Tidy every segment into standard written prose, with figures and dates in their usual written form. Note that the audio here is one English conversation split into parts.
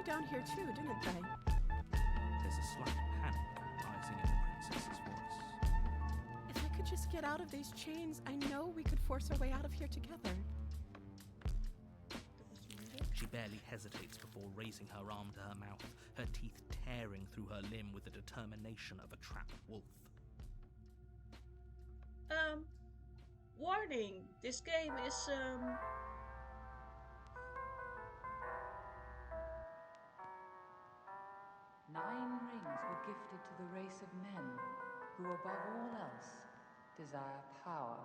down here too, didn't they? There's a slight panic rising in the princess's voice. If I could just get out of these chains, I know we could force our way out of here together. She barely hesitates before raising her arm to her mouth, her teeth tearing through her limb with the determination of a trapped wolf. Warning, this game is 9 rings were gifted to the race of men, who above all else desire power.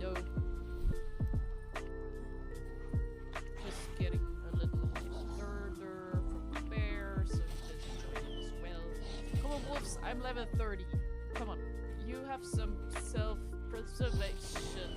No. Just getting a little further from the bear so he can enjoy it as well. Come on, wolves, I'm level 30. Come on, you have some self-preservation.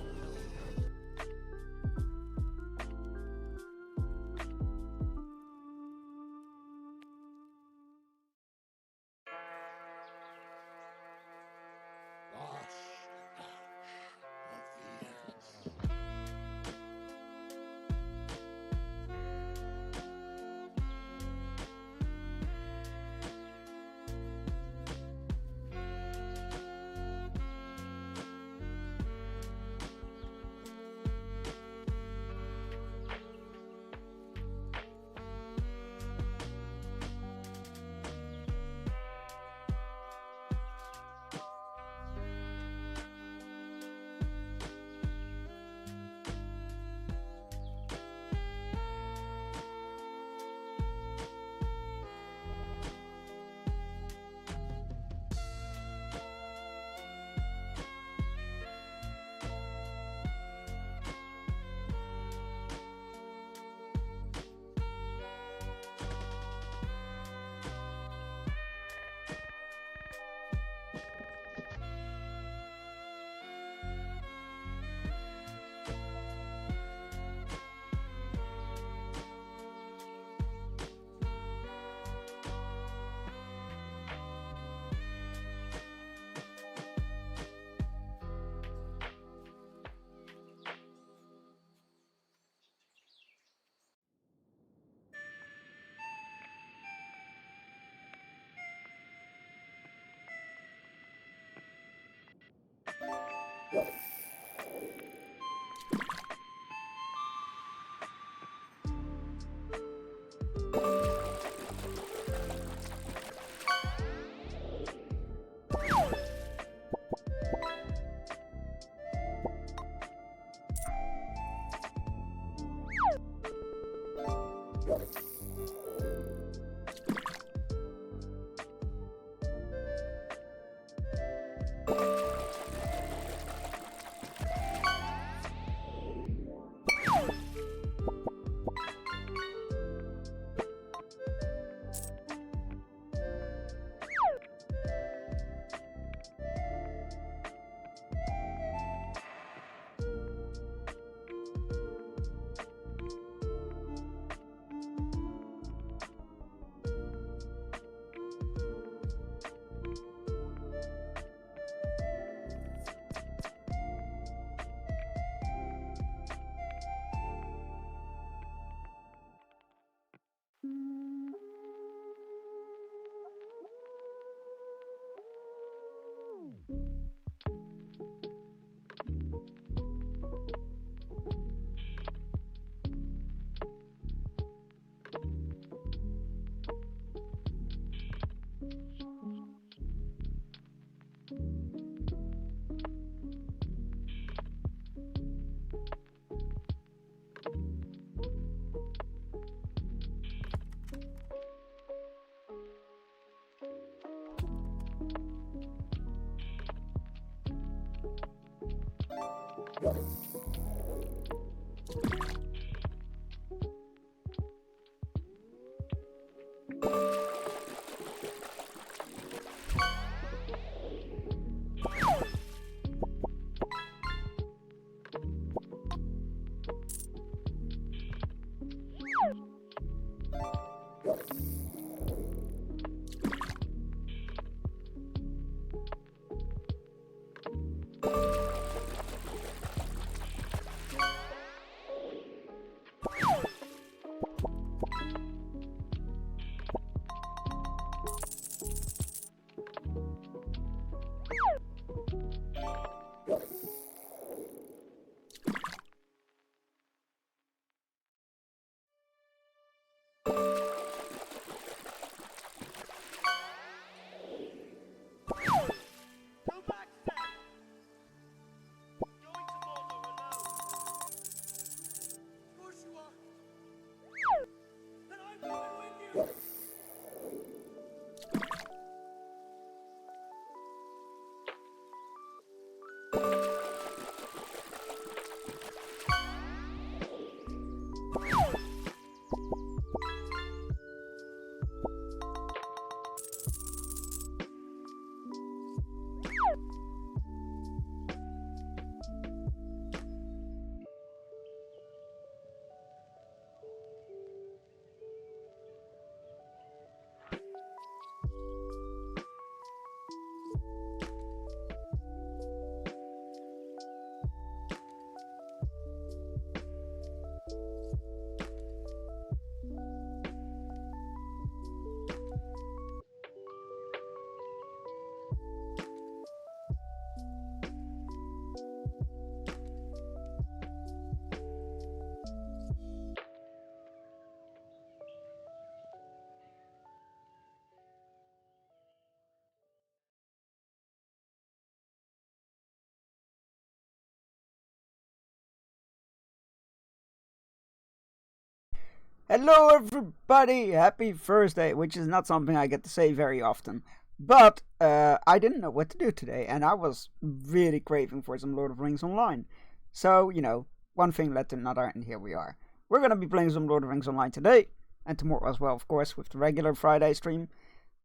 Hello everybody, happy Thursday, which is not something I get to say very often. But I didn't know what to do today, and I was really craving for some Lord of the Rings Online. So, you know, one thing led to another, and here we are. We're going to be playing some Lord of the Rings Online today, and tomorrow as well, of course, with the regular Friday stream.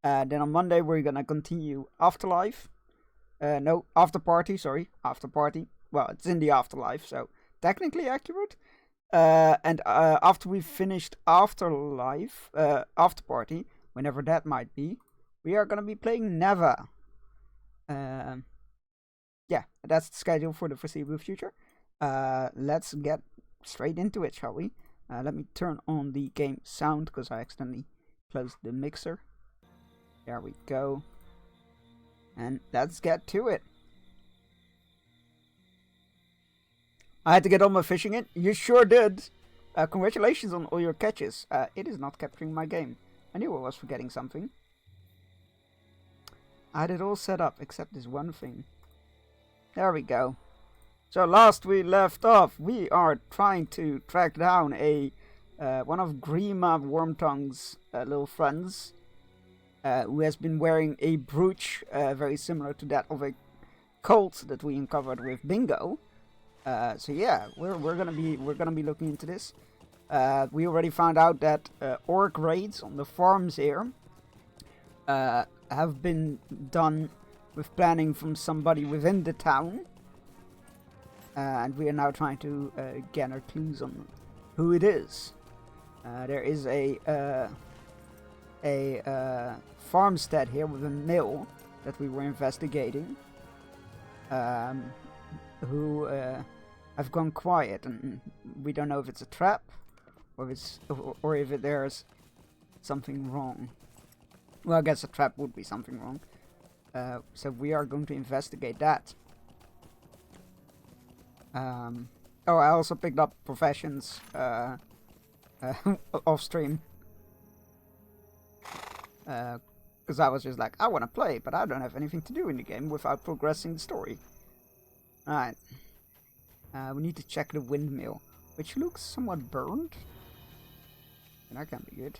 Then on Monday, we're going to continue Afterlife. After Party. Well, it's in the Afterlife, so technically accurate. And after we've finished Afterlife, After Party, whenever that might be, we are gonna be playing Neva. Yeah, that's the schedule for the foreseeable future. Let's get straight into it, shall we? Let me turn on the game sound, because I accidentally closed the mixer. There we go. And let's get to it. I had to get all my fishing in. You sure did. Congratulations on all your catches. It is not capturing my game. I knew I was forgetting something. I had it all set up, except this one thing. There we go. So last we left off, we are trying to track down one of Grima Wormtongue's little friends, who has been wearing a brooch very similar to that of a colt that we uncovered with Bingo. So yeah, we're gonna be looking into this. We already found out that orc raids on the farms here have been done with planning from somebody within the town, and we are now trying to gather clues on who it is. There is a farmstead here with a mill that we were investigating, who have gone quiet, and we don't know if it's a trap or if there's something wrong. Well, I guess a trap would be something wrong. So we are going to investigate that. Oh, I also picked up professions off stream. Because I was just like, I want to play, but I don't have anything to do in the game without progressing the story. Alright. We need to check the windmill, which looks somewhat burned. And that can be good.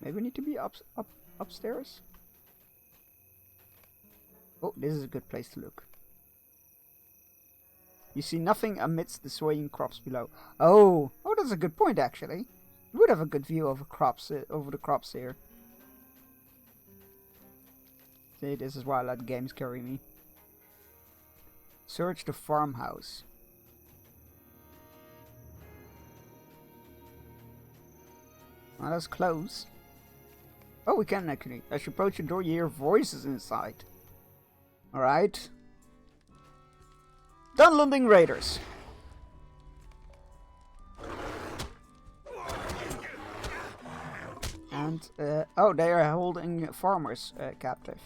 Maybe we need to be upstairs? Oh, this is a good place to look. You see nothing amidst the swaying crops below. Oh, that's a good point actually. You would have a good view over over the crops here. See, this is why I let games carry me. Search the farmhouse. Well, that's close. Oh, we can actually. As you approach the door, you hear voices inside. Alright. Dunlending Raiders. And, oh, they are holding farmers captive.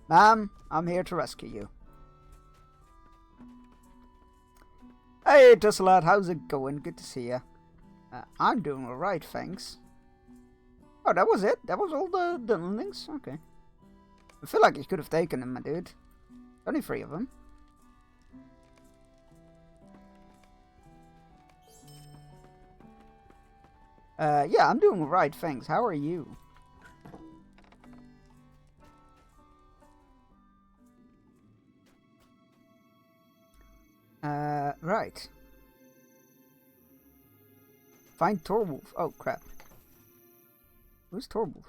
Ma'am, I'm here to rescue you. Hey, Tussalad, how's it going? Good to see ya. I'm doing alright, thanks. Oh, that was it? That was all the Dunlendings? Okay. I feel like you could have taken them, my dude. Only 3 of them. Yeah, I'm doing alright, thanks. How are you? Right. Find Torwolf. Oh, crap. Who's Torwolf?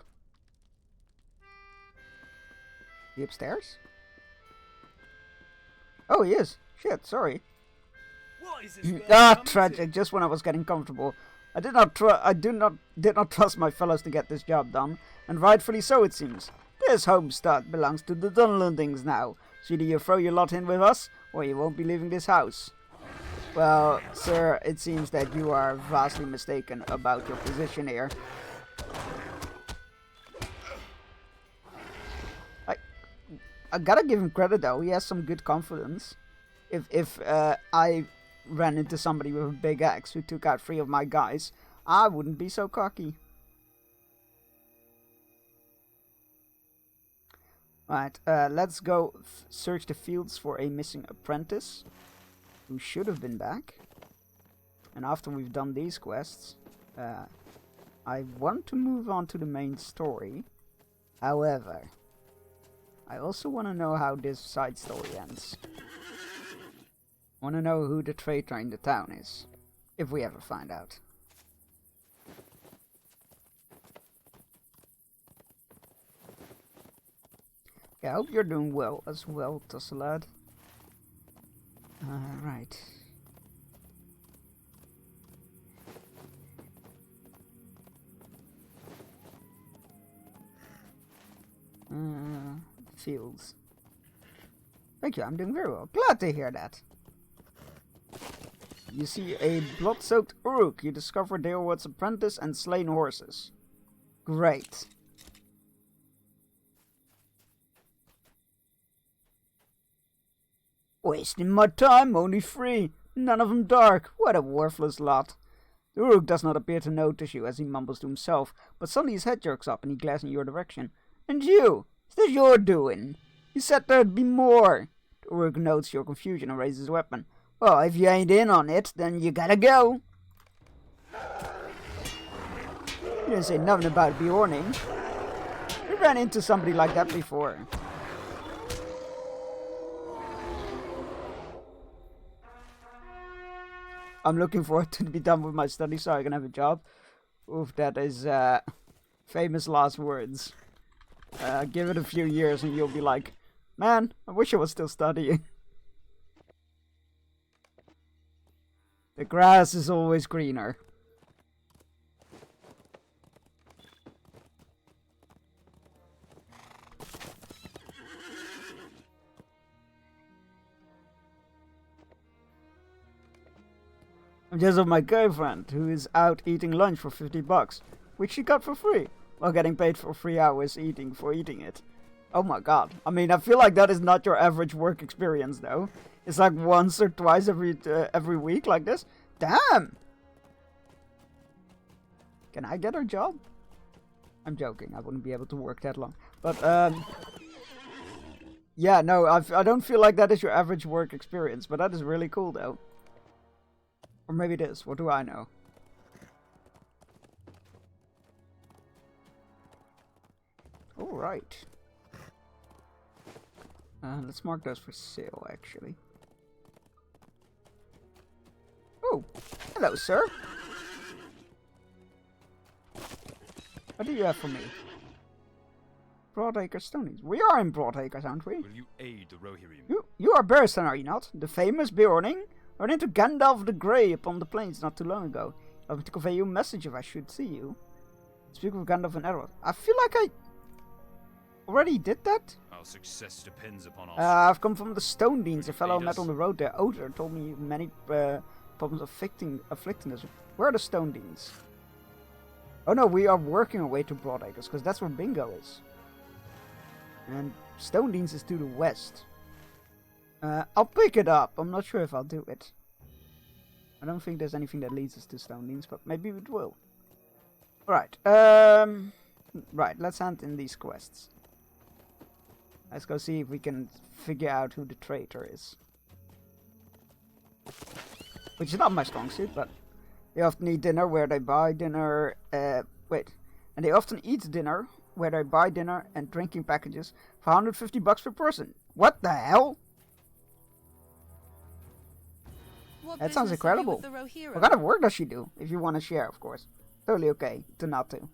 He upstairs? Oh, he is. Shit, sorry. What is this? Tragic. Just when I was getting comfortable. I did not trust my fellows to get this job done, and rightfully so it seems. This homestead belongs to the Dunlendings now. So either you throw your lot in with us, or you won't be leaving this house. Well, sir, it seems that you are vastly mistaken about your position here. I gotta give him credit though, he has some good confidence. If I ran into somebody with a big axe who took out 3 of my guys, I wouldn't be so cocky. Right, let's go search the fields for a missing apprentice who should have been back. And after we've done these quests, I want to move on to the main story. However, I also want to know how this side story ends. I want to know who the traitor in the town is, if we ever find out. Yeah, I hope you're doing well as well, Tussalad. Right. Fields. Thank you, I'm doing very well. Glad to hear that. You see a blood-soaked Uruk. You discover Deorwood's apprentice and slain horses. Great. Wasting my time, only 3. None of them dark. What a worthless lot. The Uruk does not appear to notice you as he mumbles to himself, but suddenly his head jerks up and he glares in your direction. And you! Is this your doing? You said there'd be more. The Uruk notes your confusion and raises his weapon. Well, if you ain't in on it, then you gotta go. You didn't say nothing about Bjorning. We ran into somebody like that before. I'm looking forward to be done with my study so I can have a job. Oof, that is famous last words. Give it a few years and you'll be like, man, I wish I was still studying. The grass is always greener. I'm just with my girlfriend, who is out eating lunch for $50, which she got for free, while getting paid for 3 hours for eating it. Oh my god. I mean, I feel like that is not your average work experience, though. It's like once or twice every week like this. Damn! Can I get her job? I'm joking. I wouldn't be able to work that long. But, yeah, no, I don't feel like that is your average work experience. But that is really cool, though. Or maybe it is. What do I know? Alright. Let's mark those for sale, actually. Oh, hello, sir. What do you have for me? Broadacre Stonies. We are in Broadacres, aren't we? Will you aid the Rohirrim? You are Berestan, are you not? The famous Bjorning? I ran into Gandalf the Grey upon the plains not too long ago. Allow me to convey you a message if I should see you. Speak of Gandalf and Edward. I feel like I already did that. Our success depends upon us. I've come from the Stone Deans. A fellow I met on the road there. Odor told me many problems afflicting us. Where are the Stone Deans? Oh no, we are working our way to Broadacres, because that's where Bingo is. And Stone Deans is to the west. I'll pick it up. I'm not sure if I'll do it. I don't think there's anything that leads us to Stone Deans, but maybe it will. Right. Right, let's hand in these quests. Let's go see if we can figure out who the traitor is. Which is not my strong suit, but they often eat dinner where they buy dinner. And they often eat dinner where they buy dinner and drinking packages for $150 per person. What the hell? That sounds incredible. What kind of work does she do? If you want to share, of course. Totally okay to not to.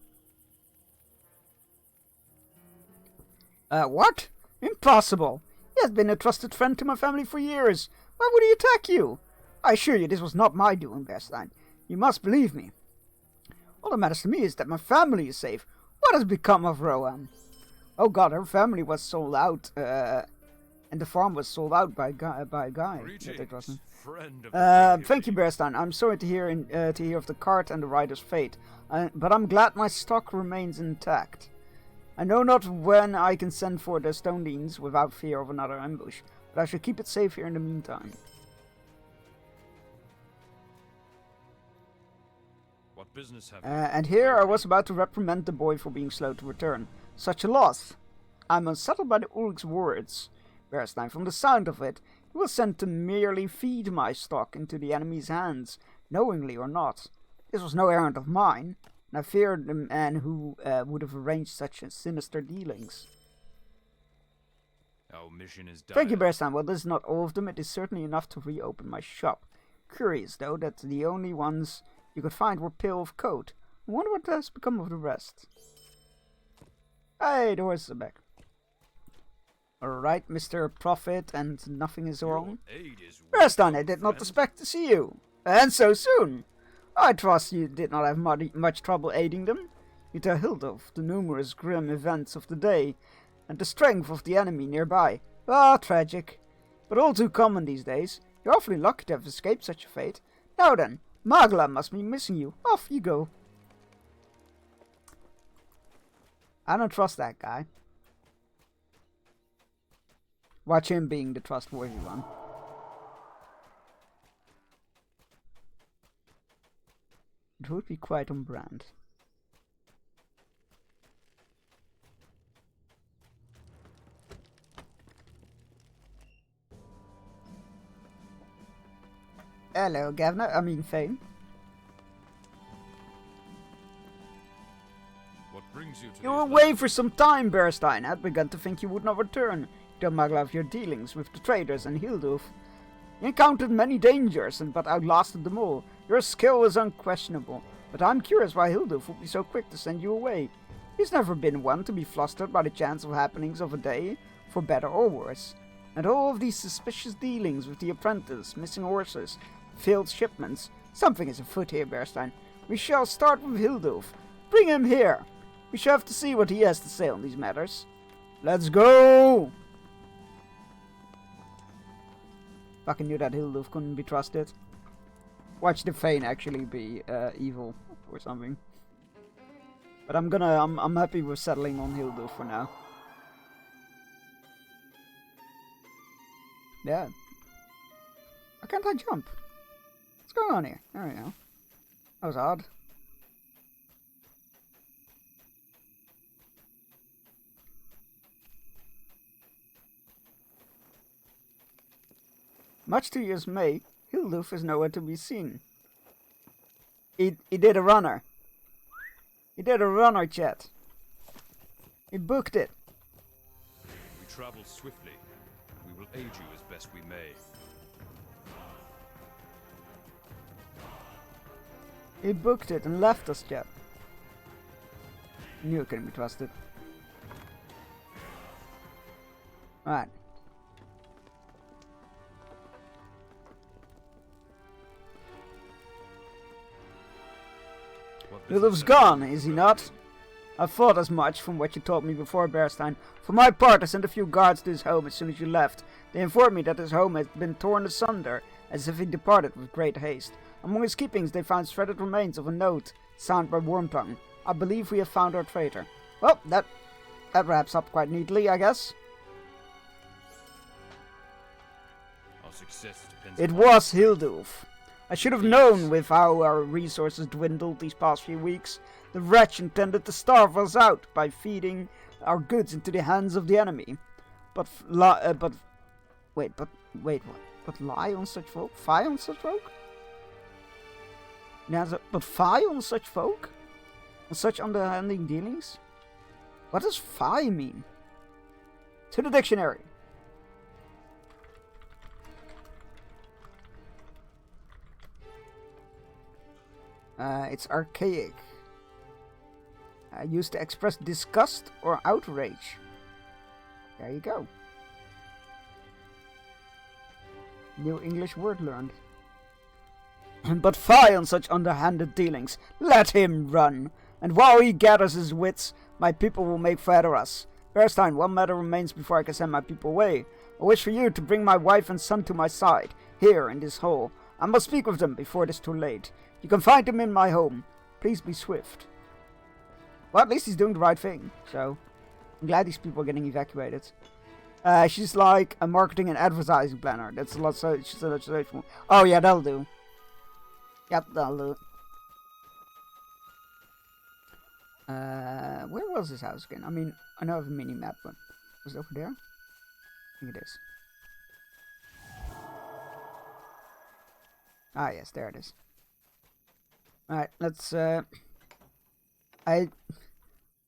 What? Impossible! He has been a trusted friend to my family for years. Why would he attack you? I assure you this was not my doing, Berstein. You must believe me. All that matters to me is that my family is safe. What has become of Rohan? Oh god, her family was sold out, and the farm was sold out by a guy. Greetings, friend of Thank you, Berstein. I'm sorry to hear of the cart and the rider's fate, but I'm glad my stock remains intact. I know not when I can send for the Stone Deans without fear of another ambush, but I shall keep it safe here in the meantime. What business have you? And here I was about to reprimand the boy for being slow to return. Such a loss. I'm unsettled by the Ulric's words. Berstein, from the sound of it, he was sent to merely feed my stock into the enemy's hands, knowingly or not. This was no errand of mine, and I feared the man who would have arranged such sinister dealings. Our mission is done. Thank you, Berstein. Well, this is not all of them. It is certainly enough to reopen my shop. Curious, though, that the only ones you could find were pale of coat. I wonder what has become of the rest. Hey, the horses are back. Alright, Mr. Prophet, and nothing is wrong. Berstein, I did not expect to see you. And so soon. I trust you did not have much trouble aiding them. You tell Hildolf the numerous grim events of the day, and the strength of the enemy nearby. Ah, tragic. But all too common these days. You're awfully lucky to have escaped such a fate. Now then, Magla must be missing you. Off you go. I don't trust that guy. Watch him being the trustworthy one. It would be quite on brand. Hello, Governor. I mean, Fane. What brings you to You were away for some time, Berstein. I had begun to think you would not return. Tell Magla of your dealings with the traders and Hildulf. You encountered many dangers, but outlasted them all. Your skill is unquestionable, but I'm curious why Hildulf would be so quick to send you away. He's never been one to be flustered by the chance of happenings of a day, for better or worse. And all of these suspicious dealings with the apprentice, missing horses, failed shipments. Something is afoot here, Berstein. We shall start with Hildulf. Bring him here. We shall have to see what he has to say on these matters. Let's go! Fucking knew that Hildulf couldn't be trusted. Watch the Fane actually be evil or something. But I'm happy with settling on Hildulf for now. Yeah. Why can't I jump? What's going on here? There we go. That was odd. Much to your dismay, Hildulf is nowhere to be seen. He did a runner. He did a runner, chat. He booked it. We travel swiftly. We will aid you as best we may. He booked it and left us, chat. Knew it couldn't be trusted. Right. Hildulf's gone, is he not? I thought as much from what you told me before, Bearstein. For my part, I sent a few guards to his home as soon as you left. They informed me that his home had been torn asunder, as if he departed with great haste. Among his keepings they found shredded remains of a note signed by Wormtongue. I believe we have found our traitor. Well, that wraps up quite neatly, I guess. Our success depends It upon was Hildulf. I should have known with how our resources dwindled these past few weeks. The wretch intended to starve us out by feeding our goods into the hands of the enemy. But lie on such folk? Fie on such folk? But fie on such folk? On such underhanding dealings? What does fie mean? To the dictionary. It's archaic. Used to express disgust or outrage. There you go. New English word learned. But fie on such underhanded dealings. Let him run. And while he gathers his wits, my people will make for us. Bearstein, one matter remains before I can send my people away. I wish for you to bring my wife and son to my side, here in this hall. I must speak with them before it is too late. You can find him in my home. Please be swift. Well, at least he's doing the right thing, so I'm glad these people are getting evacuated. She's like a marketing and advertising planner. That's a lot. So she's a lot. Oh yeah, that'll do. Yep, that'll do. Where was this house again? I mean, I know I have a mini map, but was it over there? I think it is. Ah yes, there it is. Alright, let's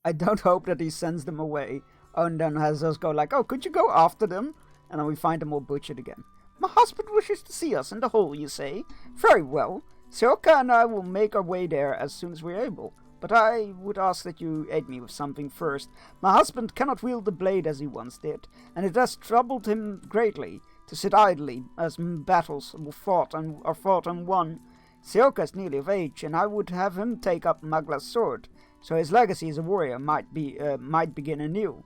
I don't hope that he sends them away and then has us go like, oh, could you go after them? And then we find them all butchered again. My husband wishes to see us in the hall, you say? Very well. Seoka and I will make our way there as soon as we're able. But I would ask that you aid me with something first. My husband cannot wield the blade as he once did, and it has troubled him greatly to sit idly as battles are fought and won. Seoka is nearly of age, and I would have him take up Magla's sword, so his legacy as a warrior might begin anew.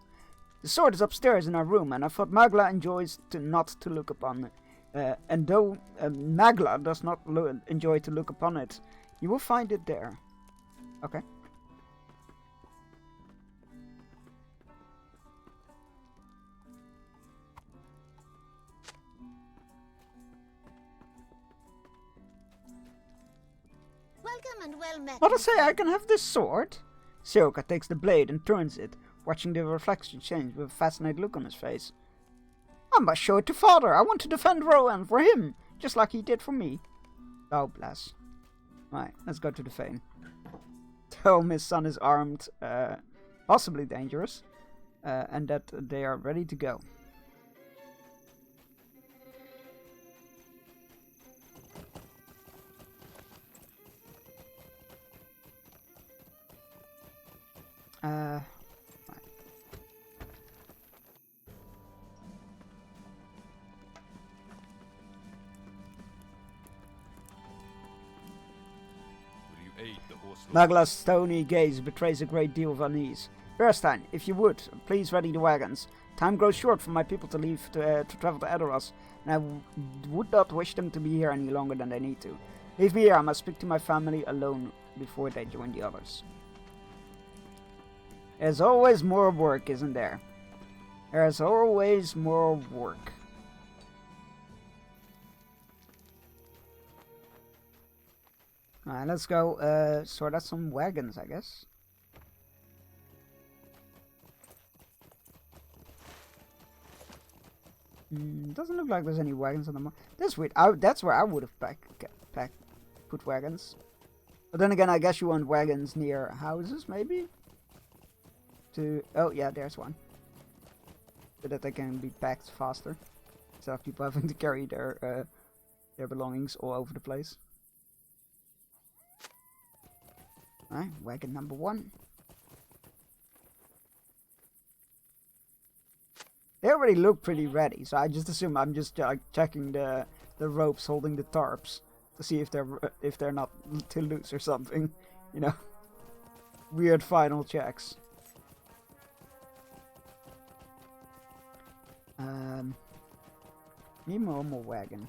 The sword is upstairs in our room, and I thought Magla enjoys not to look upon it. And though Magla does not enjoy to look upon it, you will find it there. Okay. Welcome and well met. What I say, I can have this sword? Seoka takes the blade and turns it, watching the reflection change with a fascinated look on his face. I must show it to father. I want to defend Rohan for him, just like he did for me. Oh, bless. Right, let's go to the Fane. Tell him his son is armed, possibly dangerous, and that they are ready to go. Right. Will you aid the horse? Magla's stony gaze betrays a great deal of unease. Bearstein, if you would, please ready the wagons. Time grows short for my people to leave to travel to Edoras, and I would not wish them to be here any longer than they need to. Leave me here, I must speak to my family alone before they join the others. There's always more work, isn't there? There's always more work. Alright, let's go sort out some wagons, I guess. Doesn't look like there's any wagons on the map. That's weird. That's where I would have put wagons. But then again, I guess you want wagons near houses, maybe? Oh yeah, there's one. So that they can be packed faster. Instead of people having to carry their belongings all over the place. Alright, wagon number 1. They already look pretty ready, so I just assume I'm just checking the ropes holding the tarps to see if they're not too loose or something, you know. Weird final checks. Need more wagon.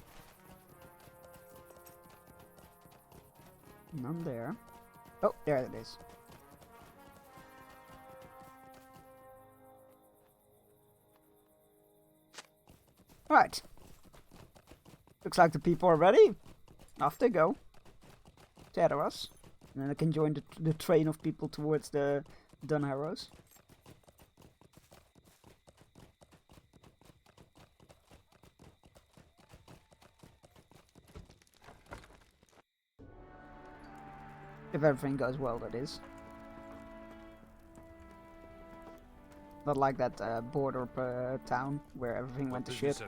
None there. Oh, there it is. Alright. Looks like the people are ready. Off they go. To Edoras. And then I can join the train of people towards the Dunharrows. If everything goes well, that is. Not like that border town where everything went to shit.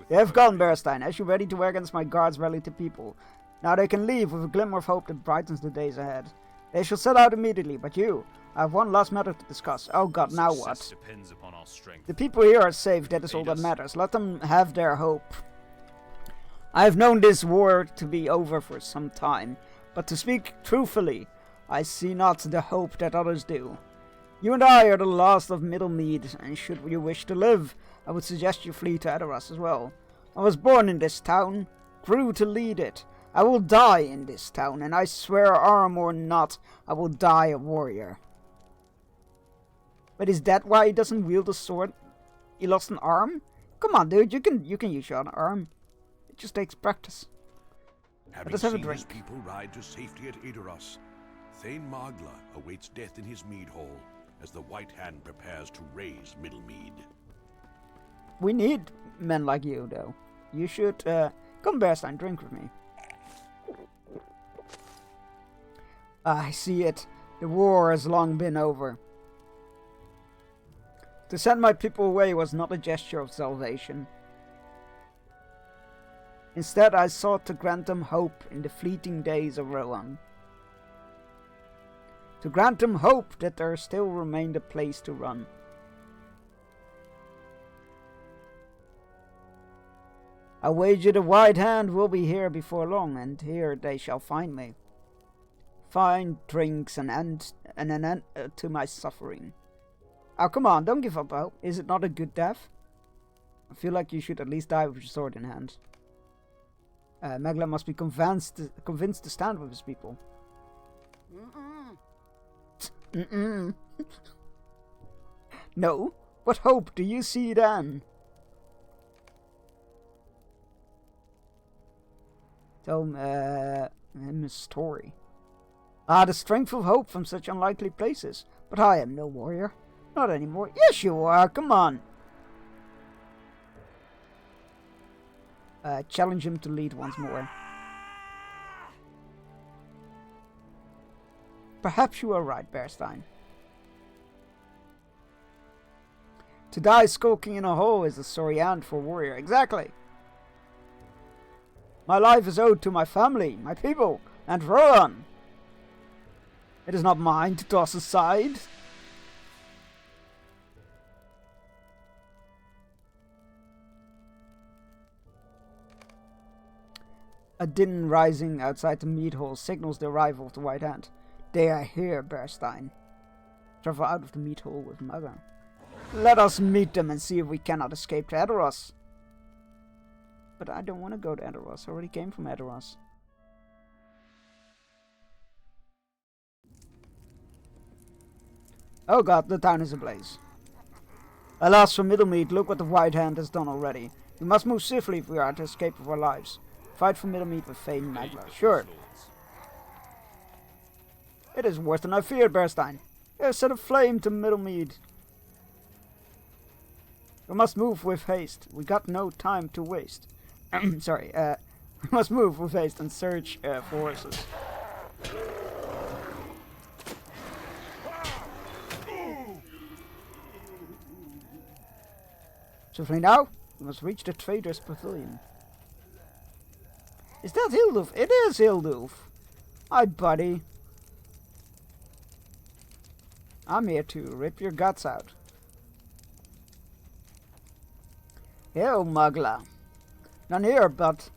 They have gone, Bearstein. As you ready to wear against my guards rally to people. Now they can leave with a glimmer of hope that brightens the days ahead. They shall set out immediately, but you, I have one last matter to discuss. Oh god, now what? Depends upon our strength. The people here are safe, that is all that matters. Let them have their hope. I have known this war to be over for some time, but to speak truthfully, I see not the hope that others do. You and I are the last of Middlemead, and should you wish to live, I would suggest you flee to Edoras as well. I was born in this town, grew to lead it. I will die in this town, and I swear, arm or not, I will die a warrior. But is that why he doesn't wield a sword? He lost an arm? Come on, dude, you can use your arm. It just takes practice. Having Let us have a seen his drink. people ride to safety at Edoras, Thane Magla awaits death in his mead hall as the White Hand prepares to raise Middlemead. We need men like you, though. You should, come Bearstein, drink with me. I see it. The war has long been over. To send my people away was not a gesture of salvation. Instead, I sought to grant them hope in the fleeting days of Rohan. To grant them hope that there still remained a place to run. I wager the White Hand will be here before long, and here they shall find me. Find drinks and an end to my suffering. Oh, come on, don't give up hope. Is it not a good death? I feel like you should at least die with your sword in hand. Magla must be convinced to stand with his people. No? What hope do you see then? Tell him a story. Ah, the strength of hope from such unlikely places. But I am no warrior. Not anymore. Yes, you are. Come on. Challenge him to lead once more. Perhaps you are right, Bearstein. To die skulking in a hole is a sorry end for a warrior. Exactly. My life is owed to my family, my people, and Rohan. It is not mine to toss aside. A din rising outside the mead hall signals the arrival of the White Hand. They are here, Bearstein. Travel out of the mead hall with Magla. Let us meet them and see if we cannot escape to Edoras. But I don't want to go to Edoras. I already came from Edoras. Oh god, the town is ablaze. Alas for Middlemead, look what the White Hand has done already. We must move swiftly if we are to escape with our lives. Fight for Middlemead with Thane Magla. Sure. It is worse than I feared, Bearstein. They have set a flame to Middlemead. We must move with haste. We got no time to waste. Sorry, we must move with haste and search for horses. Swiftly now, we must reach the trader's pavilion. Is that Hildulf? It is Hildulf. Hi, buddy. I'm here to rip your guts out. Hail, Mugla. None here, but...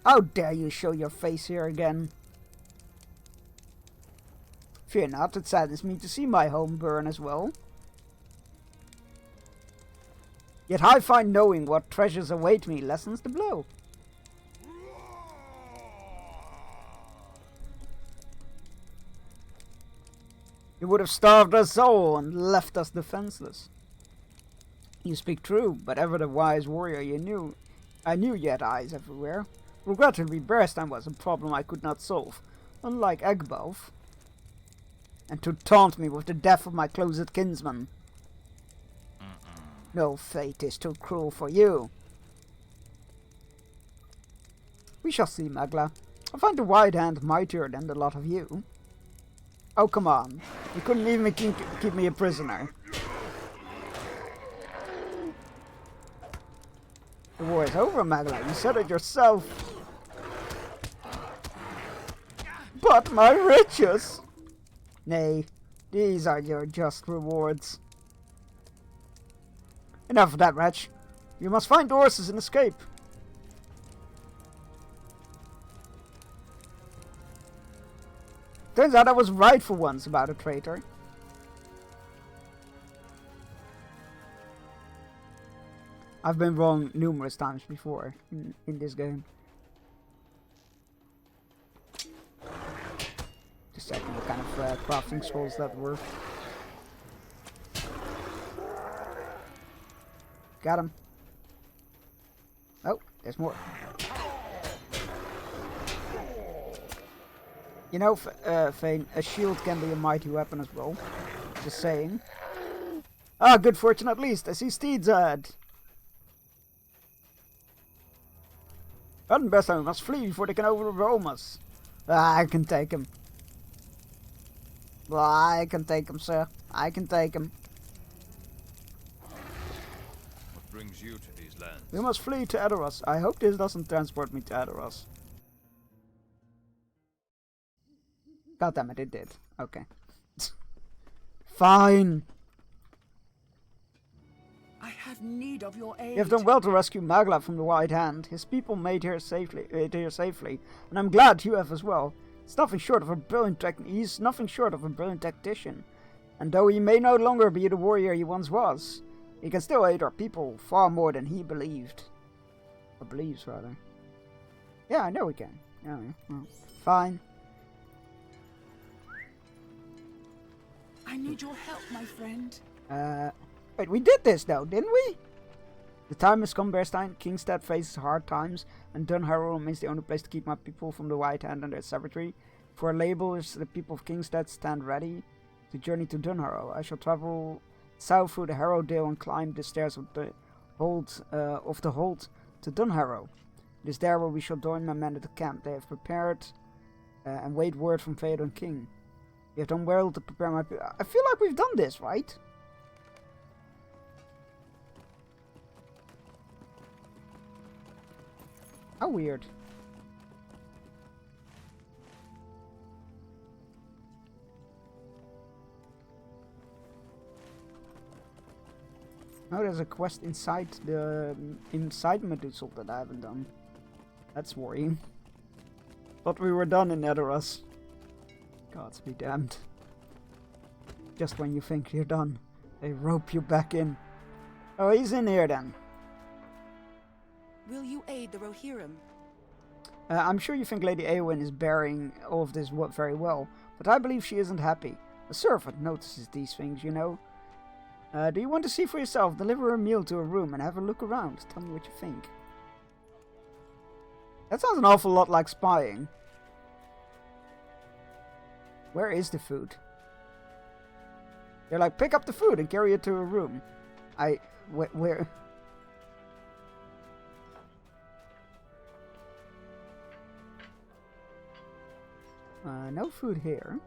How dare you show your face here again? Fear not, it saddens me to see my home burn as well. Yet I find knowing what treasures await me lessens the blow. You would have starved us all and left us defenseless. You speak true, but ever the wise warrior I knew you had eyes everywhere. Regrettably, Bearstein was a problem I could not solve, unlike Egbalf. And to taunt me with the death of my closest kinsman. No fate is too cruel for you. We shall see, Magla. I find the White Hand mightier than the lot of you. Oh, come on. You couldn't even keep me a prisoner. The war is over, Magla. You said it yourself. But my riches! Nay, these are your just rewards. Enough of that, wretch. You must find the horses and escape. Turns out I was right for once about a traitor. I've been wrong numerous times before in this game. Just checking what kind of crafting scrolls that were. Got him. Oh, there's more. You know, Fane, a shield can be a mighty weapon as well. Just saying. Ah, good fortune at least. I see steeds ahead. Run, Bearstein, we must flee before they can overwhelm us. Ah, I can take him. Well, I can take him, sir. I can take him. What brings you to these lands? We must flee to Edoras. I hope this doesn't transport me to Edoras. God damn it, it did. Okay. Fine. I have need of your aid. You have done well to rescue Magla from the White Hand. His people made here safely, and I'm glad you have as well. He's nothing short of a brilliant tactician. And though he may no longer be the warrior he once was, he can still aid our people far more than he believed. Or believes, rather. Yeah, I know he can. Yeah, well, fine. I need your help, my friend. Wait, we did this though, didn't we? The time has come, Bearstein. Kingstead faces hard times, and Dunharrow remains the only place to keep my people from the White Hand and their savagery. For a label is the people of Kingstead stand ready to journey to Dunharrow. I shall travel south through the Harrowdale and climb the stairs of the hold to Dunharrow. It is there where we shall join my men at the camp. They have prepared and wait word from Theoden King. You have done well to prepare my people. I feel like we've done this, right? How weird. Oh, there's a quest inside Medusa that I haven't done. That's worrying. Thought we were done in Edoras. Gods be damned. Just when you think you're done, they rope you back in. Oh, he's in here then. Will you aid the Rohirrim? I'm sure you think Lady Eowyn is bearing all of this very well, but I believe she isn't happy. A servant notices these things, you know. Do you want to see for yourself? Deliver a meal to a room and have a look around. Tell me what you think. That sounds an awful lot like spying. Where is the food? They're like, pick up the food and carry it to a room. Where? No food here.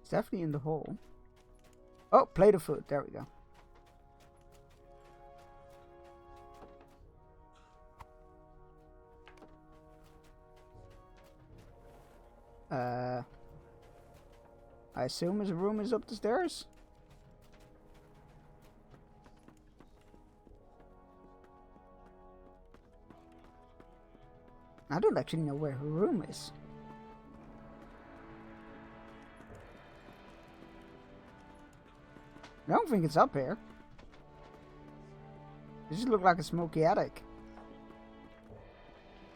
It's definitely in the hole. Oh, plate of food. There we go. I assume his room is up the stairs? I don't actually know where her room is. I don't think it's up here. This just looks like a smoky attic.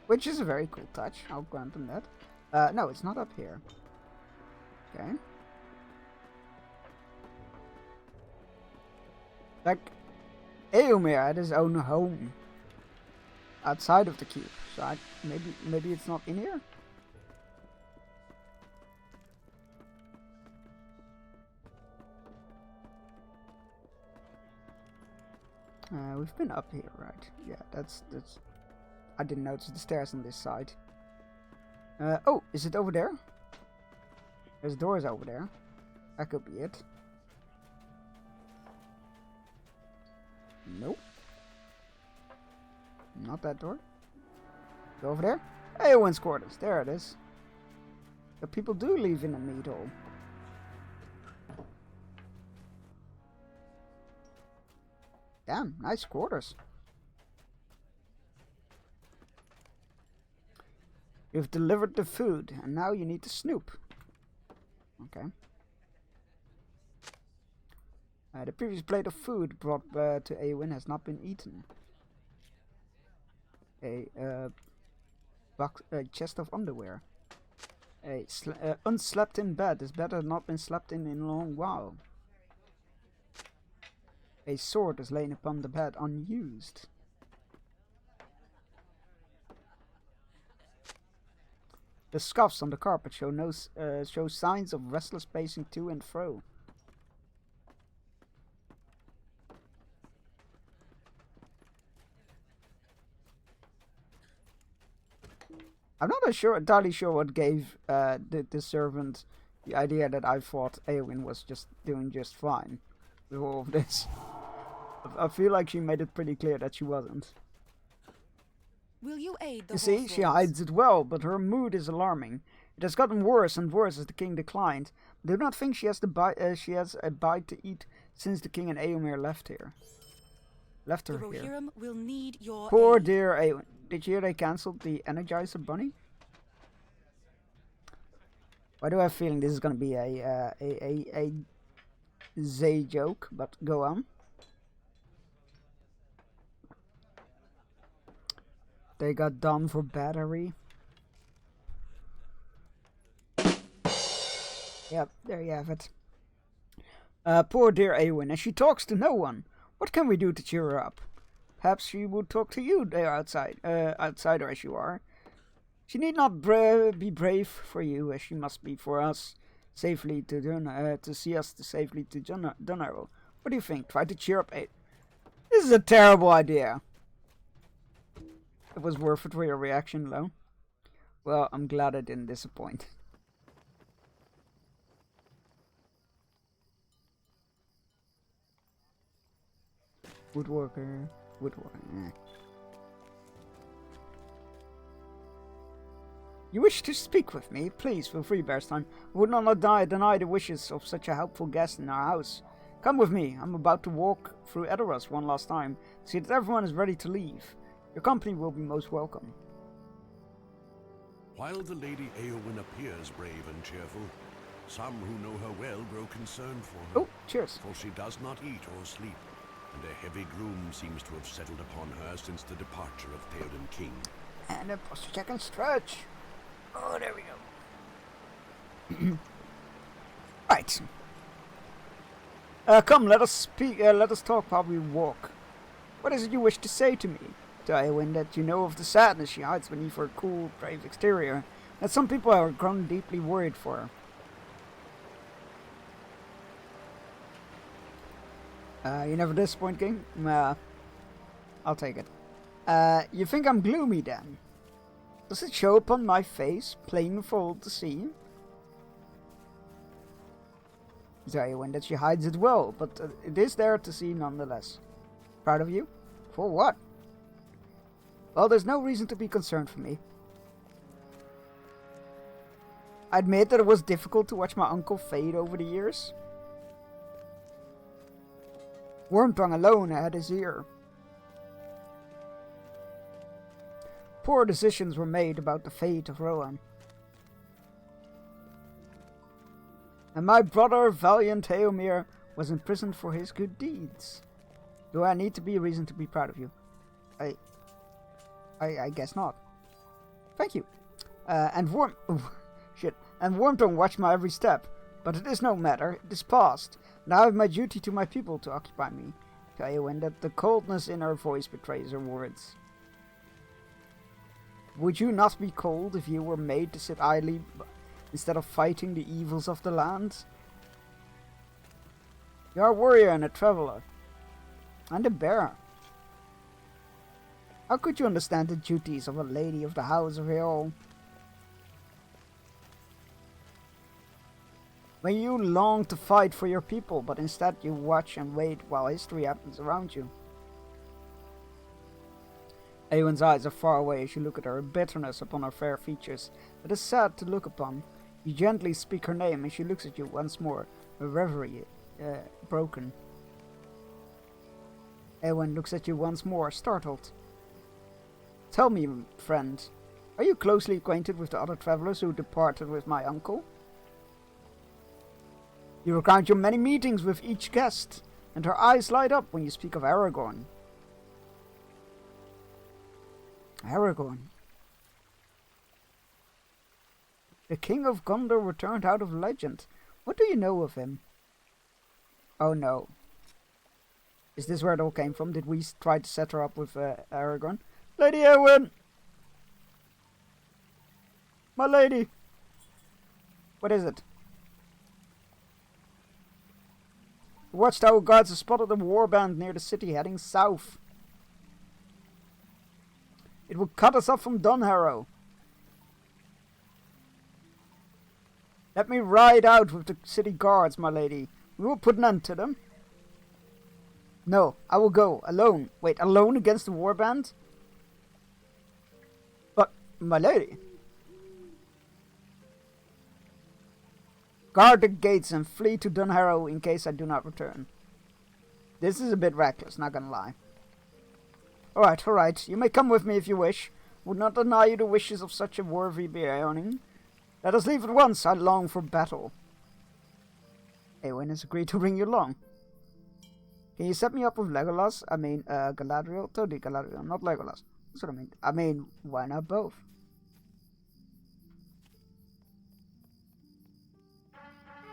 Which is a very cool touch, I'll grant them that. No, it's not up here. Okay. Like, Eomer had his own home outside of the keep, so maybe it's not in here. We've been up here, right? Yeah, that's. I didn't notice the stairs on this side. Oh, is it over there? There's doors over there. That could be it. Nope. Not that door. Go over there. Eowyn's quarters. There it is. The people do live in a meat hole. Damn, nice quarters. You've delivered the food, and now you need to snoop. Okay. The previous plate of food brought to Eowyn has not been eaten. A chest of underwear. Unslept in bed. This bed has not been slept in a long while. A sword is laying upon the bed unused. The scuffs on the carpet show signs of restless pacing to and fro. I'm not entirely sure what gave the servant the idea that I thought Eowyn was just doing just fine with all of this. I feel like she made it pretty clear that she wasn't. Will you aid the You see, she hides it well, but her mood is alarming. It has gotten worse and worse as the king declined. I do not think she has a bite to eat since the king and Eomer left her The here. Rohirrim will need your Poor aid. dear Eowyn. Did you hear they cancelled the Energizer Bunny? Why do I have a feeling this is gonna be a Zay joke? But go on. They got done for battery. Yep, there you have it. Poor dear Eowyn, and she talks to no one. What can we do to cheer her up? Perhaps she would talk to you, there outsider as you are. She need not be brave for you, as she must be for us, safely to see us safely to Dunarrow. What do you think? Try to cheer up Eowyn. This is a terrible idea. It was worth it for your reaction, Lo. Well, I'm glad I didn't disappoint. Woodworker. You wish to speak with me? Please, feel free, Bearstein. I would not deny the wishes of such a helpful guest in our house. Come with me. I'm about to walk through Edoras one last time, see that everyone is ready to leave. Your company will be most welcome. While the Lady Eowyn appears brave and cheerful, some who know her well grow concerned for her. Oh, cheers. For she does not eat or sleep, and a heavy gloom seems to have settled upon her since the departure of Theoden King. And a posture check and stretch. Oh, there we go. Right. Right. Come, let us speak. Let us talk while we walk. What is it you wish to say to me? To Eowyn, that you know of the sadness she hides beneath her cool, brave exterior, that some people are grown deeply worried for her. You never disappoint, King? I'll take it. You think I'm gloomy then? Does it show upon my face, plain for all to see? To Eowyn, that she hides it well, but it is there to see nonetheless. Proud of you? For what? Well, there's no reason to be concerned for me. I admit that it was difficult to watch my uncle fade over the years. Wormtongue alone had his ear. Poor decisions were made about the fate of Rohan. And my brother, valiant Eomer, was imprisoned for his good deeds. Do I need to be a reason to be proud of you? I guess not. Thank you. And Wormtongue watched my every step, but it is no matter. It is past. Now I have my duty to my people to occupy me. To Eowyn, that the coldness in her voice betrays her words. Would you not be cold if you were made to sit idly instead of fighting the evils of the land? You are a warrior and a traveler, and a bearer. How could you understand the duties of a lady of the House of Eorl? When you long to fight for your people, but instead you watch and wait while history happens around you. Eowyn's eyes are far away as you look at her, a bitterness upon her fair features that is sad to look upon. You gently speak her name and she looks at you once more, her reverie broken. Eowyn looks at you once more, startled. Tell me, friend, are you closely acquainted with the other travelers who departed with my uncle? You recount your many meetings with each guest, and her eyes light up when you speak of Aragorn. Aragorn. The King of Gondor returned out of legend. What do you know of him? Oh no. Is this where it all came from? Did we try to set her up with Aragorn? Lady Eowyn! My lady! What is it? The Watchtower guards have spotted a warband near the city heading south. It will cut us off from Dunharrow. Let me ride out with the city guards, my lady. We will put an end to them. No, I will go, alone. Wait, alone against the warband? But, my lady... Guard the gates and flee to Dunharrow in case I do not return. This is a bit reckless, not gonna lie. Alright, you may come with me if you wish. Would not deny you the wishes of such a worthy bearing. Let us leave at once, I long for battle. Eowyn has agreed to bring you along. Can you set me up with Legolas? I mean, Galadriel? Totally Galadriel, not Legolas. That's what I mean. I mean, why not both?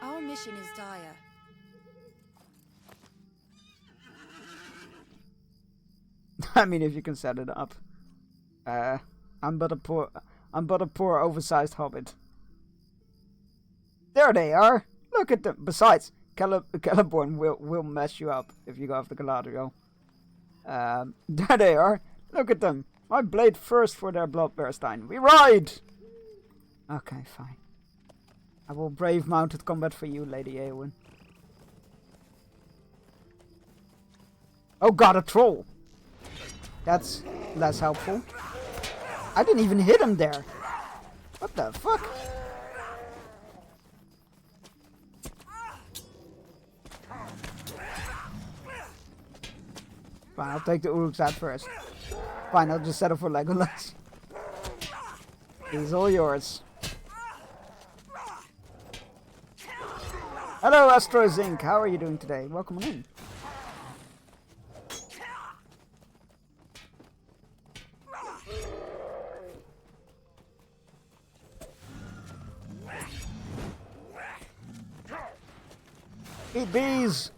Our mission is dire. I mean, if you can set it up. I'm but a poor oversized hobbit. There they are. Look at them. Besides, Celeborn will mess you up if you go after Galadriel. There they are. Look at them. My blade first for their Bloodbearstein. We ride! Okay, fine. I will brave mounted combat for you, Lady Eowyn. Oh god, a troll! That's less helpful. I didn't even hit him there. What the fuck? Fine, I'll take the Uruks out first. Fine, I'll just settle for Legolas. He's all yours. Hello, Astro Zinc. How are you doing today? Welcome in. Eat bees!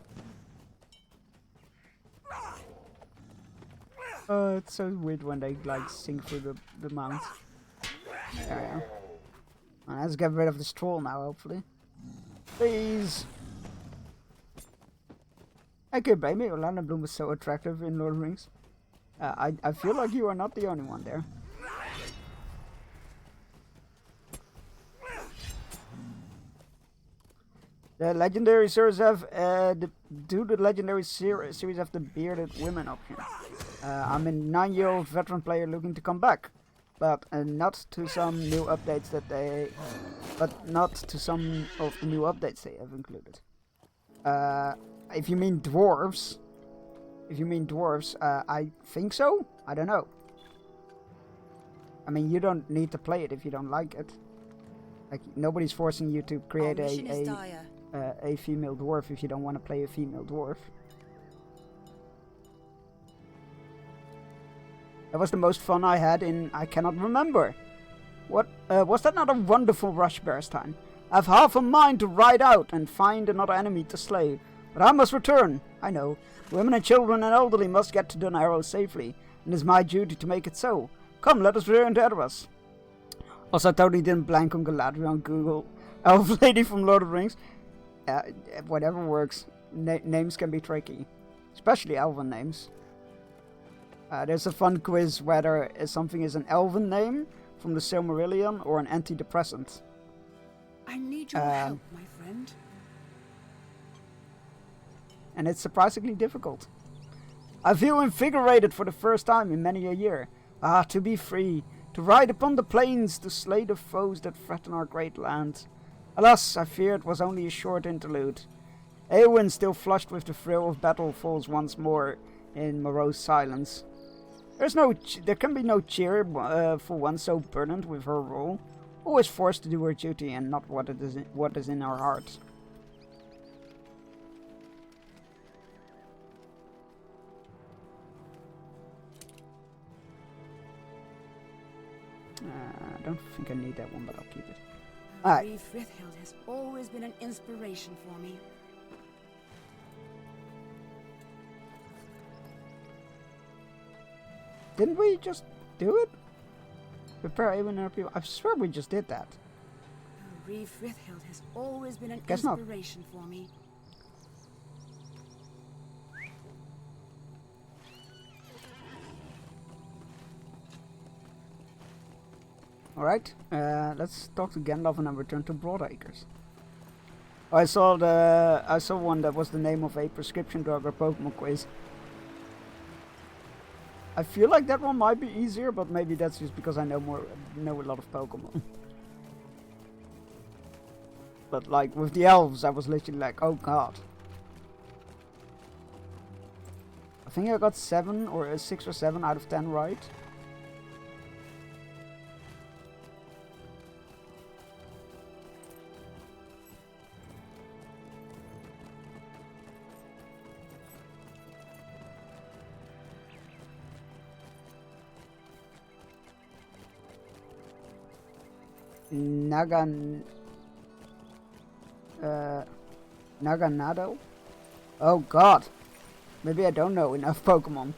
Oh, it's so weird when they like sink through the mount. There we are. Well, let's get rid of this troll now, hopefully. Please! I could blame me, Orlando Bloom was so attractive in Lord of the Rings. I feel like you are not the only one there. The legendary series have do the legendary series have the bearded women option? I'm a 9-year-old veteran player looking to come back, but not to some new updates that they, not to some of the new updates they have included. If you mean dwarves, I think so. I don't know. I mean, you don't need to play it if you don't like it. Like nobody's forcing you to create a female dwarf if you don't want to play a female dwarf. That was the most fun I had in I cannot remember. What was that not a wonderful rush, Bearstein? I've half a mind to ride out and find another enemy to slay, but I must return. I know. Women and children and elderly must get to Dun Arrow safely, and it is my duty to make it so. Come, let us return to Edoras. Also, I totally didn't blank on Galadriel on Google. Elf lady from Lord of the Rings. Whatever works. Names can be tricky, especially elven names. There's a fun quiz whether something is an elven name from the Silmarillion or an antidepressant. I need your help, my friend. And it's surprisingly difficult. I feel invigorated for the first time in many a year. Ah, to be free, to ride upon the plains, to slay the foes that threaten our great land. Alas, I fear it was only a short interlude. Eowyn, still flushed with the thrill of battle, falls once more in morose silence. There can be no cheer for one so burdened with her role, always forced to do her duty and not what is in her heart. I don't think I need that one, but I'll keep it. Alright. Frithhild has always been an inspiration for me. Didn't we just do it? Prepare even our people. I swear we just did that. Reeve Frithhild has always been an Guess not. inspiration for me. Alright, let's talk to Gandalf and then return to Broadacres. I saw one that was the name of a prescription drug or Pokemon quiz. I feel like that one might be easier, but maybe that's just because I know a lot of Pokemon. But like with the elves, I was literally like, oh god. I think I got 7 or 6 or 7 out of 10 right. Naganado? Oh god. Maybe I don't know enough Pokemon.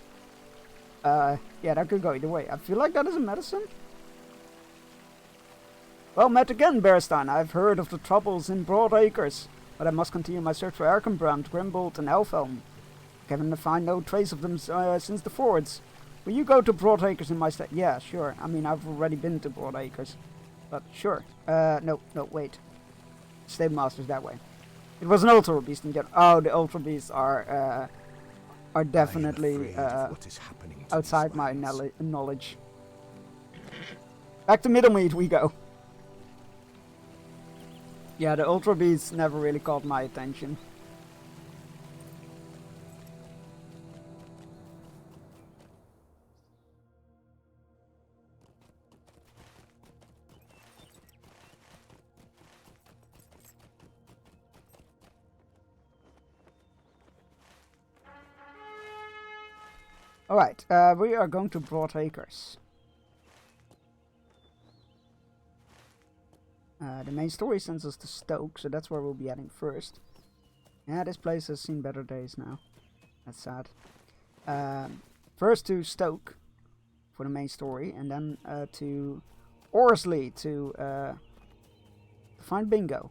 Yeah, that could go either way. I feel like that is a medicine. Well met again, Bearstein. I've heard of the troubles in Broadacres, but I must continue my search for Erkenbrand, Grimbold, and Elfhelm. Given to find no trace of them since the fords. Will you go to Broadacres in my stead? Yeah, sure. I mean, I've already been to Broadacres. But sure. No, wait. Stable Master's that way. It was an Ultra Beast in general. Oh, the Ultra Beasts are definitely outside my knowledge. Back to Middlemead we go. Yeah, the Ultra Beasts never really caught my attention. Alright, we are going to Broadacres. The main story sends us to Stoke, so that's where we'll be heading first. Yeah, this place has seen better days now. That's sad. First to Stoke for the main story, and then to Orsley to find Bingo.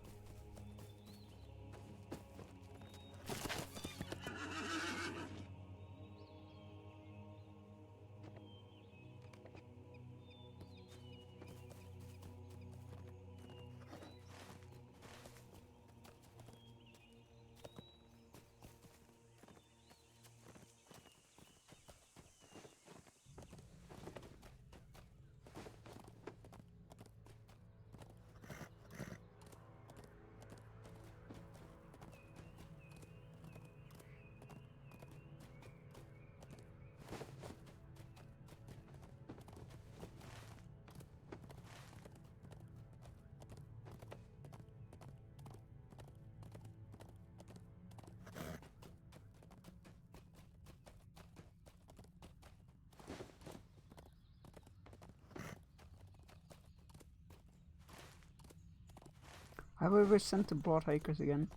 I will be sent to Broadacres again.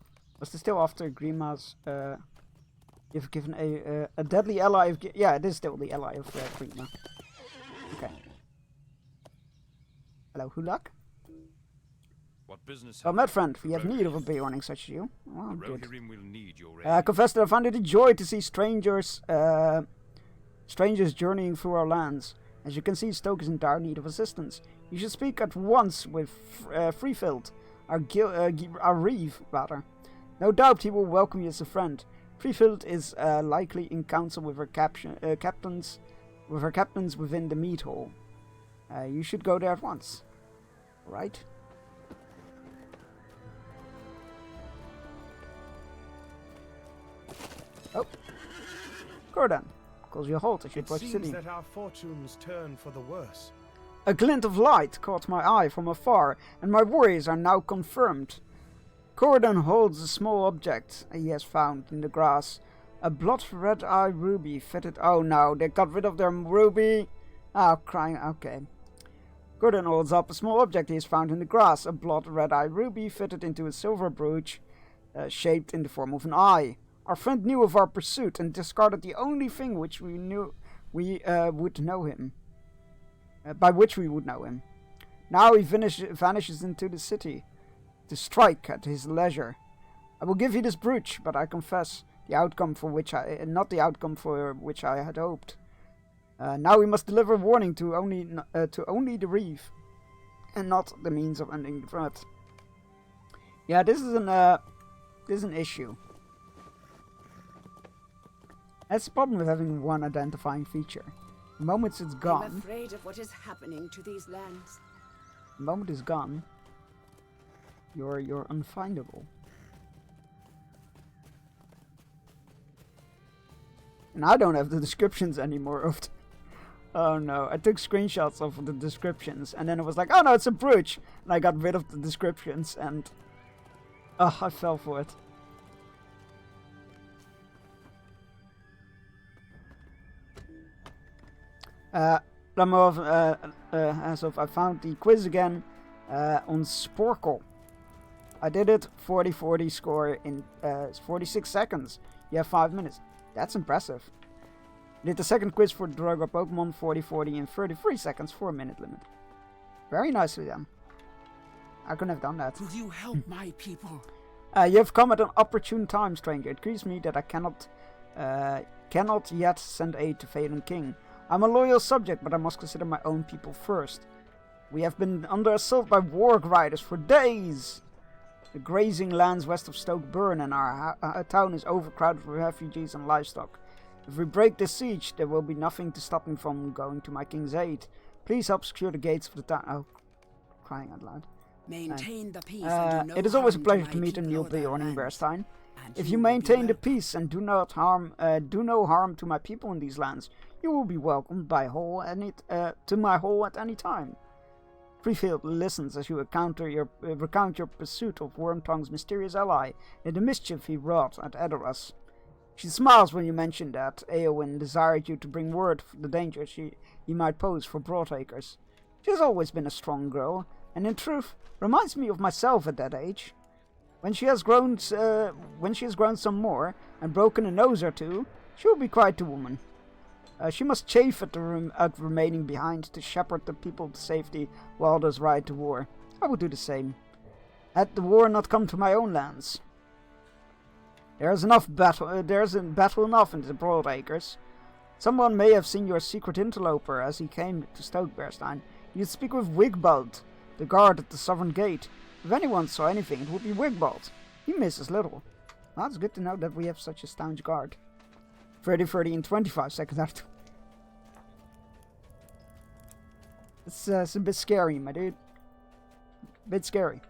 Was this still after Grima's? You've given a deadly ally of. Yeah, it is still the ally of Grima. Okay. Hello, Hulak. What business? Oh, my friend, we have need of a Beorning such as you. Oh, The good. Rohirrim will need your I aid. confess that I find it a joy to see strangers journeying through our lands. As you can see, Stoke is in dire need of assistance. You should speak at once with Freefield, our reeve, rather. No doubt he will welcome you as a friend. Freefield is likely in council with her captains within the mead hall. You should go there at once. Right? Oh. Gordon, calls you a halt as you It approach the seems city. that our fortunes turn for the worse. A glint of light caught my eye from afar, and my worries are now confirmed. Gordon holds a small object he has found in the grass. A blood red-eye ruby fitted. Oh no, they got rid of their ruby. Oh, crying. Okay. Gordon holds up a small object he has found in the grass. A blood red-eye ruby fitted into a silver brooch, shaped in the form of an eye. Our friend knew of our pursuit and discarded the only thing which we knew would know him. By which we would know him. Now he vanishes into the city, to strike at his leisure. I will give you this brooch, but I confess, not the outcome for which I had hoped. Now we must deliver warning to only the reeve, and not the means of ending the threat. Yeah, this is an issue. That's the problem with having one identifying feature. The moment it's I'm gone, afraid of what is happening to these lands. the moment it's gone, you're unfindable. And I don't have the descriptions anymore of the... Oh no, I took screenshots of the descriptions and then it was like, oh no, it's a brooch! And I got rid of the descriptions and... Oh, I fell for it. Lamov, I found the quiz again on Sporkle. I did it 40-40 score in 46 seconds. You have 5 minutes. That's impressive. Did the second quiz for Droga Pokemon 40-40 in 33 seconds, 4 minute limit. Very nicely done. I couldn't have done that. Will you help my people? You have come at an opportune time, stranger. It grieves me that I cannot yet send aid to Phaeton King. I'm a loyal subject, but I must consider my own people first. We have been under assault by warg riders for days. The grazing lands west of Stoke burn, and our town is overcrowded with refugees and livestock. If we break the siege, there will be nothing to stop me from going to my king's aid. Please help secure the gates of the town. Oh, crying out loud. Maintain the peace and do no it is always a harm pleasure my to meet a people new or their player in lands. Bearstein. And If you you will be maintain the welcome. peace and do no harm to my people in these lands, you will be welcomed by to my hall at any time. Freefield listens as you recount your pursuit of Wormtongue's mysterious ally and the mischief he wrought at Edoras. She smiles when you mention that Eowyn desired you to bring word of the danger he might pose for Broadacres. She has always been a strong girl, and in truth reminds me of myself at that age. When she has grown some more and broken a nose or two, she will be quite a woman. She must chafe at remaining behind to shepherd the people to safety while others ride to war. I would do the same. Had the war not come to my own lands. There's a battle enough in the Broad Acres. Someone may have seen your secret interloper as he came to Stoke Bearstein. You'd speak with Wigbald, the guard at the southern gate. If anyone saw anything, it would be Wigbald. He misses little. Well, it's good to know that we have such a staunch guard. 30 in 25 seconds after. It's a bit scary, my dude. Bit scary.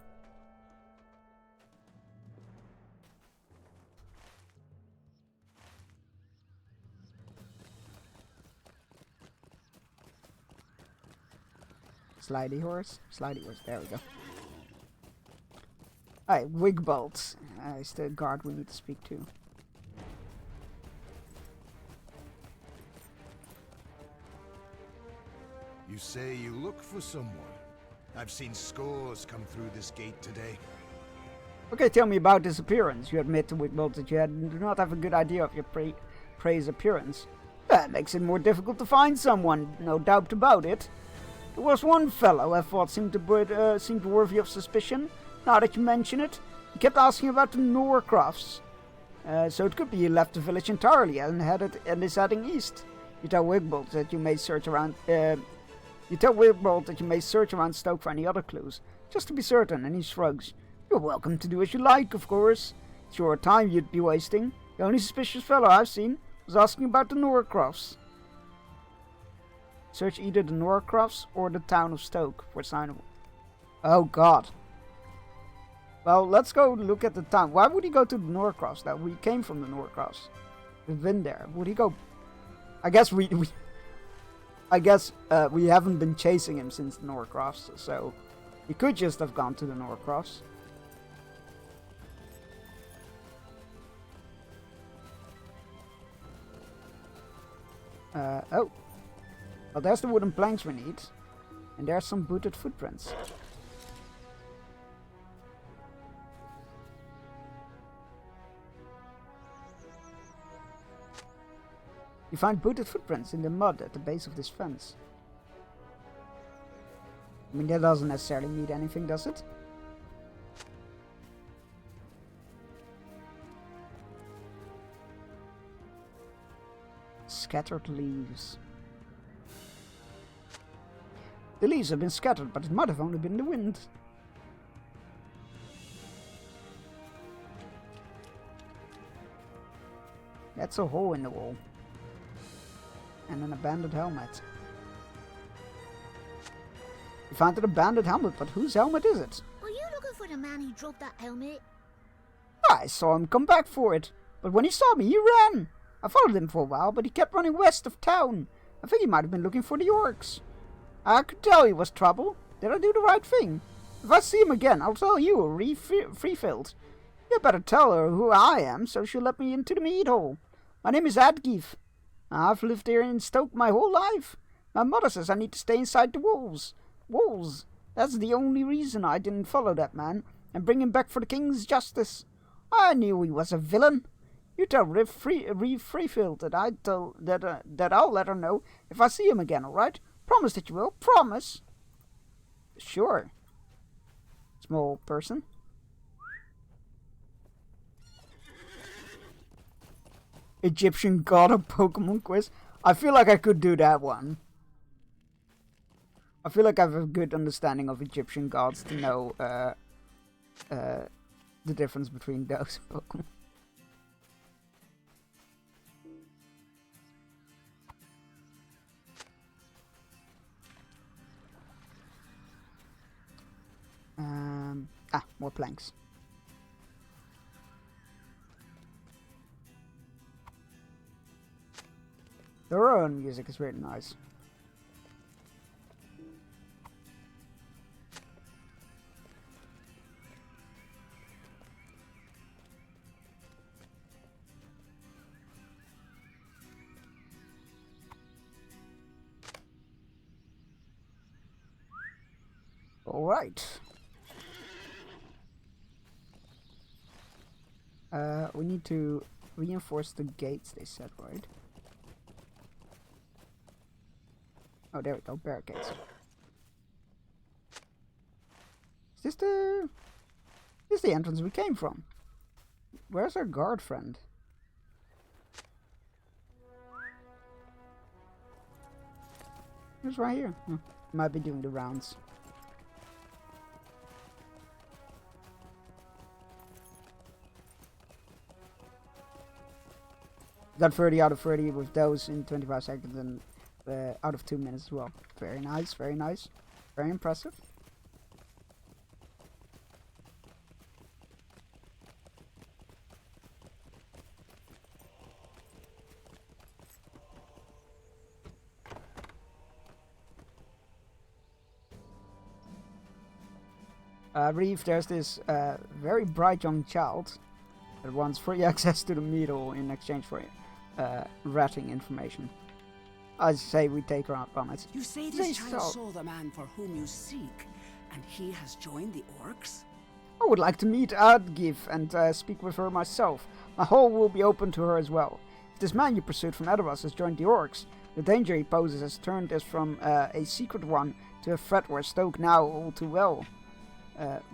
Slidey horse, there we go. Alright, Wigbald is the guard we need to speak to. You say you look for someone. I've seen scores come through this gate today. Okay, tell me about his appearance. You admit to Wigbald that you do not have a good idea of your prey's appearance. That makes it more difficult to find someone, no doubt about it. There was one fellow I thought seemed worthy of suspicion. Now that you mention it, he kept asking about the Norcrofts. So it could be he left the village entirely and is heading east. You tell Wigbald that you may search around. Stoke for any other clues, just to be certain. And he shrugs. You're welcome to do as you like, of course. It's your time you'd be wasting. The only suspicious fellow I've seen was asking about the Norcrofts. Search either the Norcrofts or the town of Stoke for sign of... Oh god. Well, let's go look at the town. Why would he go to the Norcrofts? That we came from the Norcrofts. We've been there. Would he go... I guess we haven't been chasing him since the Norcrofts, so he could just have gone to the Norcrofts. Oh. Well, there's the wooden planks we need. And there's some booted footprints. You find booted footprints in the mud at the base of this fence. I mean, that doesn't necessarily mean anything, does it? Scattered leaves. The leaves have been scattered, but it might have only been the wind. That's a hole in the wall. And an abandoned helmet. You found an abandoned helmet, but whose helmet is it? Are you looking for the man who dropped that helmet? I saw him come back for it, but when he saw me, he ran. I followed him for a while, but he kept running west of town. I think he might have been looking for the orcs. I could tell he was trouble. Did I do the right thing? If I see him again, I'll tell you, Freefield. You better tell her who I am, so she'll let me into the mead hall. My name is Adgeef. I've lived here in Stoke my whole life. My mother says I need to stay inside the walls. Walls. That's the only reason I didn't follow that man and bring him back for the king's justice. I knew he was a villain. You tell Reeve Freefield that that I'll let her know if I see him again. All right? Promise that you will. Promise. Sure. Small person. Egyptian god of Pokemon quiz. I feel like I could do that one. I feel like I have a good understanding of Egyptian gods to know the difference between those Pokemon. More planks. The Rowan music is really nice. All right. We need to reinforce the gates, they said, right? Oh, there we go, barricades. Is this the entrance we came from? Where's our guard friend? He's right here. Might be doing the rounds. Got 30 out of 30 with those in 25 seconds and out of 2 minutes as well. Very nice, very nice. Very impressive. Reeve, there's this very bright young child that wants free access to the Meadle in exchange for ratting information. I say we take her up on it. You say this child saw the man for whom you seek, and he has joined the orcs? I would like to meet Adgif and speak with her myself. My hall will be open to her as well. If this man you pursued from Erebus has joined the orcs, the danger he poses has turned us from a secret one to a threat where Stoke now all too well. That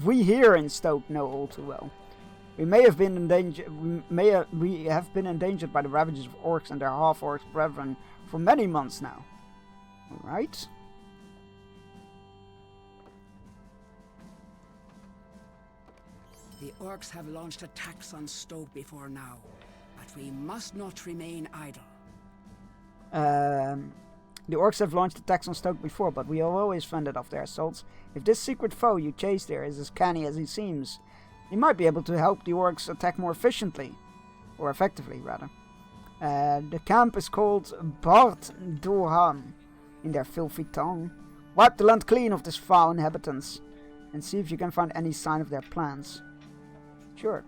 we here in Stoke know all too well. We have been endangered by the ravages of orcs and their half-orc brethren for many months now. Alright. The orcs have launched attacks on Stoke before now, but we must not remain idle. The orcs have launched attacks on Stoke before, but we have always fended off their assaults. If this secret foe you chase there is as canny as he seems, he might be able to help the orcs attack more efficiently. Or effectively, rather. The camp is called Bart Dohan, in their filthy tongue. Wipe the land clean of these foul inhabitants, and see if you can find any sign of their plans. Sure.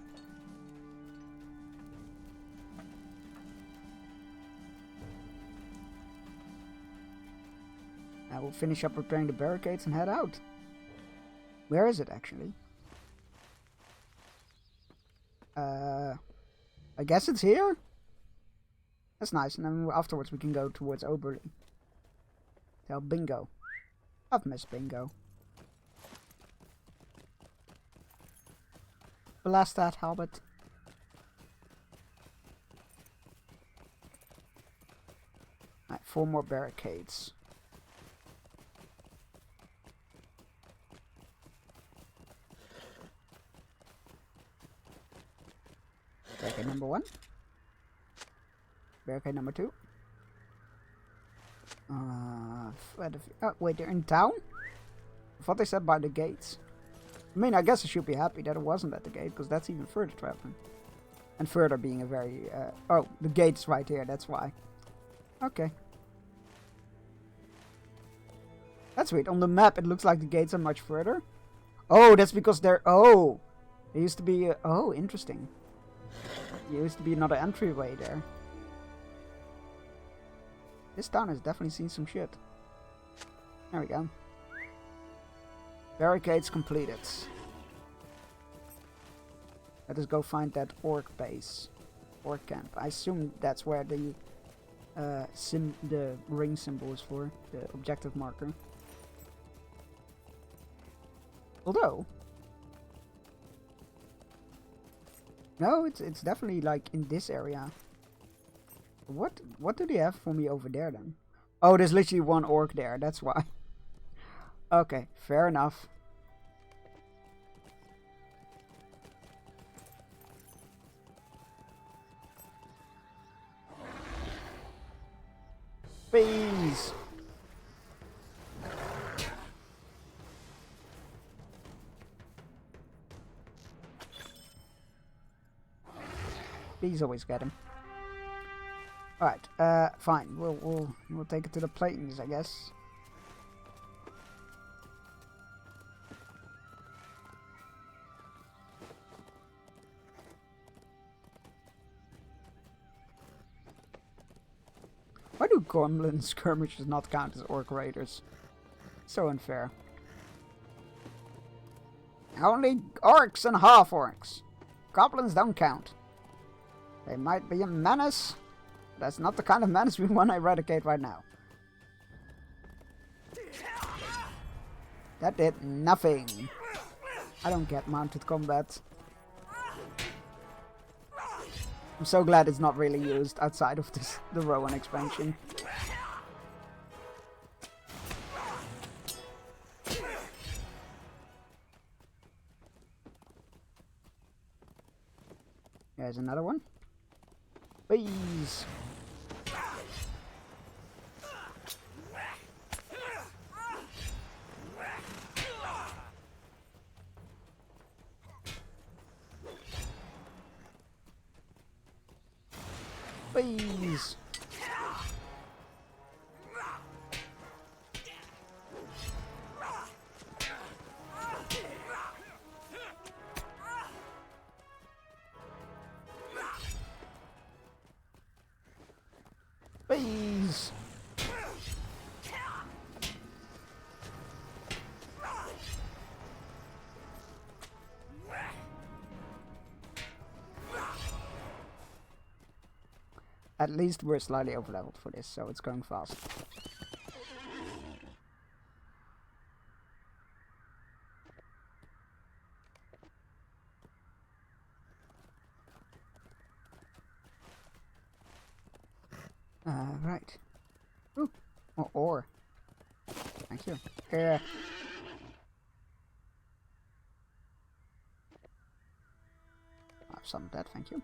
I will finish up repairing the barricades and head out. Where is it, actually? I guess it's here? That's nice, and then afterwards we can go towards Oberly. Tell Bingo. I've missed Bingo. Blast that hobbit. Right, 4 more barricades. Barricade number 1. Barricade number 2. Oh, wait, they're in town? I thought they said by the gates. I mean, I guess I should be happy that it wasn't at the gate, because that's even further traveling. And further being a very... oh, the gate's right here, that's why. Okay. That's weird. On the map, it looks like the gates are much further. Oh, that's because they're... Oh! There used to be... oh, interesting. There used to be another entryway there. This town has definitely seen some shit. There we go. Barricades completed. Let us go find that orc base. Orc camp. I assume that's where the ring symbol is for. The objective marker. Although... no, it's definitely like in this area. What do they have for me over there then? Oh, there's literally one orc there, that's why. Okay, fair enough. Bees! Bees always get him. Alright, fine. We'll take it to the Platons, I guess. Why do Gormlin skirmishes not count as orc raiders? So unfair. Only orcs and half-orcs. Goblins don't count. They might be a menace. That's not the kind of menace we want to eradicate right now. That did nothing. I don't get mounted combat. I'm so glad it's not really used outside of the Rowan expansion. There's another one. Please. Please. Please. At least we're slightly overleveled for this, so it's going fast. Right. Ooh, more ore. Thank you. Have some of that, thank you.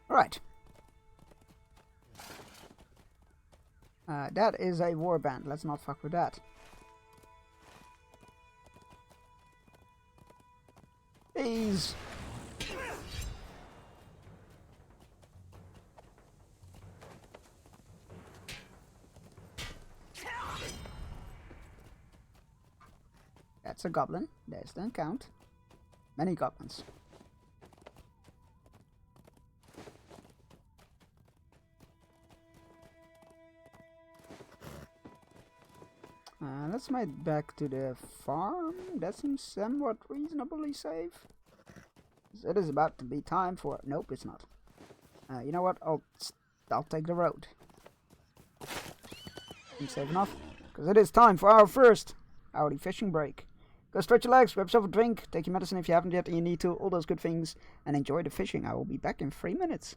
Alright. That is a warband. Let's not fuck with that. Please. That's a goblin. There's the count. Many goblins. Let's head back to the farm. That seems somewhat reasonably safe. It is about to be time for... Nope, it's not. You know what? I'll take the road. I'm safe enough. Because it is time for our first hourly fishing break. Go stretch your legs, grab yourself a drink, take your medicine if you haven't yet and you need to, all those good things, and enjoy the fishing. I will be back in 3 minutes.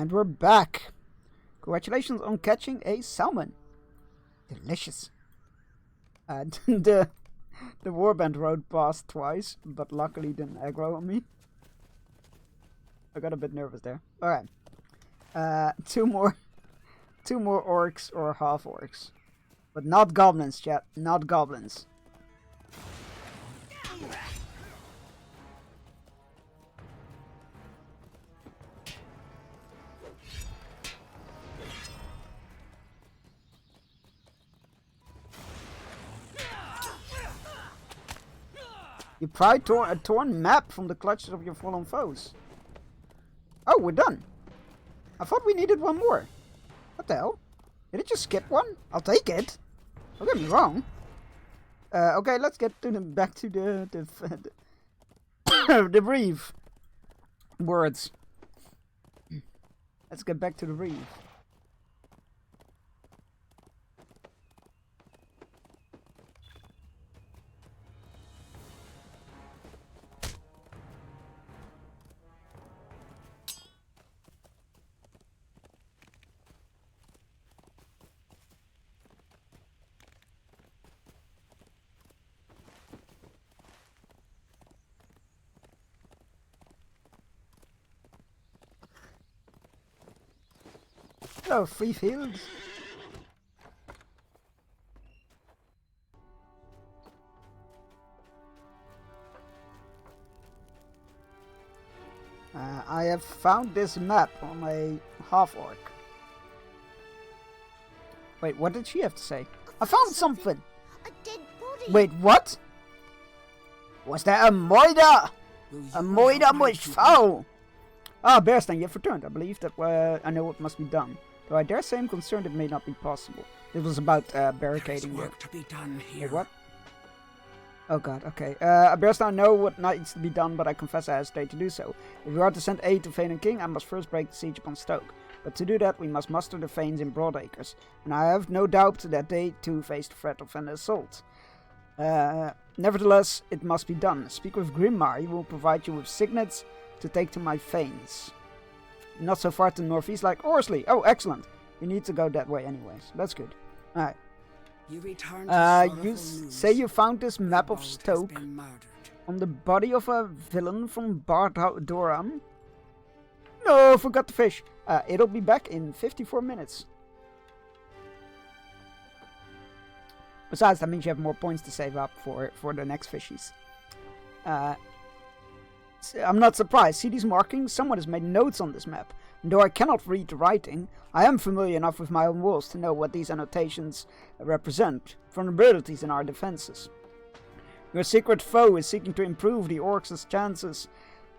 And we're back. Congratulations on catching a salmon. Delicious. The warband rode past twice, but luckily didn't aggro on me. I got a bit nervous there. Alright. Two more orcs or half orcs. But not goblins, chat. Not goblins. You pried a torn map from the clutches of your fallen foes. Oh, we're done. I thought we needed one more. What the hell? Did it just skip one? I'll take it. Don't get me wrong. Okay, let's get to back to the brief words. Let's get back to the brief. Hello, free fields. I have found this map on a half-orc. Wait, what did she have to say? I found something! A dead body. Wait, what? Was that a Moida? A Moida much foul! Ah, Bearstein, you have returned. I believe that I know what must be done. Though I dare say I'm concerned it may not be possible. It was about barricading work to be done here. Wait, what? Oh god, okay. Bearstein, know what needs to be done, but I confess I hesitate to do so. If we are to send aid to Fane and King, I must first break the siege upon Stoke. But to do that, we must muster the Fanes in Broadacres, and I have no doubt that they too face the threat of an assault. Nevertheless, it must be done. Speak with Grimmar, he will provide you with signets to take to my Fanes. Not so far to the northeast like Orsley. Oh, excellent. We need to go that way anyways. That's good. Alright. You return to you say you found this map of Stoke on the body of a villain from Bardoram? No, forgot the fish. It'll be back in 54 minutes. Besides, that means you have more points to save up for the next fishies. I'm not surprised. See these markings? Someone has made notes on this map. And though I cannot read the writing, I am familiar enough with my own walls to know what these annotations represent, vulnerabilities in our defenses. Your secret foe is seeking to improve the orcs' chances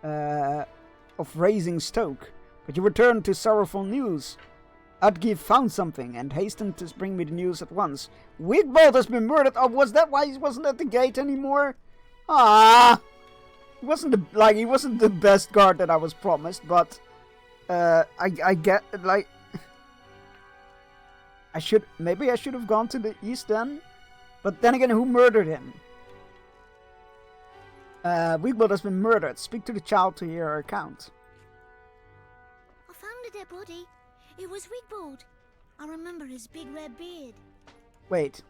of raising Stoke, but you return to sorrowful news. Udgiv found something and hastened to bring me the news at once. Wigbold has been murdered. Oh, was that why he wasn't at the gate anymore? Ah! He wasn't the best guard that I was promised, but I get like maybe I should have gone to the east then, but then again, who murdered him? Wigbold has been murdered. Speak to the child to hear her account. I found a dead body. It was Wigbold. I remember his big red beard. Wait,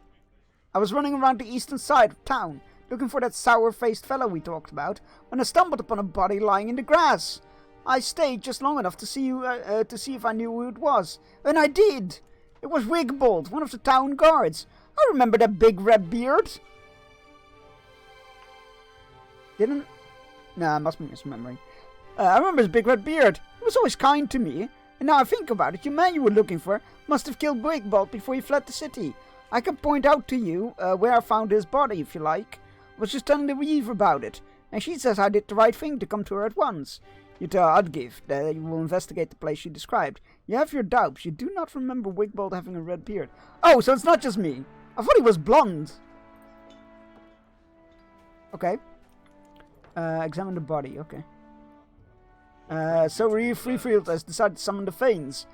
I was running around the eastern side of town, looking for that sour-faced fellow we talked about, when I stumbled upon a body lying in the grass. I stayed just long enough to see if I knew who it was, and I did. It was Wigbold, one of the town guards. I remember that big red beard. Didn't? Nah, I must be misremembering. I remember his big red beard. He was always kind to me. And now I think about it, your man you were looking for must have killed Wigbold before he fled the city. I can point out to you where I found his body, if you like. I was just telling the Reeve about it, and she says I did the right thing to come to her at once. You tell Udgiv that you will investigate the place she described. You have your doubts. You do not remember Wigbold having a red beard. Oh, so it's not just me. I thought he was blonde. Okay. Examine the body, okay. So Reeve Freefield has decided to summon the Fanes.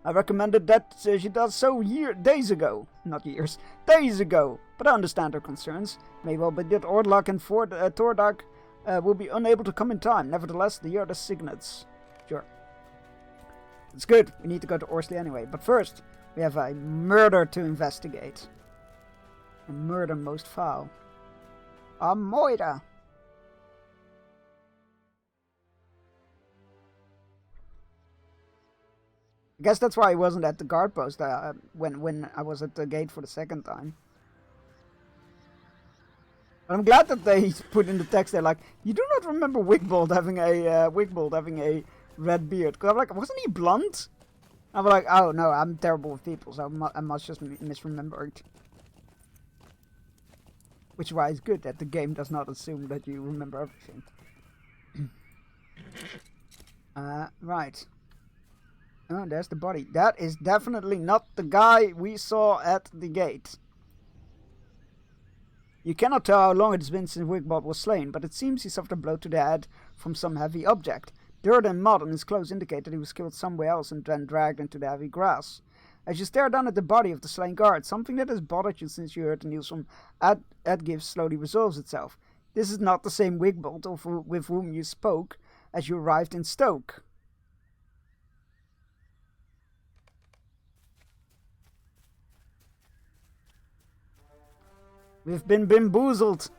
I recommended that she does so days ago. Not years. Days ago. But I understand her concerns. May well be that Ordlach and Tordag will be unable to come in time. Nevertheless, they are the signets. Sure. It's good. We need to go to Orsley anyway. But first, we have a murder to investigate. A murder most foul. A Moira. I guess that's why he wasn't at the guard post when I was at the gate for the second time. But I'm glad that they put in the text there, like, you do not remember Wigbold having a red beard. Because I'm like, wasn't he blonde? I'm like, oh no, I'm terrible with people, so I must just misremember it. Which is why it's good that the game does not assume that you remember everything. Right. Oh, there's the body. That is definitely not the guy we saw at the gate. You cannot tell how long it has been since Wigbold was slain, but it seems he suffered a blow to the head from some heavy object. Dirt and mud on his clothes indicate that he was killed somewhere else and then dragged into the heavy grass. As you stare down at the body of the slain guard, something that has bothered you since you heard the news from Edgive slowly resolves itself. This is not the same Wigbold with whom you spoke as you arrived in Stoke. We've been bamboozled.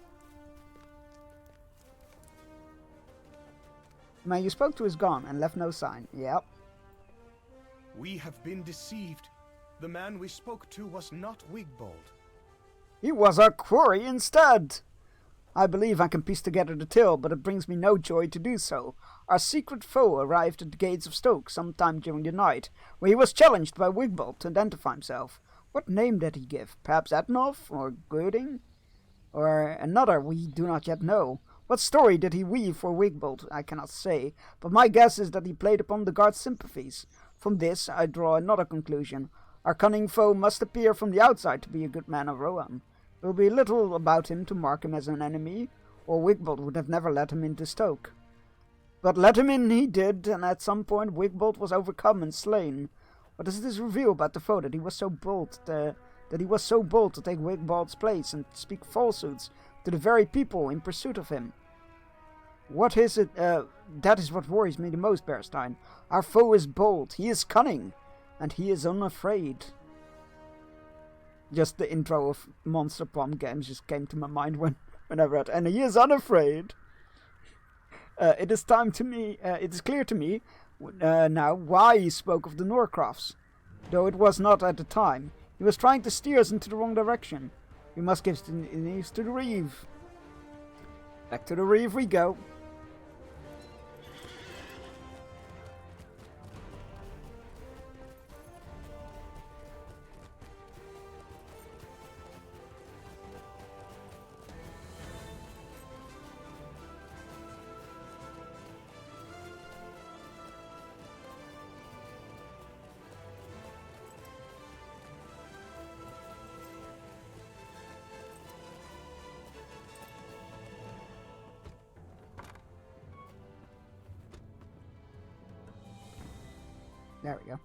The man you spoke to is gone and left no sign. Yep. We have been deceived. The man we spoke to was not Wigbold. He was our quarry instead. I believe I can piece together the tale, but it brings me no joy to do so. Our secret foe arrived at the gates of Stoke sometime during the night, where he was challenged by Wigbold to identify himself. What name did he give? Perhaps Etnov or Girding? Or another we do not yet know. What story did he weave for Wigbold? I cannot say, but my guess is that he played upon the guard's sympathies. From this I draw another conclusion. Our cunning foe must appear from the outside to be a good man of Rohan. There will be little about him to mark him as an enemy, or Wigbold would have never let him into Stoke. But let him in he did, and at some point Wigbold was overcome and slain. What does this reveal about the foe that he was so bold to take Wigbold's place and speak falsehoods to the very people in pursuit of him? What is it? That is what worries me the most, Bearstein. Our foe is bold, he is cunning, and he is unafraid. Just the intro of Monster Palm Games just came to my mind when I read, and he is unafraid. It is clear to me now why he spoke of the Norcrofts, though it was not at the time. He was trying to steer us into the wrong direction. We must give the news to the Reeve. Back to the Reeve we go. There we go.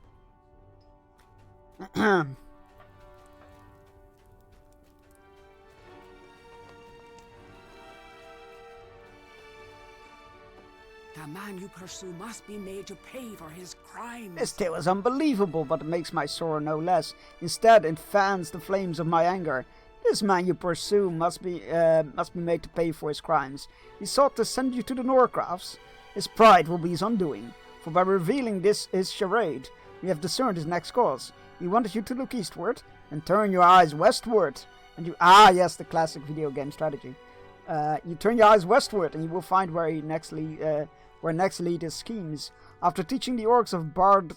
The man you pursue must be made to pay for his crimes. This tale is unbelievable, but it makes my sorrow no less. Instead, it fans the flames of my anger. This man you pursue must be made to pay for his crimes. He sought to send you to the Norcrofts. His pride will be his undoing. For by revealing his charade, we have discerned his next course. He wanted you to look eastward, and turn your eyes westward. And you... Ah, yes, the classic video game strategy. You turn your eyes westward, and you will find where next lead his schemes. After teaching the orcs of Bard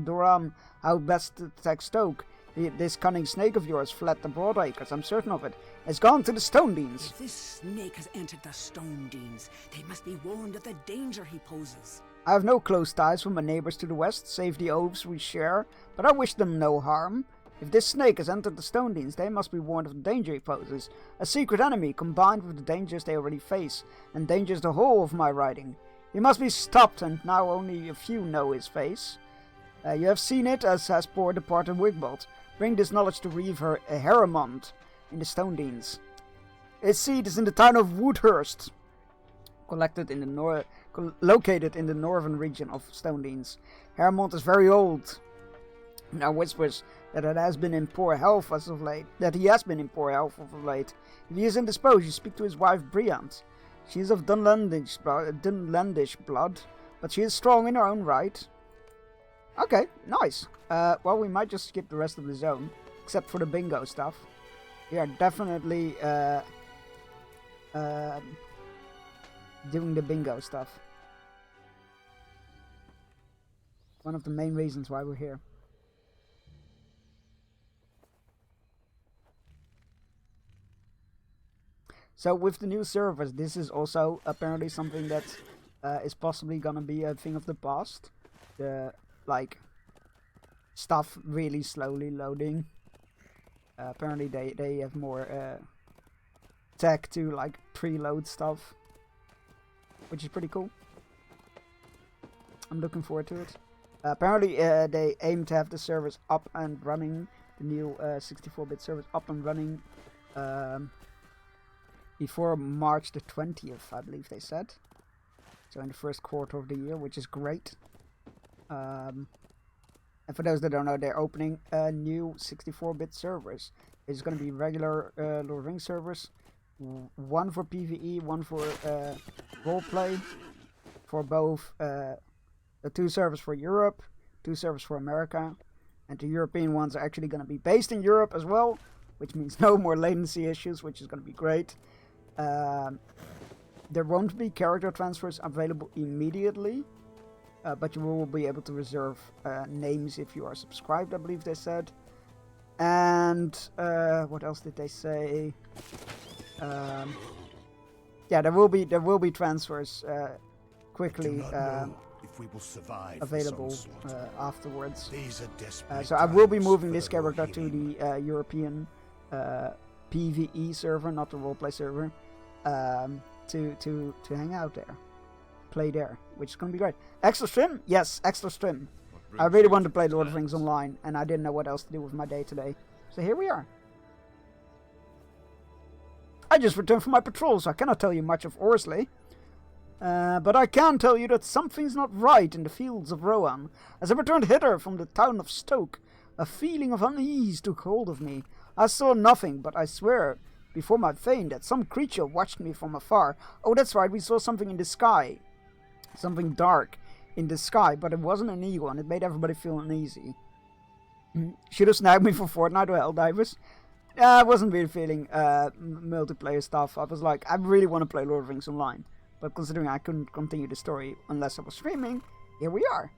Doram how best to attack Stoke, this cunning snake of yours fled the Broadacres, I'm certain of it. Has gone to the Stone Deans. If this snake has entered the Stone Deans, they must be warned of the danger he poses. I have no close ties with my neighbors to the west, save the oaths we share, but I wish them no harm. If this snake has entered the Stone Deans, they must be warned of the danger he poses. A secret enemy combined with the dangers they already face, endangers the whole of my riding. He must be stopped, and now only a few know his face. You have seen it, as has poor departed Wigbold. Bring this knowledge to Reeve Heremond in the Stone Deans. His seat is in the town of Woodhurst, located in the northern region of Stone Deans. Hermont is very old. Now whispers that it has been in poor health as of late. That he has been in poor health as of late. If he is indisposed, you speak to his wife Briant. She is of Dunlandish blood, but she is strong in her own right. Okay, nice. Well, we might just skip the rest of the zone, except for the bingo stuff. We are definitely doing the bingo stuff. One of the main reasons why we're here. So with the new servers, this is also apparently something that is possibly gonna be a thing of the past. The like stuff really slowly loading. Apparently they have more tech to like preload stuff, which is pretty cool. I'm looking forward to it. Apparently they aim to have the servers up and running, the new 64-bit servers up and running before March the 20th, I believe they said. So in the first quarter of the year, which is great. And for those that don't know, they're opening new 64-bit servers. It's going to be regular Lord of the Rings servers. One for PvE, one for roleplay. For both the 2 servers for Europe, 2 servers for America. And the European ones are actually going to be based in Europe as well, which means no more latency issues, which is going to be great. There won't be character transfers available immediately, but you will be able to reserve names if you are subscribed, I believe they said. And what else did they say? Yeah, there will be transfers quickly if we will survive available afterwards. These are desperate so I will be times moving for this the character to Rohirrim. the European PvE server, not the roleplay server, to hang out there, play there, which is gonna be great. Extra stream? Yes, extra stream. I really wanted to play Lord of the Rings Online, and I didn't know what else to do with my day today, so here we are. I just returned from my patrol, so I cannot tell you much of Orsley. But I can tell you that something's not right in the fields of Rohan. As I returned hither from the town of Stoke, a feeling of unease took hold of me. I saw nothing, but I swear before my fame that some creature watched me from afar. Oh, that's right, we saw something in the sky. Something dark in the sky, but it wasn't an eagle, and it made everybody feel uneasy. Should have snagged me for Fortnite or Helldivers. I wasn't really feeling multiplayer stuff. I was like, I really want to play Lord of the Rings Online. But considering I couldn't continue the story unless I was streaming, here we are.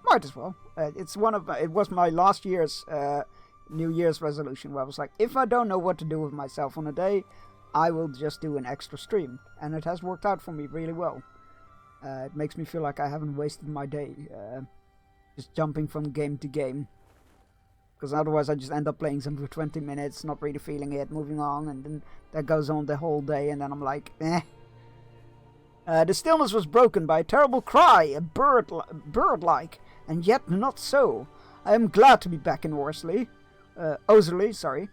Might as well. It was my last year's New Year's resolution, where I was like, if I don't know what to do with myself on a day, I will just do an extra stream. And it has worked out for me really well. It makes me feel like I haven't wasted my day just jumping from game to game. Because otherwise I just end up playing something for 20 minutes, not really feeling it, moving on, and then that goes on the whole day, and then I'm like, eh. The stillness was broken by a terrible cry, a bird-like, and yet not so. I am glad to be back in Orsley. Oserley, sorry.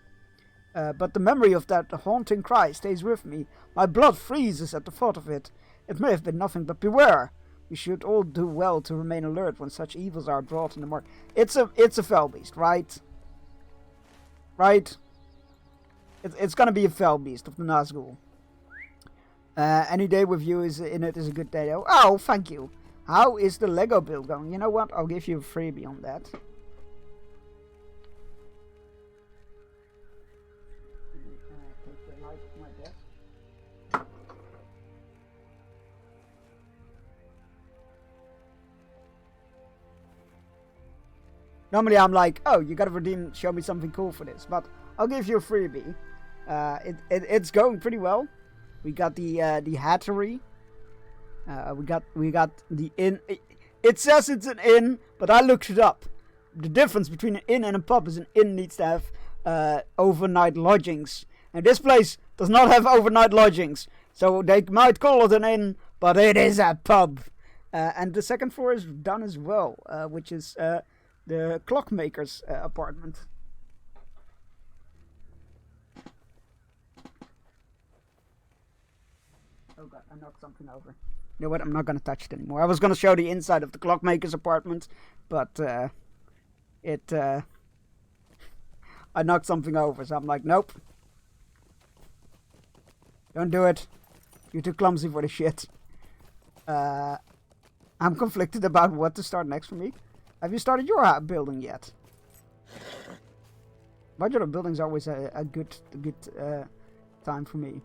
But the memory of that haunting cry stays with me. My blood freezes at the thought of it. It may have been nothing, but beware. We should all do well to remain alert when such evils are brought in the market. It's a fell beast, right? Right? It's gonna be a fell beast of the Nazgul. Any day with you is a good day though. Oh, thank you. How is the Lego build going? You know what? I'll give you a freebie on that. Normally I'm like, oh, you gotta redeem, show me something cool for this, but I'll give you a freebie. It's going pretty well. We got the hattery. We got the inn. It says it's an inn, but I looked it up. The difference between an inn and a pub is an inn needs to have overnight lodgings, and this place does not have overnight lodgings. So they might call it an inn, but it is a pub. And the second floor is done as well, which is the clockmaker's apartment. Oh god, I knocked something over. You know what? I'm not gonna touch it anymore. I was gonna show the inside of the clockmaker's apartment, but I knocked something over, so I'm like, nope. Don't do it. You're too clumsy for the shit. I'm conflicted about what to start next for me. Have you started your building yet? Modular building's always a good time for me.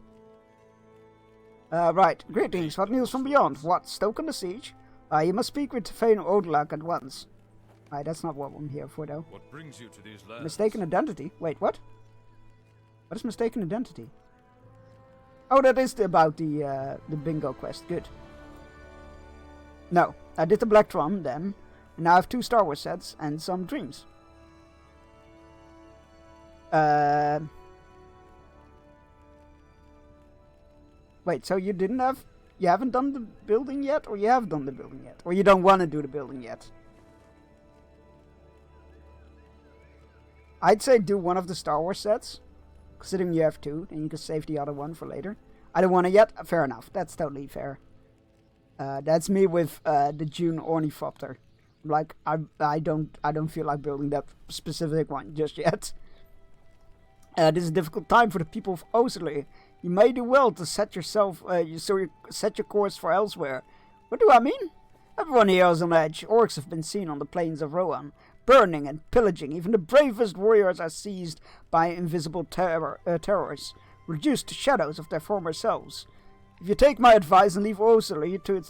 Right. Greetings. What news from beyond? What? Stoke on the siege? You must speak with Thane Odlak at once. Right, that's not what I'm here for, though. What brings you to these lands? Mistaken identity? Wait, what? What is mistaken identity? Oh, that is about the bingo quest. Good. No, I did the Black Tron then, and now I have 2 Star Wars sets and some dreams. Wait, so you haven't done the building yet, or you have done the building yet? Or you don't want to do the building yet? I'd say do one of the Star Wars sets, considering you have 2, and you can save the other one for later. I don't want it yet? Fair enough, that's totally fair. That's me with the June Ornithopter. Like, I don't feel like building that specific one just yet. This is a difficult time for the people of Osler. You may do well to set yourself, set your course for elsewhere. What do I mean? Everyone here is on edge. Orcs have been seen on the plains of Rohan, burning and pillaging. Even the bravest warriors are seized by invisible terrors, reduced to shadows of their former selves. If you take my advice and leave Osler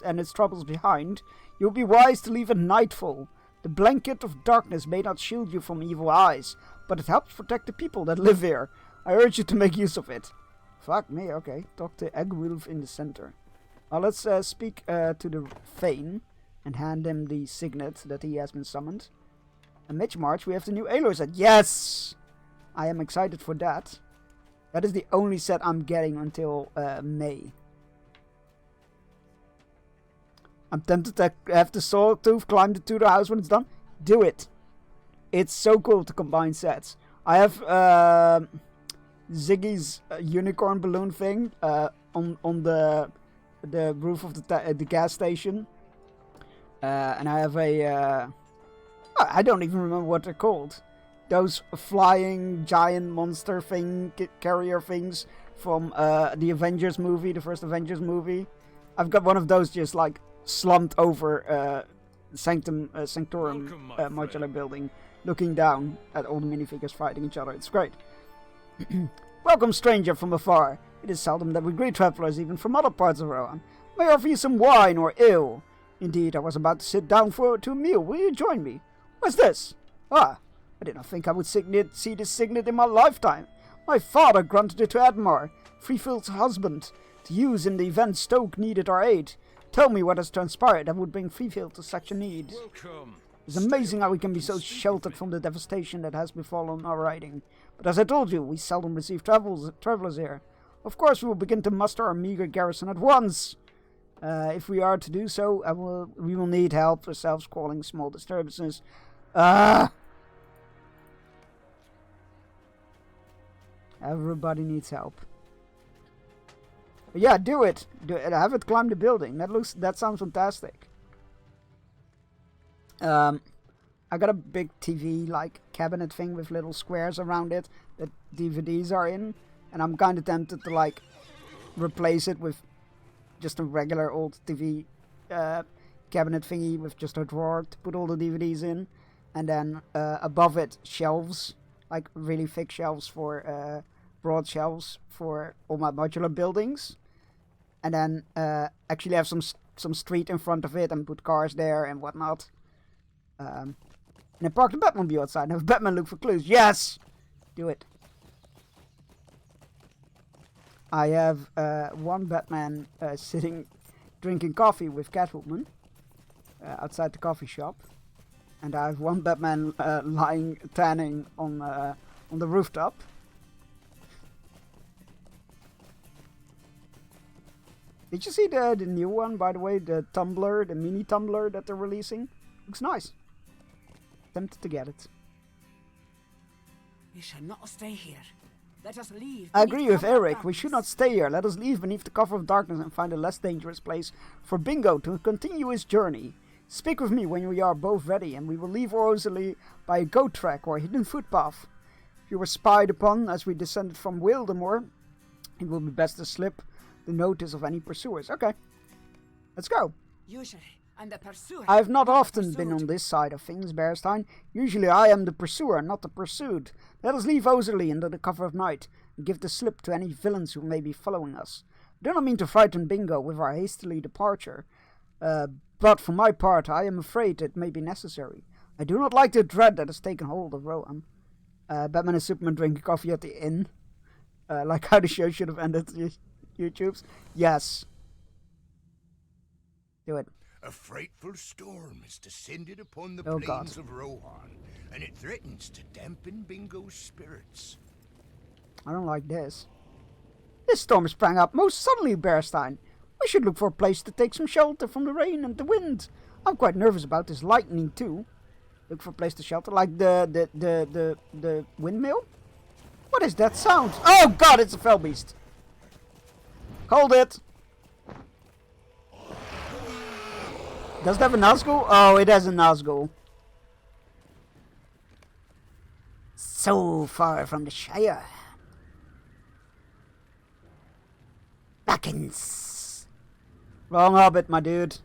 and its troubles behind, you'll be wise to leave at nightfall. The blanket of darkness may not shield you from evil eyes, but it helps protect the people that live here. I urge you to make use of it. Fuck me, okay. Talk to Eggwolf in the center. Well, let's speak to the Thane and hand him the signet that he has been summoned. And mid-March we have the new Aloy set. Yes! I am excited for that. That is the only set I'm getting until May. I'm tempted to have the Sawtooth climb to the house when it's done. Do it. It's so cool to combine sets. I have Ziggy's unicorn balloon thing on the roof of the gas station. And I have I don't even remember what they're called. Those flying giant monster carrier things from the Avengers movie, the first Avengers movie. I've got one of those just like slumped over Sanctorum modular building, looking down at all the minifigures fighting each other. It's great. Welcome, stranger from afar. It is seldom that we greet travelers even from other parts of Rohan. May I offer you some wine or ale? Indeed, I was about to sit down to a meal. Will you join me? What's this? Ah, I did not think I would see this signet in my lifetime. My father granted it to Admar, Freefield's husband, to use in the event Stoke needed our aid. Tell me what has transpired that would bring Freefield to such a need. Welcome. It's amazing how we can be so sheltered from the devastation that has befallen our riding. But as I told you, we seldom receive travelers here. Of course, we will begin to muster our meager garrison at once. If we are to do so, we will need help for self-calling small disturbances. Everybody needs help. But yeah, do it. Have it climb the building. That sounds fantastic. I got a big TV like cabinet thing with little squares around it that DVDs are in, and I'm kind of tempted to like replace it with just a regular old TV cabinet thingy with just a drawer to put all the DVDs in, and then above it shelves, like really thick shelves for broad shelves for all my modular buildings, and then actually have some street in front of it and put cars there and whatnot. And I park the Batmobile outside and have Batman look for clues. Yes! Do it. I have one Batman sitting, drinking coffee with Catwoman outside the coffee shop. And I have one Batman lying, tanning on the rooftop. Did you see the new one, by the way? The tumbler, the mini tumbler that they're releasing? Looks nice. Tempted to get it. We shall not stay here. Let us leave. I agree beneath with cover of Eric. We should not darkness. stay here. Let us leave beneath the cover of darkness and find a less dangerous place for Bingo to continue his journey. Speak with me when we are both ready, and we will leave Rosalie by a goat track or a hidden footpath. If you were spied upon as we descended from Wildemore, it will be best to slip the notice of any pursuers. Okay, let's go. Usually, I'm the pursuer. I have not not the often been pursued. on this side of things, Bearstein. Usually I am the pursuer, not the pursued. Let us leave Rosalie under the cover of night and give the slip to any villains who may be following us. I do not mean to frighten Bingo with our hastily departure, but for my part I am afraid it may be necessary. I do not like the dread that has taken hold of Rohan. Batman and Superman drinking coffee at the inn. Like how the show should have ended, YouTubes. Yes. Do it. A frightful storm has descended upon the Oh, plains God. of Rohan, and it threatens to dampen Bingo's spirits. I don't like this. This storm sprang up most suddenly, Bearstein. We should look for a place to take some shelter from the rain and the wind. I'm quite nervous about this lightning too. Look for a place to shelter, like the windmill? What is that sound? Oh God, it's a fell beast. Hold it. Does it have a Nazgul? Oh, it has a Nazgul. So far from the Shire. Backens. Wrong Hobbit, my dude.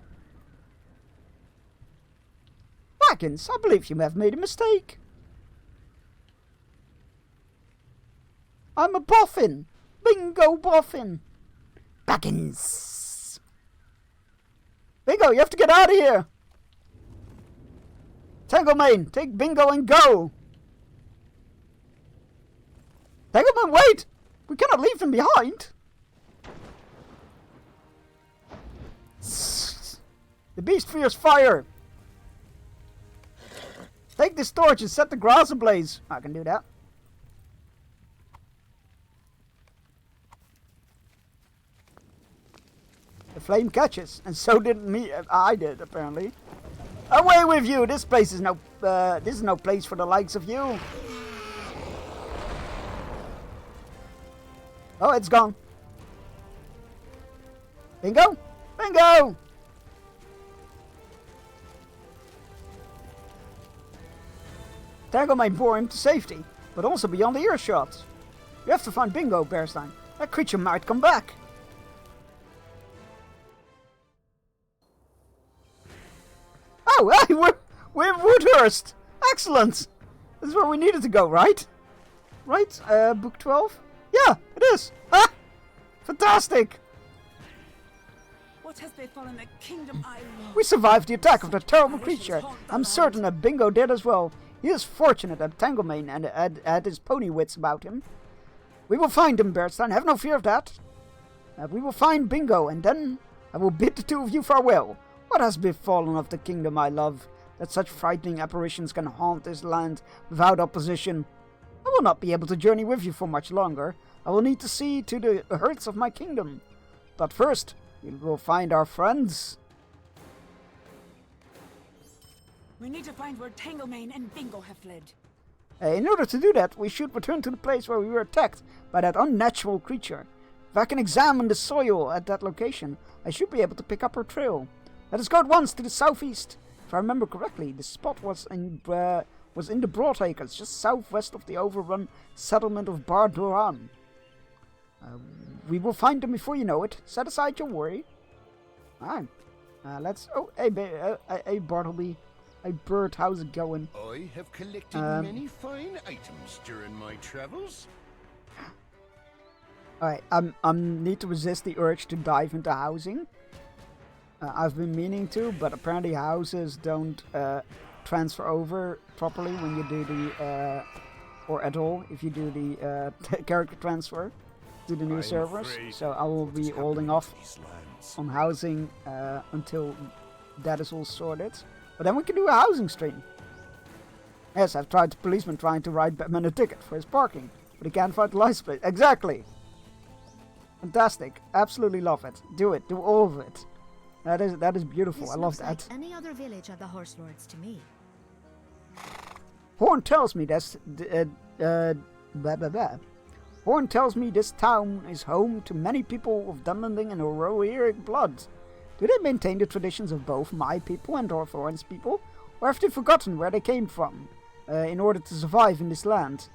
Backens, I believe you have made a mistake. I'm a boffin. Bingo boffin. Backens. Bingo, you have to get out of here. Tanglemane, take Bingo and go. Tanglemane, wait. We cannot leave him behind. The beast fears fire. Take this torch and set the grass ablaze. I can do that. The flame catches, and so did me. I did apparently. Away with you! This place is no. This is no place for the likes of you. Oh, it's gone. Bingo! Bingo! Tanglemane bore him to safety, but also beyond earshot. You have to find Bingo, Bearstein. That creature might come back. Oh, hey, we're in Woodhurst. Excellent. This is where we needed to go, right? Right? Book 12? Yeah, it is. Ah, fantastic. What has befallen the kingdom I love? We survived the attack of the terrible Apparitions creature. haunt the I'm land. certain that Bingo did as well. He is fortunate that Tanglemane and had his pony wits about him. We will find him, Bearstein. Have no fear of that. We will find Bingo, and then I will bid the two of you farewell. What has befallen of the kingdom I love, that such frightening apparitions can haunt this land without opposition? I will not be able to journey with you for much longer. I will need to see to the hurts of my kingdom. But first, we will find our friends. We need to find where Tanglemane and Bingo have fled. In order to do that, we should return to the place where we were attacked by that unnatural creature. If I can examine the soil at that location, I should be able to pick up her trail. Let us go at once to the southeast. If I remember correctly, the spot was in the Broadacres, just southwest of the overrun settlement of Bardoran. We will find them before you know it. Set aside your worry. Alright. Let's... Oh, hey, Bartleby. Hey, Bert, how's it going? I have collected many fine items during my travels. Alright, I need to resist the urge to dive into housing. I've been meaning to, but apparently houses don't transfer over properly when you do the... or at all, if you do the character transfer to the new servers. So I will be holding off on housing until that is all sorted. But then we can do a housing stream. Yes, I've tried the policeman trying to write Batman a ticket for his parking, but he can't find the license plate. Exactly. Fantastic. Absolutely love it. Do it. Do all of it. That is beautiful. I love that. Like any other village of the Horse Lords to me. Horn tells me that's blah blah blah. Horn tells me this town is home to many people of Dunlending and Rohirric blood. Do they maintain the traditions of both my people and Horn's people, or have they forgotten where they came from in order to survive in this land?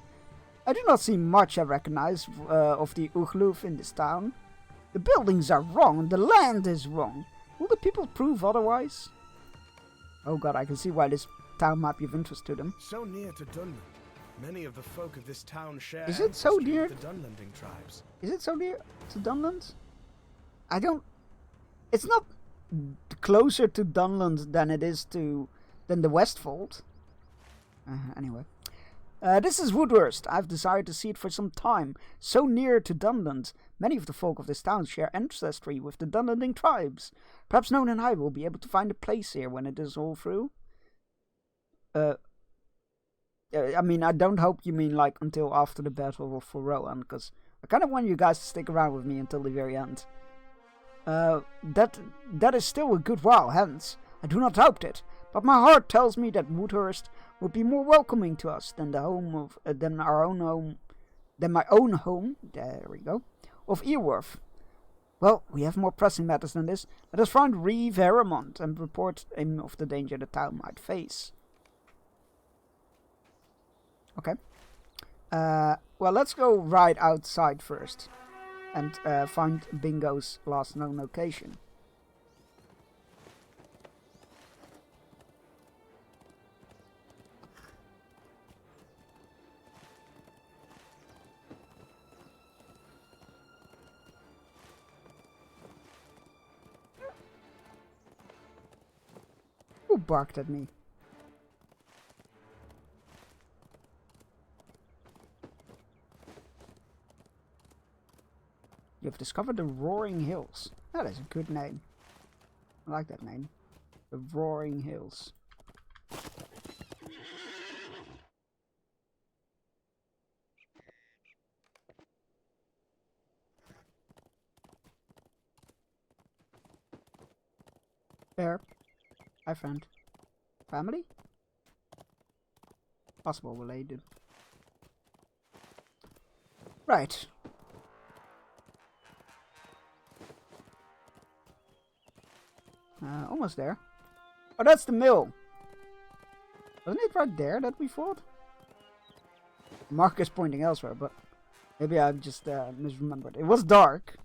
I do not see much I recognize of the Ugluf in this town. The buildings are wrong, the land is wrong. Will the people prove otherwise? Oh god, I can see why this town might be of interest to them. So near to Dunland. Many of the folk of this town share Is it so ancestry near? with the Dunlending tribes. Is it so near to Dunland? I don't... It's not closer to Dunland than it is to... than the Westfold. Anyway. This is Woodhurst. I've desired to see it for some time. So near to Dunland. Many of the folk of this town share ancestry with the Dunlending tribes. Perhaps None and I will be able to find a place here when it is all through. I mean, I don't hope you mean like until after the Battle of Rohan, because I kind of want you guys to stick around with me until the very end. That is still a good while hence. I do not doubt it, but my heart tells me that Woodhurst would be more welcoming to us than the home of than my own home. There we go, of Earworth. Well, we have more pressing matters than this. Let us find Reeve Heremont and report him of the danger the town might face. Okay. Well, let's go right outside first and find Bingo's last known location. Who barked at me? You've discovered the Roaring Hills. That is a good name. I like that name. The Roaring Hills. There. Hi, friend. Family? Possible related. Right. Almost there. Oh, that's the mill. Wasn't it right there that we fought? Mark is pointing elsewhere, but maybe I've just misremembered. It was dark.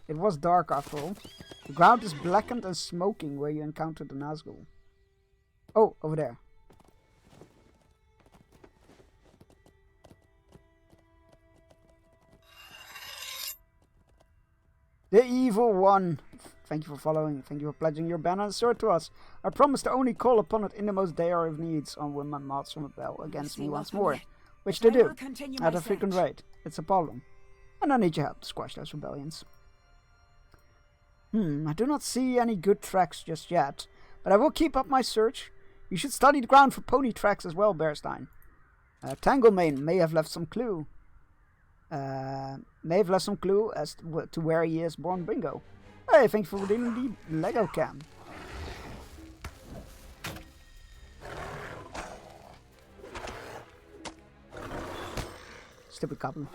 It was dark after all. The ground is blackened and smoking where you encountered the Nazgul. Oh, over there. The Evil One. Thank you for following. Thank you for pledging your banner and sword to us. I promise to only call upon it in the most dire of needs on when my moths rebel against me once more. Which they do, at a frequent rate. It's a problem. And I need your help to squash those rebellions. I do not see any good tracks just yet, but I will keep up my search. You should study the ground for pony tracks as well, Bearstein. Tanglemane may have left some clue. As to where he is born Bingo. Hey, thanks for redeeming the Lego cam. Stupid goblin.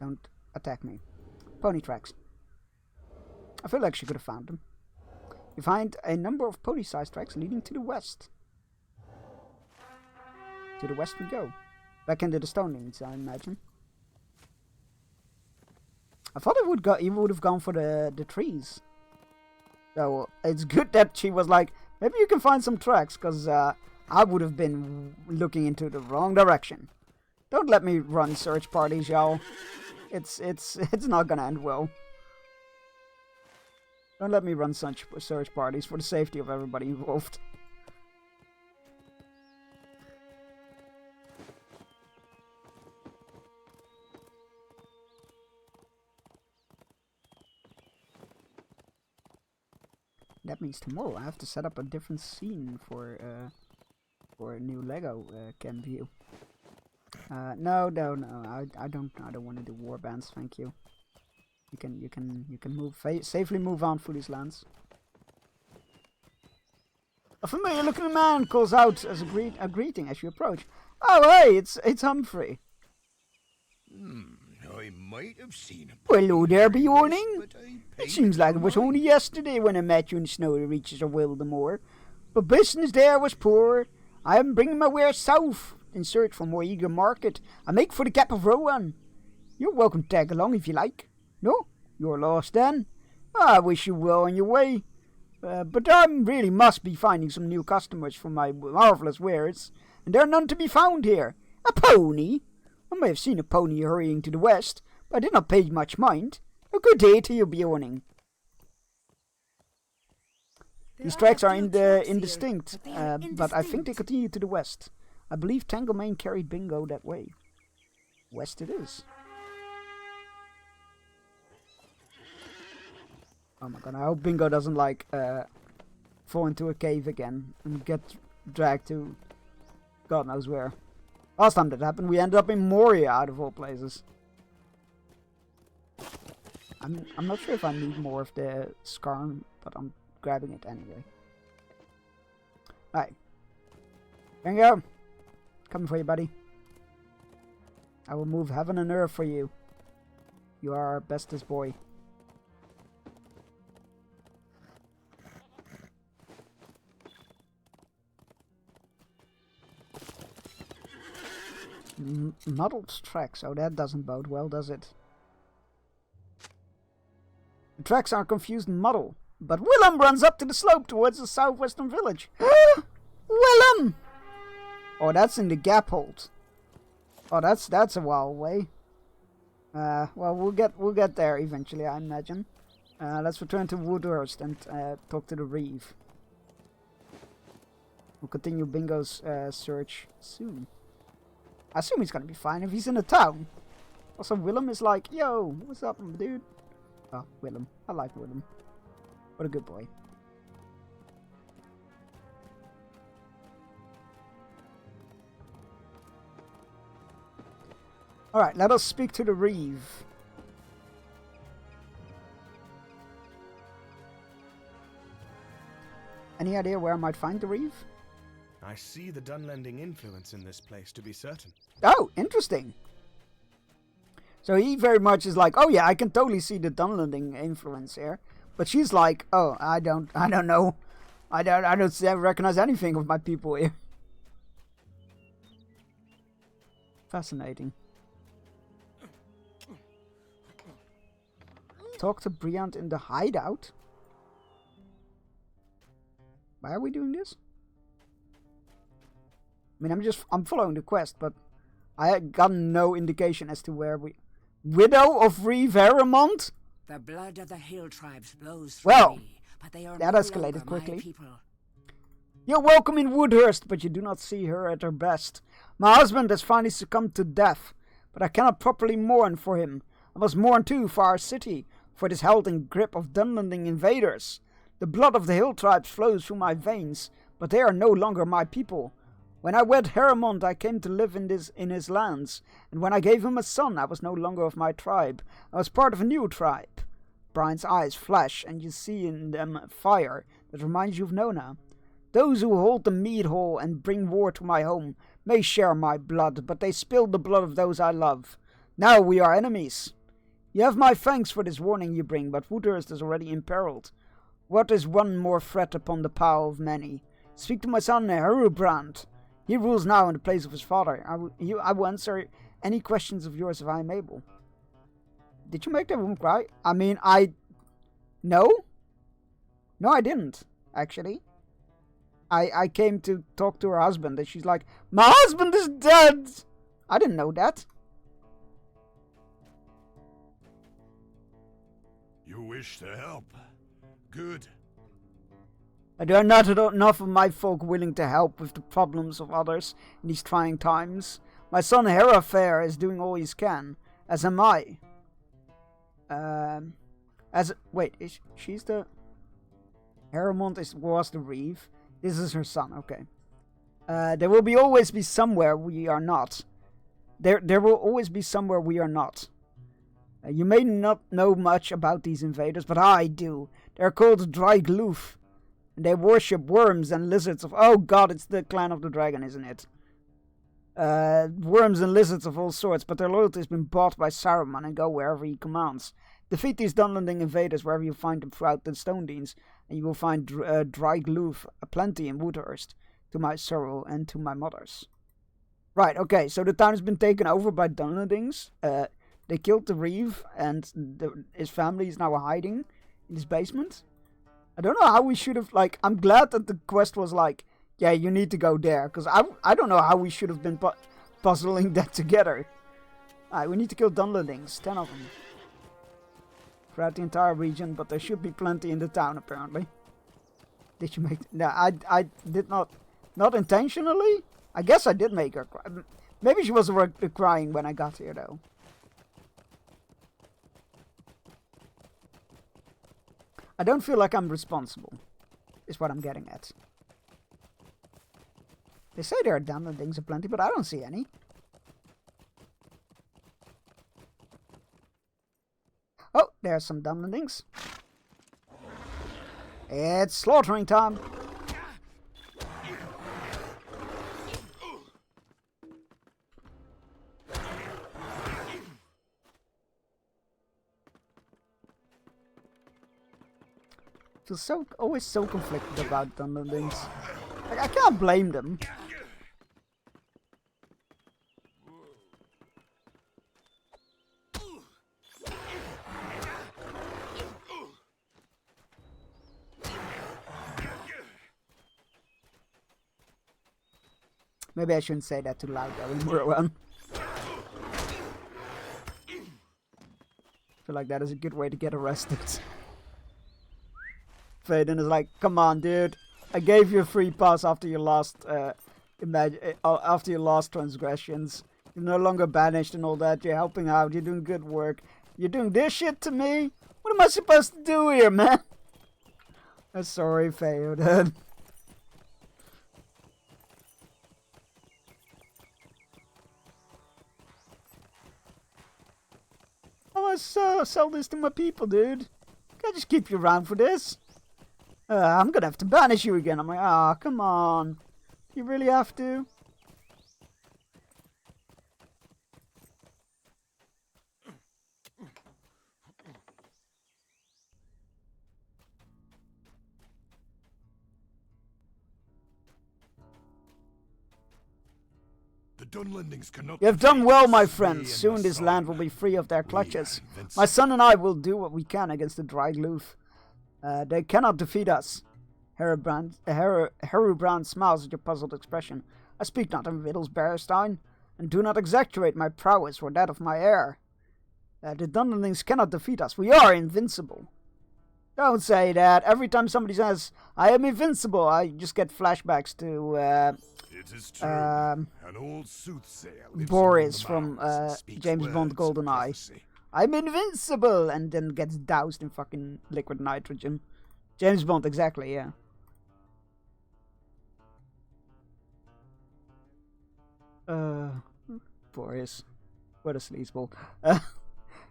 Don't attack me. Pony tracks. I feel like she could have found them. You find a number of pony-sized tracks leading to the west. To the west we go. Back into the Stone Lands, I imagine. I thought he would have gone for the trees. So it's good that she was like, maybe you can find some tracks, because I would have been looking into the wrong direction. Don't let me run search parties, y'all. It's not gonna end well. Don't let me run such search parties for the safety of everybody involved. That means tomorrow I have to set up a different scene for a new Lego cam view. No, I don't want to do warbands, thank you. You can safely move on through these lands. A familiar looking man calls out as a greeting as you approach. Oh, hey, it's Humphrey. I might have seen him. Well, hello there, Bjorning. It seems like it was only yesterday when I met you in the snowy reaches of Wildemore. But business there was poor. I am bringing my wares south in search for a more eager market. I make for the Gap of Rowan. You're welcome to tag along if you like. No? You're lost then? I wish you well on your way. But I really must be finding some new customers for my marvellous wares, and there are none to be found here. A pony? I may have seen a pony hurrying to the west, but I did not pay much mind. A good day to you, Bjorning. These tracks are indistinct, but I think they continue to the west. I believe Tanglemain carried Bingo that way. West it is. Oh my god, I hope Bingo doesn't, like, fall into a cave again and get dragged to God knows where. Last time that happened, we ended up in Moria, out of all places. I'm not sure if I need more of the Skarn, but I'm grabbing it anyway. Alright. Bingo! Coming for you, buddy. I will move heaven and earth for you. You are our bestest boy. Muddled tracks. Oh, that doesn't bode well, does it? The tracks are confused and muddled, but Willem runs up to the slope towards the southwestern village. Willem! Oh, that's in the Gap Hold. Oh, that's a while away. Well, we'll get there eventually, I imagine. Let's return to Woodhurst and talk to the Reeve. We'll continue Bingo's search soon. I assume he's gonna be fine if he's in the town. Also, Willem is like, yo, what's up, dude? Oh, Willem. I like Willem. What a good boy. Alright, let us speak to the Reeve. Any idea where I might find the Reeve? I see the Dunlending influence in this place, to be certain. Oh, interesting. So he very much is like, oh yeah, I can totally see the Dunlending influence here. But she's like, oh, I don't know. I don't recognize anything of my people here. Fascinating. Talk to Briand in the hideout? Why are we doing this? I mean, I'm following the quest, but I got no indication as to where we... Widow of Reeve Heremont? The blood of the hill tribes flows well, freely, but they are that no escalated longer quickly. my people. You're welcome in Woodhurst, but you do not see her at her best. My husband has finally succumbed to death, but I cannot properly mourn for him. I must mourn too for our city, for it is held in grip of Dunlending invaders. The blood of the hill tribes flows through my veins, but they are no longer my people. When I wed Heremont, I came to live in his lands, and when I gave him a son, I was no longer of my tribe. I was part of a new tribe. Brian's eyes flash, and you see in them fire that reminds you of Nona. Those who hold the mead hall and bring war to my home may share my blood, but they spilled the blood of those I love. Now we are enemies. You have my thanks for this warning you bring, but Woodhurst is already imperiled. What is one more threat upon the power of many? Speak to my son Herubrand. He rules now in the place of his father. I will answer any questions of yours if I am able. Did you make that woman cry? I mean, No? No, I didn't, actually. I came to talk to her husband, and she's like, my husband is dead! I didn't know that. You wish to help. Good. There are not enough of my folk willing to help with the problems of others in these trying times. My son Herafair is doing all he can, as am I. Wait, she's the... Heremont was the Reeve. This is her son, okay. There will always be somewhere we are not. There will always be somewhere we are not. You may not know much about these invaders, but I do. They're called Drygloof. And they worship worms and lizards of... Oh god, it's the Clan of the Dragon, isn't it? worms and lizards of all sorts, but their loyalty has been bought by Saruman and go wherever he commands. Defeat these Dunlanding invaders wherever you find them throughout the Stone Deans, and you will find dry gloof aplenty in Woodhurst, to my sorrow and to my mother's. Right, okay, so the town has been taken over by Dunlandings. They killed the Reeve, and his family is now hiding in his basement. I don't know how we should have, like, I'm glad that the quest was like, yeah, you need to go there, because I don't know how we should have been puzzling that together. Alright, we need to kill Dunlandings, 10 of them. Throughout the entire region, but there should be plenty in the town, apparently. Did you make... No, I did not intentionally. I guess I did make her cry. Maybe she was crying when I got here, though. I don't feel like I'm responsible, is what I'm getting at. They say there are Dunlandings aplenty, but I don't see any. Oh, there's some Dunlandings. It's slaughtering time. Feel always so conflicted about Dunlandings. Like, I can't blame them. Maybe I shouldn't say that too loud though in Morrowind. I feel like that is a good way to get arrested. Faden is like, come on, dude. I gave you a free pass after your last transgressions. You're no longer banished and all that. You're helping out. You're doing good work. You're doing this shit to me? What am I supposed to do here, man? I'm sorry, Faden. I must sell this to my people, dude. Can't just keep you around for this. I'm gonna have to banish you again. I'm like, ah, come on. You really have to? The Dunlandings cannot... You have done well, my friends. Soon this land will be free of their clutches. My son and I will do what we can against the Dry Gloof. They cannot defeat us. Herubrand smiles at your puzzled expression. I speak not in riddles, Berestein, and do not exaggerate my prowess or that of my heir. The Dunlandings cannot defeat us. We are invincible. Don't say that. Every time somebody says, I am invincible, I just get flashbacks to it is true. An old soothsayer Boris from James Bond GoldenEye. I'm invincible! And then gets doused in fucking liquid nitrogen. James Bond, exactly, yeah. Boris. What a sleazeball.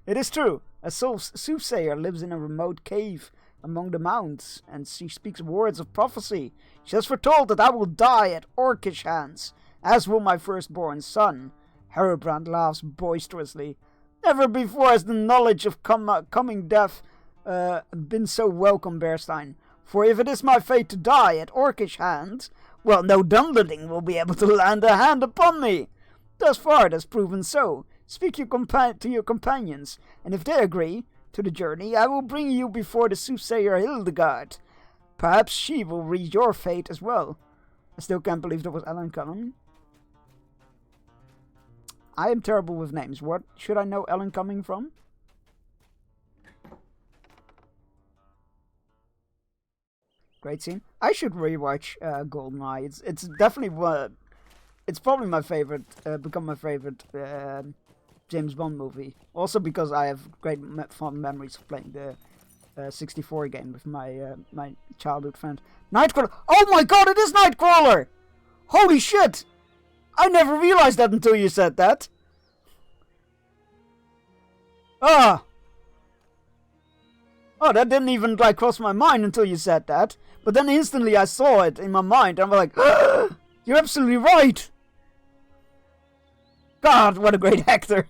It is true. A soothsayer lives in a remote cave among the mounds, and she speaks words of prophecy. She has foretold that I will die at orcish hands, as will my firstborn son. Herubrand laughs boisterously. Never before has the knowledge of coming death been so welcome, Berestein. For if it is my fate to die at orcish hands, well, no Dunlanding will be able to land a hand upon me. Thus far it has proven so. Speak to your companions, and if they agree to the journey, I will bring you before the soothsayer Hildegard. Perhaps she will read your fate as well. I still can't believe that was Alan Cumming. I am terrible with names. What should I know Ellen coming from? Great scene. I should rewatch GoldenEye. It's definitely it's probably my favorite. Become my favorite James Bond movie. Also because I have great fond memories of playing the 64 game with my my childhood friend Nightcrawler. Oh my god! It is Nightcrawler! Holy shit! I never realized that until you said that. Ah! Oh, that didn't even like cross my mind until you said that. But then instantly I saw it in my mind and I'm like, ah, you're absolutely right! God, what a great actor!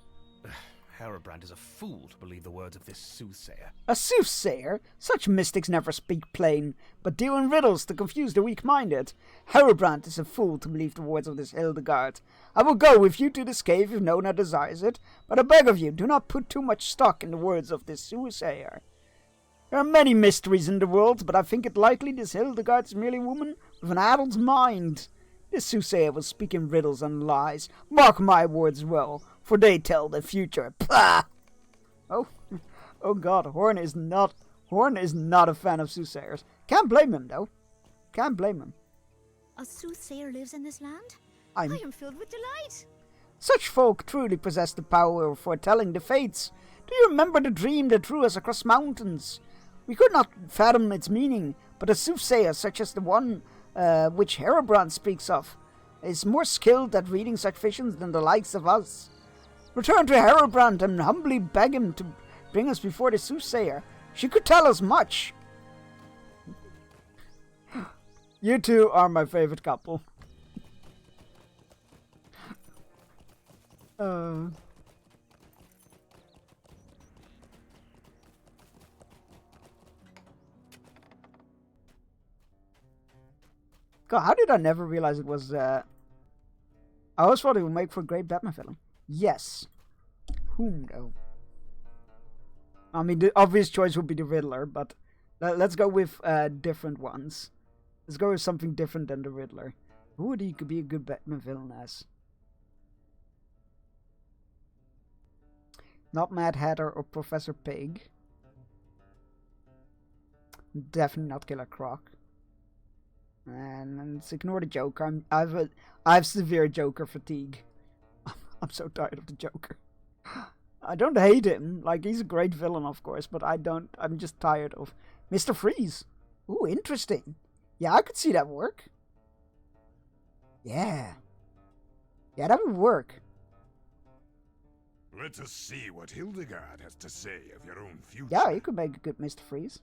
Herobrand is a fool to believe the words of this soothsayer. A soothsayer? Such mystics never speak plain, but deal in riddles to confuse the weak-minded. Herobrand is a fool to believe the words of this Hildegard. I will go with you to this cave if Nona desires it, but I beg of you, do not put too much stock in the words of this soothsayer. There are many mysteries in the world, but I think it likely this Hildegard is merely a woman with an addled mind. This soothsayer will speak in riddles and lies. Mark my words well, for they tell the future. Pah! Oh God, Horn is not a fan of soothsayers. Can't blame him though. Can't blame him. A soothsayer lives in this land? I am filled with delight. Such folk truly possess the power of foretelling the fates. Do you remember the dream that drew us across mountains? We could not fathom its meaning, but a soothsayer such as the one which Herobrand speaks of is more skilled at reading such visions than the likes of us. Return to Herobrand and humbly beg him to bring us before the soothsayer. She could tell us much. You two are my favorite couple. God, how did I never realize it was, I always thought it would make for a great Batman film. Yes. Whom, though? I mean, the obvious choice would be the Riddler, but let's go with different ones. Let's go with something different than the Riddler. Who would he could be a good Batman villain as? Not Mad Hatter or Professor Pig. Definitely not Killer Croc. And let's ignore the Joker. I have severe Joker fatigue. I'm so tired of the Joker. I don't hate him. Like, he's a great villain, of course, but I'm just tired of Mr. Freeze. Ooh, interesting. Yeah, I could see that work. Yeah. Yeah, that would work. Let us see what Hildegard has to say of your own future. Yeah, you could make a good Mr. Freeze.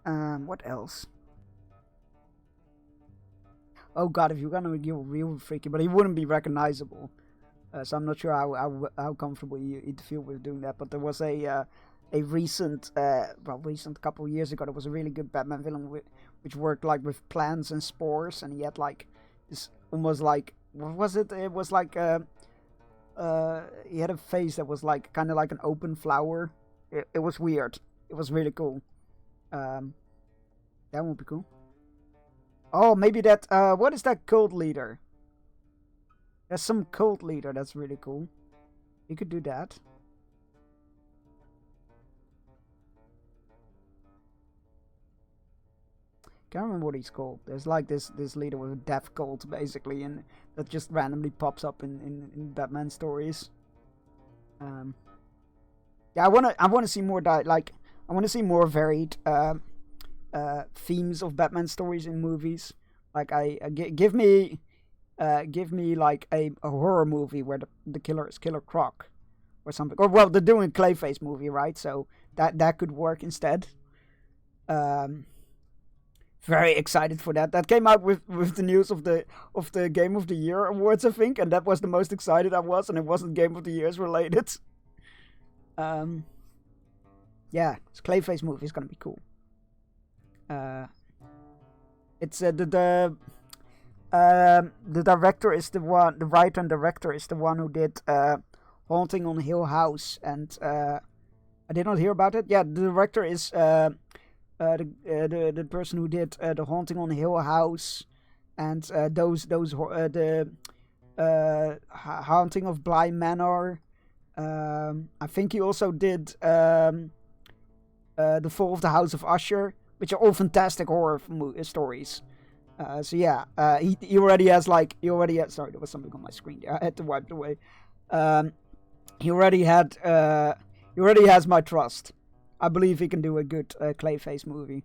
What else? Oh god, if you're gonna give a real freaky, but he wouldn't be recognizable. So I'm not sure how comfortable you'd feel with doing that. But there was a recent couple of years ago, there was a really good Batman villain which worked like with plants and spores, and he had like this almost like, what was it? It was like he had a face that was like kind of like an open flower. It was weird. It was really cool. That would be cool. Oh, maybe that, what is that cult leader? There's some cult leader that's really cool. You could do that. Can't remember what he's called. There's like this leader with a death cult, basically, and that just randomly pops up in Batman stories. Yeah, I wanna see more I wanna see more varied themes of Batman stories in movies. Like, give me like a horror movie where the killer is Killer Croc or something. Or, well, they're doing a Clayface movie, right? So that could work instead. Very excited for that. That came out with the news of the Game of the Year awards, I think, and that was the most excited I was, and it wasn't Game of the Year's related. Yeah, this Clayface movie is gonna be cool. It's the director is the writer and director is the one who did Haunting on Hill House, and I did not hear about it. Yeah, the director is the person who did the Haunting on Hill House, and the Haunting of Bly Manor. I think he also did The Fall of the House of Usher, which are all fantastic horror stories. So yeah, he already has sorry, there was something on my screen there. I had to wipe it away. He already has my trust. I believe he can do a good Clayface movie.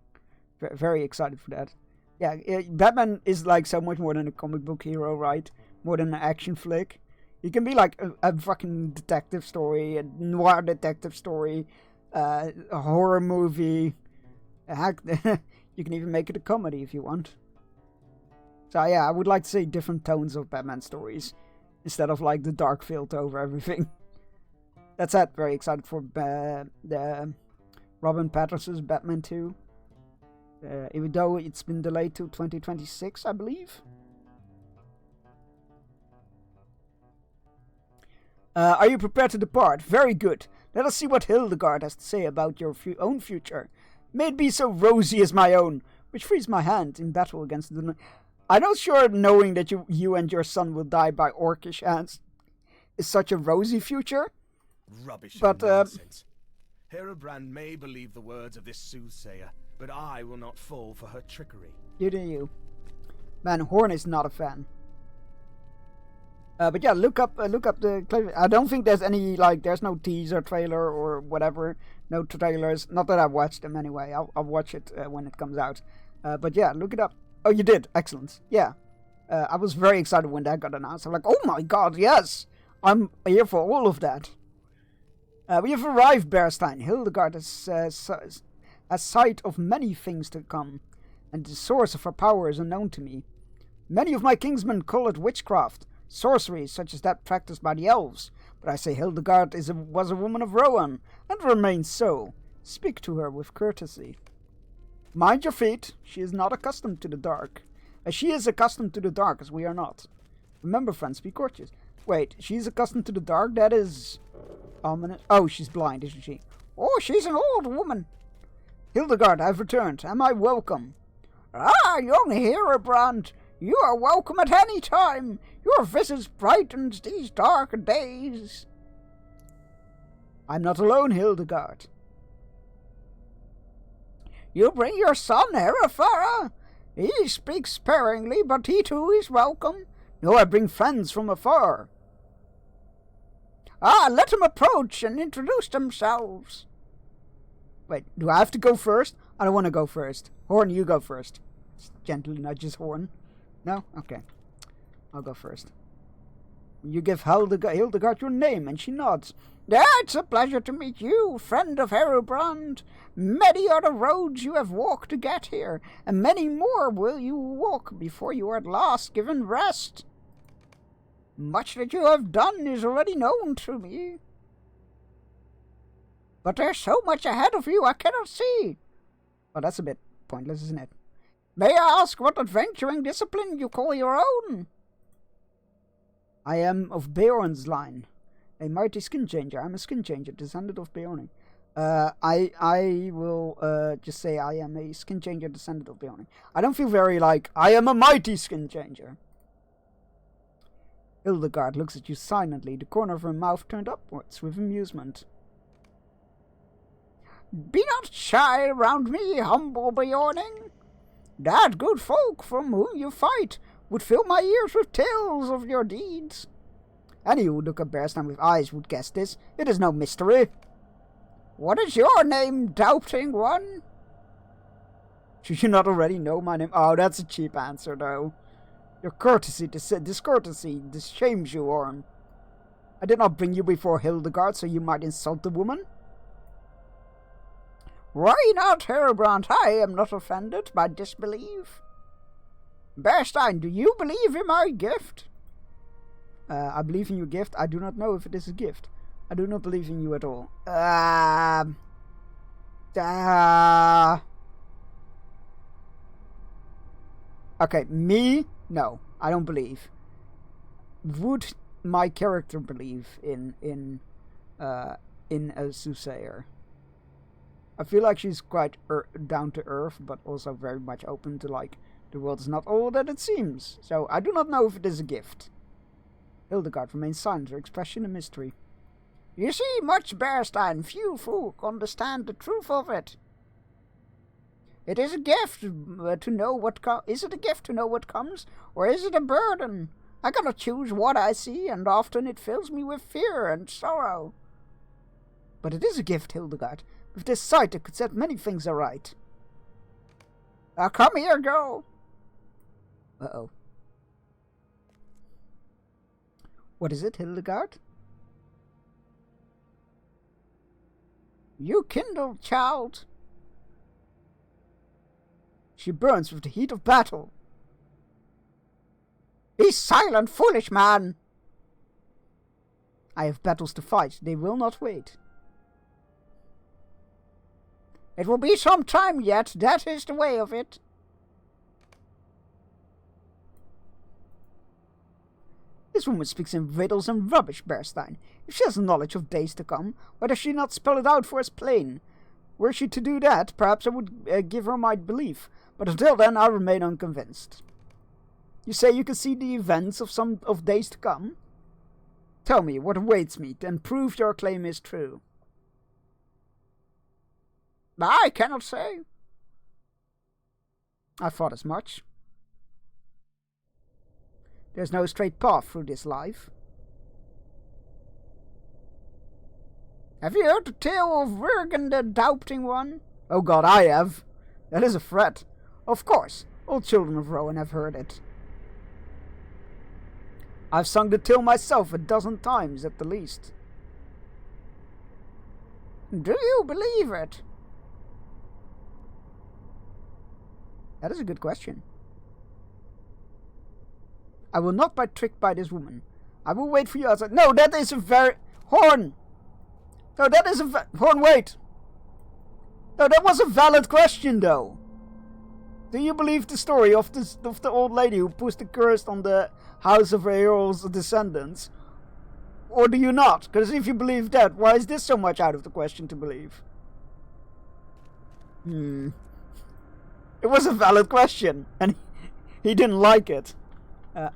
Very excited for that. Yeah, Batman is like so much more than a comic book hero, right? More than an action flick. He can be like a fucking detective story, a noir detective story, a horror movie. Heck, you can even make it a comedy if you want. So yeah, I would like to see different tones of Batman stories. instead of like the dark field over everything. That's it. Very excited for the Robin Pattinson's Batman 2. Even though it's been delayed to 2026, I believe. Are you prepared to depart? Very good. Let us see what Hildegard has to say about your own future. May it be so rosy as my own, which frees my hand in battle against the... I'm not sure knowing that you and your son will die by orcish hands is such a rosy future. Rubbish but, and nonsense. Herobrand may believe the words of this soothsayer, but I will not fall for her trickery. You do you. Man, Horn is not a fan. But yeah, look up the... I don't think there's any, like, there's no teaser trailer or whatever. No trailers. Not that I've watched them anyway. I'll watch it when it comes out. But yeah, look it up. Oh, you did? Excellent. Yeah. I was very excited when that got announced. I'm like, oh my god, yes! I'm here for all of that. We have arrived, Bearstein. Hildegard has sight of many things to come, and the source of her power is unknown to me. Many of my kinsmen call it witchcraft, sorcery such as that practiced by the elves, but I say Hildegard was a woman of Rohan, and remains so. Speak to her with courtesy. Mind your feet, she is not accustomed to the dark. As she is accustomed to the dark, as we are not. Remember, friends, be courteous. Wait, she's accustomed to the dark? That is... ominous. Oh, she's blind, isn't she? Oh, she's an old woman. Hildegard, I've returned. Am I welcome? Ah, young Herobrand, you are welcome at any time. Your visits brightens these dark days. I'm not alone, Hildegard. You bring your son, Herefara? He speaks sparingly, but he too is welcome. No, I bring friends from afar. Ah, let them approach and introduce themselves. Wait, do I have to go first? I don't want to go first. Horn, you go first. Gently nudges Horn. No? Okay. I'll go first. You give Hildegard your name, and she nods. It's a pleasure to meet you, friend of Herobrand. Many are the roads you have walked to get here, and many more will you walk before you are at last given rest. Much that you have done is already known to me. But there's so much ahead of you I cannot see. Well, that's a bit pointless, isn't it? May I ask what adventuring discipline you call your own? I am of Beorn's line. A mighty skin changer. I'm a skin changer, descendant of Beorn. I will just say I am a skin changer, descendant of Beorn. I don't feel very like, I am a mighty skin changer. Hildegard looks at you silently, the corner of her mouth turned upwards with amusement. Be not shy around me, humble Beorning. That good folk from whom you fight would fill my ears with tales of your deeds. Any who look at Bearstein with eyes would guess this. It is no mystery. What is your name, doubting one? Should you not already know my name? Oh, that's a cheap answer, though. Your courtesy, discourtesy, this shames you, Orm. I did not bring you before Hildegard so you might insult the woman. Why not, Herobrand? I am not offended by disbelief. Bearstein, do you believe in my gift? I believe in your gift. I do not know if it is a gift. I do not believe in you at all. Okay, me? No, I don't believe. Would my character believe in a soothsayer? I feel like she's quite down to earth, but also very much open to, like, the world is not all that it seems. So I do not know if it is a gift. Hildegard remains silent, her expression a mystery. You see much, Bearstein. Few folk understand the truth of it. It is a gift to know what is it a gift to know what comes, or is it a burden? I cannot choose what I see, and often it fills me with fear and sorrow. But it is a gift, Hildegard. With this sight, it could set many things aright. Come here, girl. Uh-oh. What is it, Hildegard? You kindle, child. She burns with the heat of battle. Be silent, foolish man. I have battles to fight. They will not wait. It will be some time yet. That is the way of it. This woman speaks in riddles and rubbish, Bearstein. If she has knowledge of days to come, why does she not spell it out for us plain? Were she to do that, perhaps I would give her my belief, but until then I remain unconvinced. You say you can see the events of days to come? Tell me what awaits me, and prove your claim is true. I cannot say. I thought as much. There's no straight path through this life. Have you heard the tale of Wergen the Doubting One? Oh god, I have. That is a threat. Of course, all children of Rowan have heard it. I've sung the tale myself 12 times at the least. Do you believe it? That is a good question. I will not be tricked by this woman. I will wait for you outside. No, that is a very... Horn! No, that is a... Horn, wait! No, that was a valid question, though. Do you believe the story of the old lady who pushed the curse on the House of Aeol's descendants? Or do you not? Because if you believe that, why is this so much out of the question to believe? It was a valid question, and he didn't like it.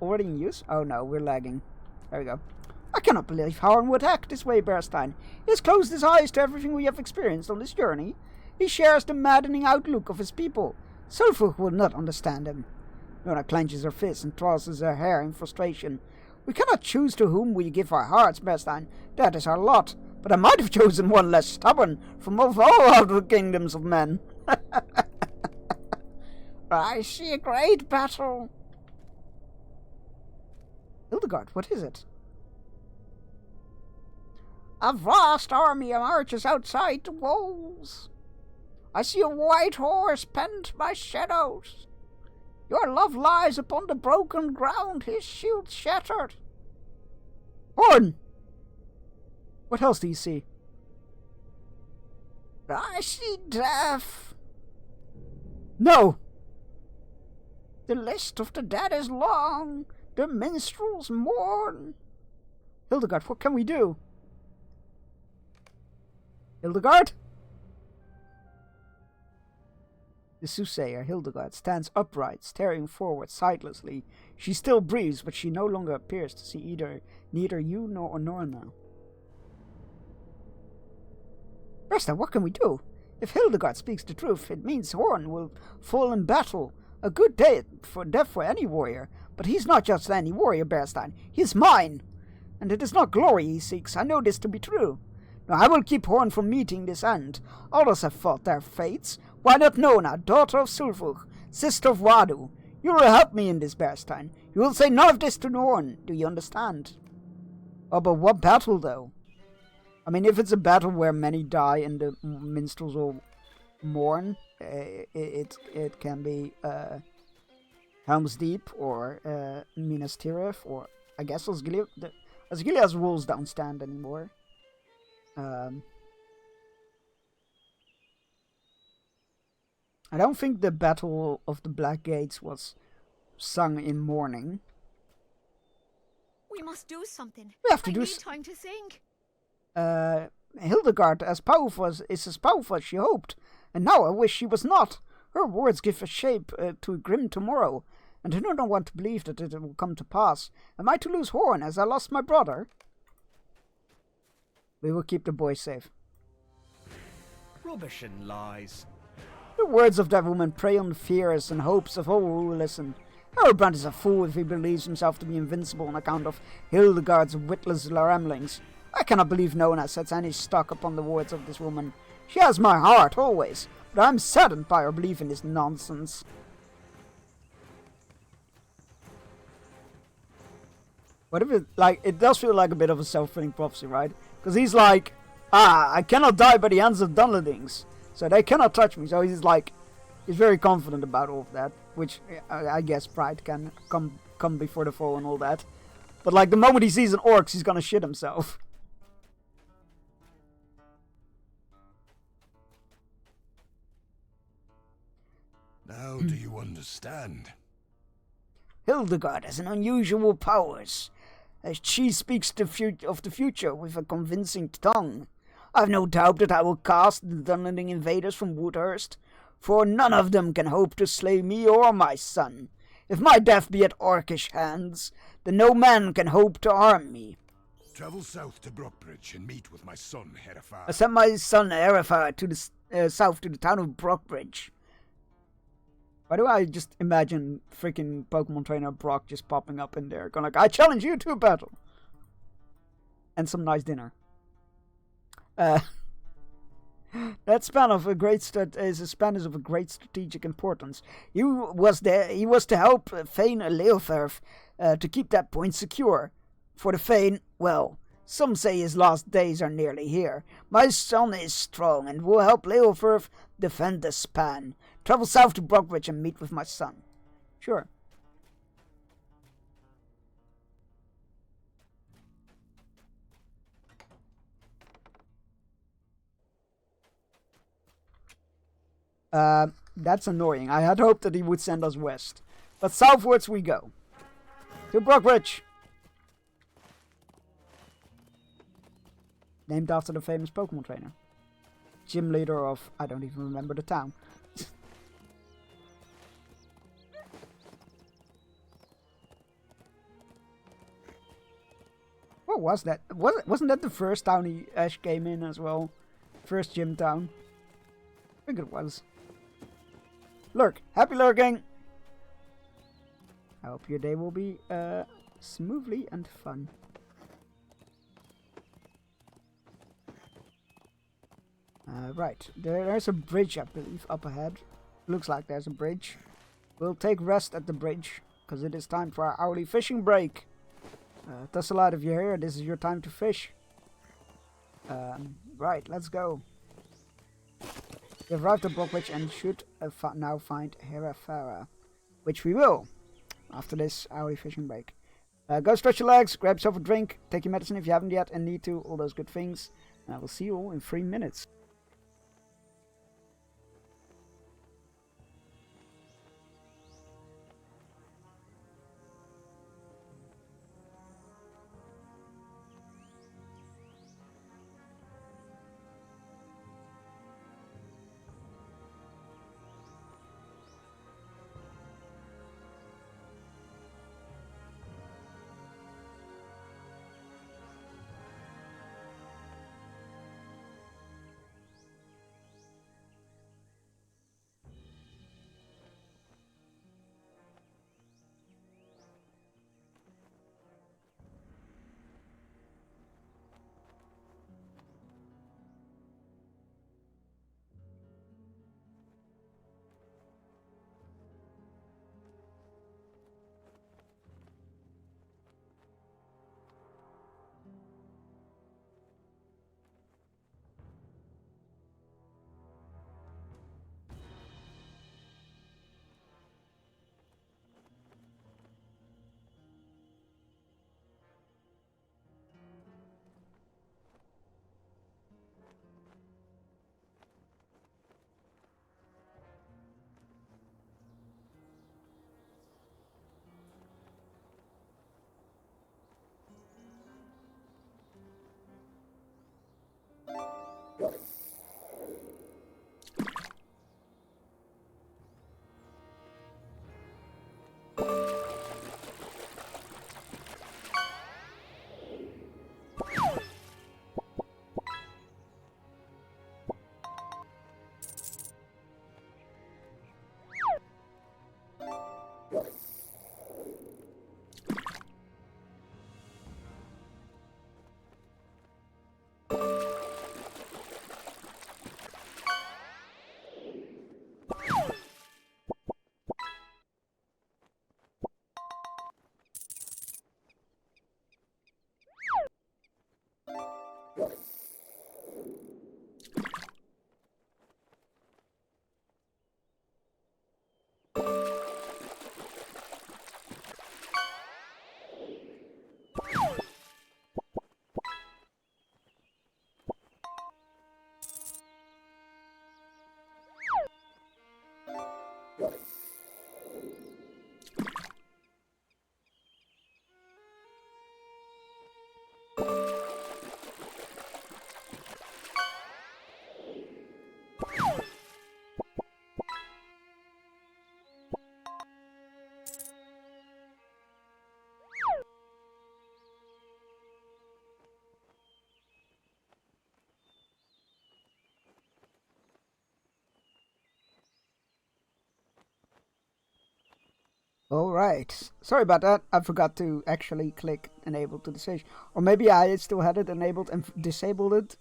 Already in use? Oh no, we're lagging. There we go. I cannot believe Horn would act this way, Bearstein. He has closed his eyes to everything we have experienced on this journey. He shares the maddening outlook of his people. Sulfur will not understand him. Nona clenches her fists and tosses her hair in frustration. We cannot choose to whom we give our hearts, Bearstein. That is our lot. But I might have chosen one less stubborn from of all outer kingdoms of men. I see a great battle. Hildegard, what is it? A vast army marches outside the walls. I see a white horse pent by shadows. Your love lies upon the broken ground, his shield shattered. Horn! What else do you see? I see death. No! The list of the dead is long. The minstrels mourn. Hildegard, what can we do? Hildegard? The soothsayer, Hildegard, stands upright, staring forward sightlessly. She still breathes, but she no longer appears to see neither you nor Norna. Resta, what can we do? If Hildegard speaks the truth, it means Horn will fall in battle. A good death for any warrior. But he's not just any warrior, Bearstein. He's mine. And it is not glory he seeks. I know this to be true. Now I will keep Horn from meeting this end. Others have fought their fates. Why not Nona, daughter of Sulfur, sister of Wadu? You will help me in this, Bearstein. You will say none of this to Horn. Do you understand? Oh, but what battle, though? I mean, if it's a battle where many die and the minstrels will mourn, it can be Helm's Deep or Minas Tirith, or I guess Osgiliath's rules don't stand anymore. I don't think the Battle of the Black Gates was sung in mourning. We must do something. We have to do need time to think. Hildegard is as powerful as she hoped, and now I wish she was not. Her words give a shape to a grim tomorrow, and I do not want to believe that it will come to pass. Am I to lose Horn as I lost my brother? We will keep the boy safe. Rubbish and lies. The words of that woman prey on the fears and hopes of all who listen. Herobrand is a fool if he believes himself to be invincible on account of Hildegard's witless ramblings. I cannot believe Nona sets any stock upon the words of this woman. She has my heart always, but I am saddened by her belief in this nonsense. What if it does feel like a bit of a self-fulfilling prophecy, right? Because he's like, I cannot die by the hands of Dunlendings, so they cannot touch me. So he's very confident about all of that, which I guess pride can come before the fall and all that. But like the moment he sees an orc, he's gonna shit himself. How do you understand? Hildegard has an unusual powers, as she speaks of the future with a convincing tongue. I've no doubt that I will cast the thundering invaders from Woodhurst, for none of them can hope to slay me or my son. If my death be at orcish hands, then no man can hope to harm me. Travel south to Brockbridge and meet with my son, Herefar. I sent my son Herefar to the south to the town of Brockbridge. Why do I just imagine freaking Pokemon trainer Brock just popping up in there, going like, I challenge you to a battle. And some nice dinner. That span of a great is a span of a great strategic importance. He was to help Thane Leoferth to keep that point secure. For the Thane, well, some say his last days are nearly here. My son is strong and will help Leoferth defend the span. Travel south to Brockbridge and meet with my son. Sure. That's annoying. I had hoped that he would send us west. But southwards we go. To Brockbridge! Named after the famous Pokemon trainer. Gym leader of... I don't even remember the town. What was that? Wasn't that the first town Ash came in as well? First gym town? I think it was. Lurk! Happy lurking! I hope your day will be smoothly and fun. Right, there's a bridge, I believe, up ahead. Looks like there's a bridge. We'll take rest at the bridge, because it is time for our hourly fishing break. Tussalite, if you're here, this is your time to fish. Right, let's go. We have arrived at Brockbridge and should now find Herefara, which we will, after this hourly fishing break. Go stretch your legs, grab yourself a drink, take your medicine if you haven't yet and need to, all those good things. And I will see you all in 3 minutes. Alright. Sorry about that. I forgot to actually click enable to disable. Or maybe I still had it enabled and disabled it.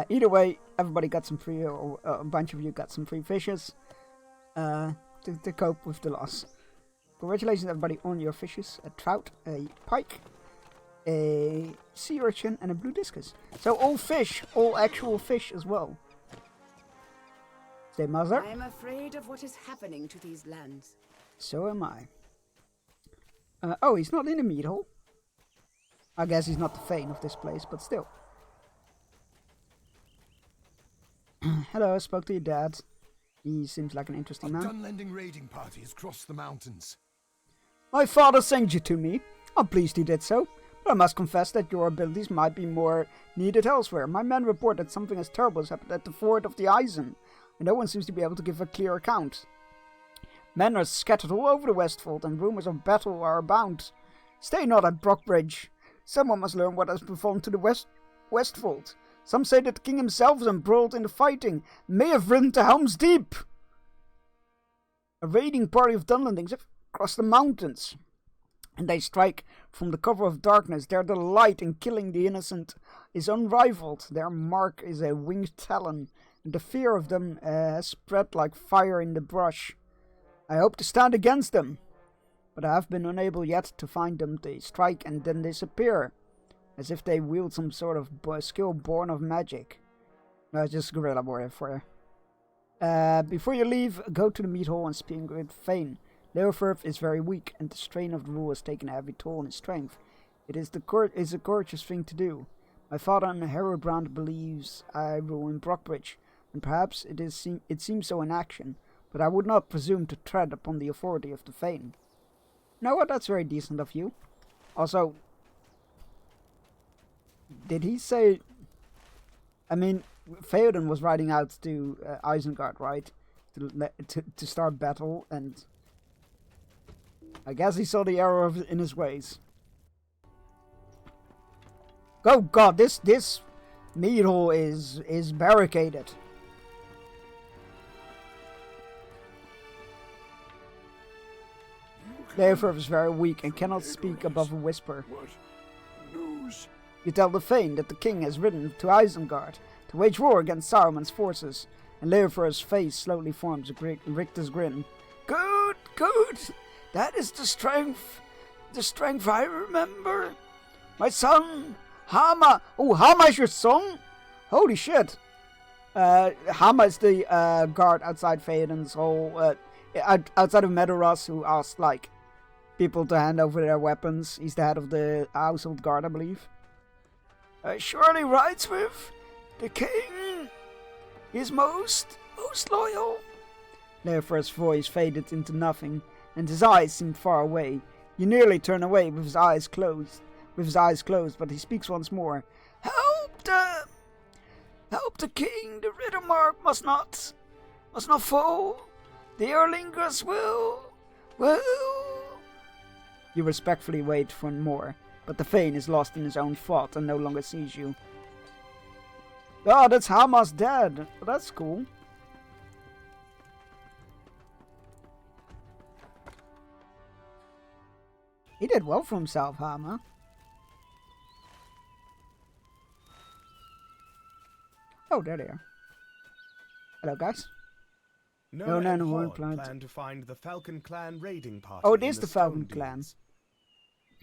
Either way, everybody got some free, or a bunch of you got some free fishes to cope with the loss. Congratulations everybody on your fishes. A trout, a pike, a sea urchin and a blue discus. So all fish, all actual fish as well. Stay mother. I am afraid of what is happening to these lands. So am I. Oh, he's not in a meat hole. I guess he's not the Thane of this place, but still. Hello, I spoke to your dad. He seems like an interesting man. Dunlending raiding parties cross the mountains. My father sent you to me. I'm pleased he did so, but I must confess that your abilities might be more needed elsewhere. My men report that something as terrible has happened at the ford of the Eisen, and no one seems to be able to give a clear account. Men are scattered all over the Westfold, and rumors of battle are abound. Stay not at Brockbridge. Someone must learn what has befallen to the Westfold. Some say that the king himself was embroiled in the fighting, and may have ridden to Helm's Deep. A raiding party of Dunlendings have crossed the mountains, and they strike from the cover of darkness. Their delight in killing the innocent is unrivaled. Their mark is a winged talon, and the fear of them has spread like fire in the brush. I hope to stand against them, but I have been unable yet to find them. They strike and then disappear, as if they wield some sort of skill born of magic. No, it's just guerrilla warfare for you. Before you leave, go to the meat hall and speak with Thane. Leofurth is very weak, and the strain of the rule has taken a heavy toll on his strength. It is a courageous thing to do. My father and Herobrand believes I rule in Brockbridge, and perhaps it seems so in action, but I would not presume to tread upon the authority of the Thane. You know what? That's very decent of you. Also, did he say... I mean, Theoden was riding out to Isengard, right? To start battle, and... I guess he saw the error in his ways. Oh god, this meat hole is barricaded. Leofurth is very weak and cannot speak above a whisper. What news? You tell the Thane that the king has ridden to Isengard to wage war against Saruman's forces, and Leofurth's face slowly forms a Richter's grin. Good, good! That is the strength I remember. My son, Hama. Oh, Hama is your son? Holy shit. Hama is the guard outside Theoden's hole, outside of Medoros, who asked, like, people to hand over their weapons. He's the head of the household guard, I believe. Surely rides with the king. He's most loyal. Leofurth's voice faded into nothing, and his eyes seemed far away. You nearly turn away with his eyes closed, but he speaks once more. Help the king. The Riddermark must not fall. The Erlingers will. You respectfully wait for more, but the Thane is lost in his own thought and no longer sees you. Oh, that's Hama's dad. That's cool. He did well for himself, Hama. Oh, there they are. Hello, guys. No, one plan to find the Falcon Clan raiding party. Oh, it is in the Falcon Clan.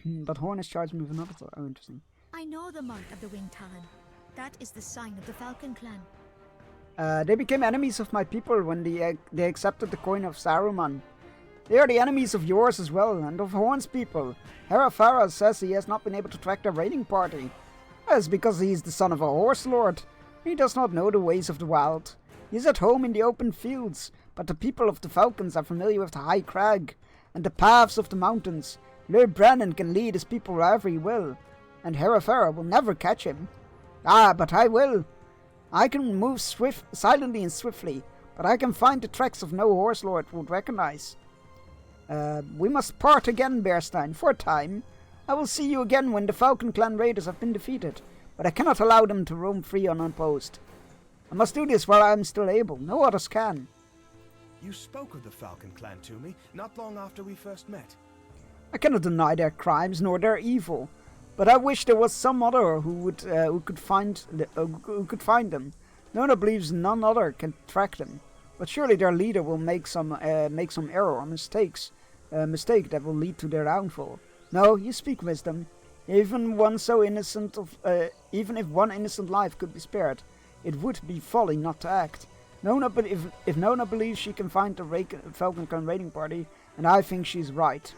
But Horn is charged with another thought. Oh, interesting. I know the mark of the Winged Talon. That is the sign of the Falcon Clan. They became enemies of my people when they accepted the coin of Saruman. They are the enemies of yours as well, and of Horn's people. Hera Farah says he has not been able to track their raiding party. That's because he is the son of a horse lord. He does not know the ways of the wild. He is at home in the open fields, but the people of the Falcons are familiar with the high crag and the paths of the mountains. Lord Brandon can lead his people wherever he will, and Hera Farah will never catch him. Ah, but I will. I can move silently and swiftly, but I can find the tracks of no horse lord would recognize. We must part again, Bearstein, for a time. I will see you again when the Falcon Clan raiders have been defeated, but I cannot allow them to roam free unopposed. I must do this while I am still able. No others can. You spoke of the Falcon Clan to me, not long after we first met. I cannot deny their crimes nor their evil, but I wish there was some other who could find them. Nona believes none other can track them, but surely their leader will make some error or mistake that will lead to their downfall. No, you speak wisdom. Even if one innocent life could be spared, it would be folly not to act. If Nona believes she can find the Falcon Clan raiding party, and I think she's right.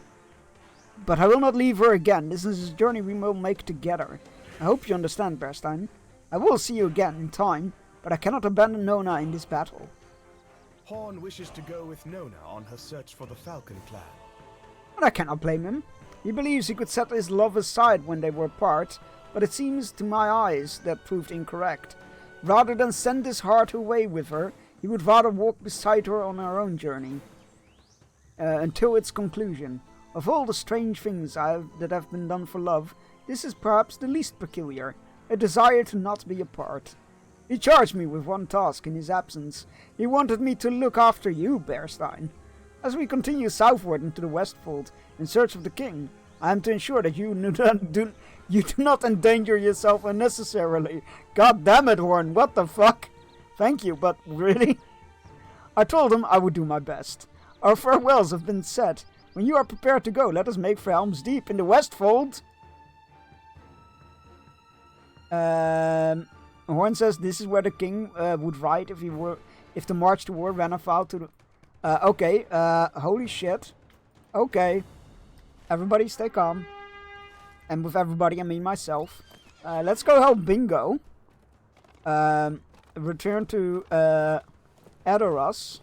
But I will not leave her again. This is a journey we will make together. I hope you understand, Berstein. I will see you again in time, but I cannot abandon Nona in this battle. Horn wishes to go with Nona on her search for the Falcon Clan. And I cannot blame him. He believes he could set his love aside when they were apart, but it seems to my eyes that proved incorrect. Rather than send his heart away with her, he would rather walk beside her on her own journey. Until its conclusion. Of all the strange things that have been done for love, this is perhaps the least peculiar, a desire to not be apart. He charged me with one task in his absence. He wanted me to look after you, Berstein. As we continue southward into the Westfold in search of the king, I am to ensure that you do not endanger yourself unnecessarily. God damn it, Horn, what the fuck? Thank you, but really? I told him I would do my best. Our farewells have been said. When you are prepared to go, let us make for Helm's Deep in the Westfold. Horn says this is where the king would ride if the march to war ran afoul to the... okay, holy shit. Okay. Everybody stay calm. And with everybody, I mean myself. Let's go help Bingo. Return to Edoras.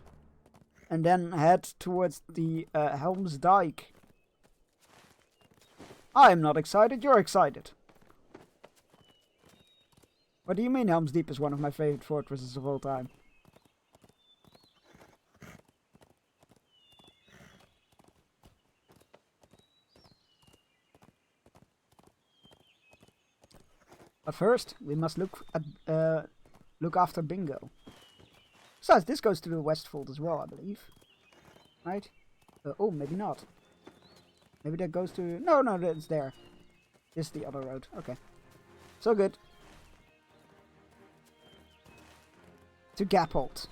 And then head towards the Helm's Dyke. I am not excited, you're excited. What do you mean Helm's Deep is one of my favorite fortresses of all time? But first, we must look after Bingo. Besides, this goes to the Westfold as well, I believe. Right? Oh, maybe not. Maybe that goes to... No, it's there. This is the other road. Okay. So good. To Gapholt.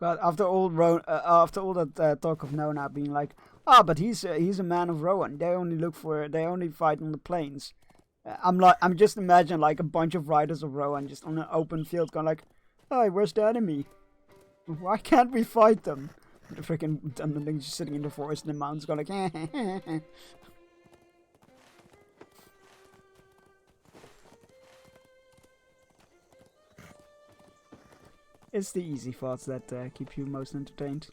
But after all that talk of Nona being like, but he's a man of Rohan. They only fight on the plains. I'm just imagining like a bunch of riders of Rohan just on an open field going like, hey, where's the enemy? Why can't we fight them? The freaking Dunderlings just sitting in the forest in the mountains going like, It's the easy thoughts that keep you most entertained.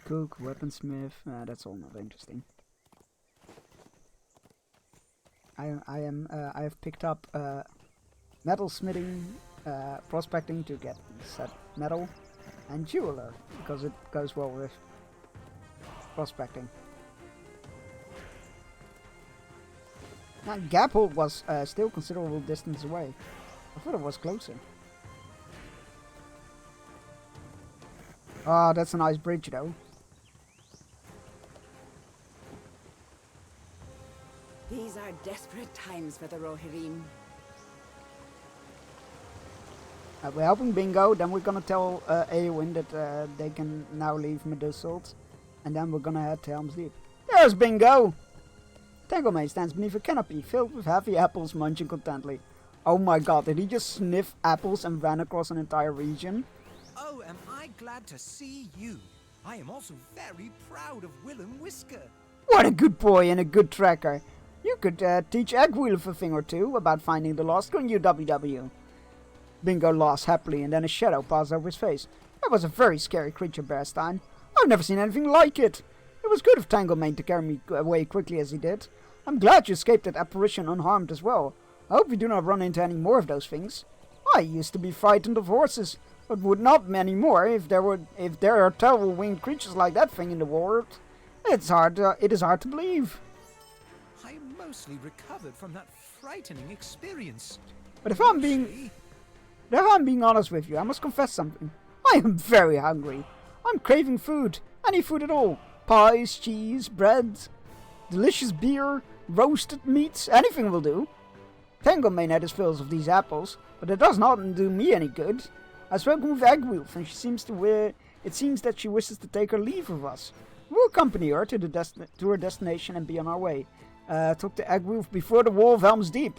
Cook, weaponsmith, that's all not interesting. I have picked up metal smithing, prospecting to get set metal, and jeweler because it goes well with prospecting. Now Gapholt was still considerable distance away. I thought it was closer. Ah, that's a nice bridge though. These are desperate times for the Rohirrim. We're helping Bingo, then we're gonna tell Eowyn that they can now leave Medusselt, and then we're gonna head to Helm's Deep. There's Bingo! Tanglemaid stands beneath a canopy filled with heavy apples munching contentedly. Oh my god, did he just sniff apples and ran across an entire region? Oh, am I glad to see you. I am also very proud of Willem Whisker. What a good boy and a good tracker. You could teach Egwulf a thing or two about finding the lost, couldn't you, WW? Bingo laughs happily and then a shadow passed over his face. That was a very scary creature, Berstein. I've never seen anything like it. It was good of Tanglemaid to carry me away quickly as he did. I'm glad you escaped that apparition unharmed as well. I hope we do not run into any more of those things. I used to be frightened of horses, But would not many more if there are terrible winged creatures like that thing in the world. It is hard to believe. I mostly recovered from that frightening experience. But if I'm being honest with you, I must confess something. I am very hungry. I'm craving food. Any food at all. Pies, cheese, bread, delicious beer, roasted meats, anything will do. Tango may net his fills of these apples, but it does not do me any good. I've spoken with Eggwolf, and it seems that she wishes to take her leave of us. We'll accompany her to her destination and be on our way. Talk to Eggwolf before the Wall of Helm's Deep.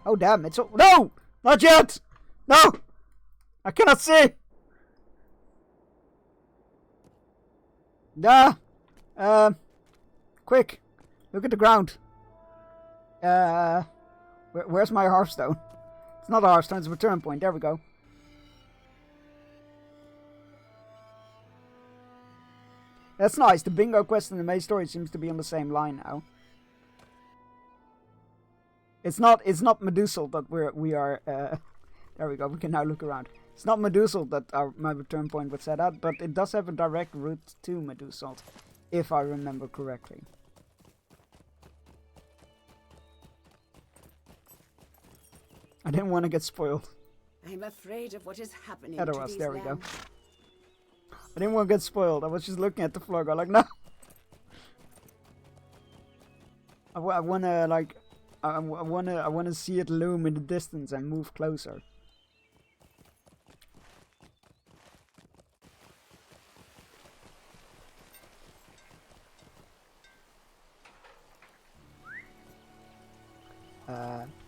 Oh damn, it's all— No! Not yet! No! I cannot see! Quick! Look at the ground. Where's my Hearthstone? It's not a Hearthstone, it's a return point. There we go. That's nice. The bingo quest and the main story seems to be on the same line now. It's not Medusal that we are. There we go. We can now look around. It's not Medusal that my return point was set at, but it does have a direct route to Medusal, if I remember correctly. I didn't want to get spoiled. I'm afraid of what is happening Yeah, to there these we go. lands. I didn't want to get spoiled. I was just looking at the floor, going like, no. I wanna see it loom in the distance and move closer.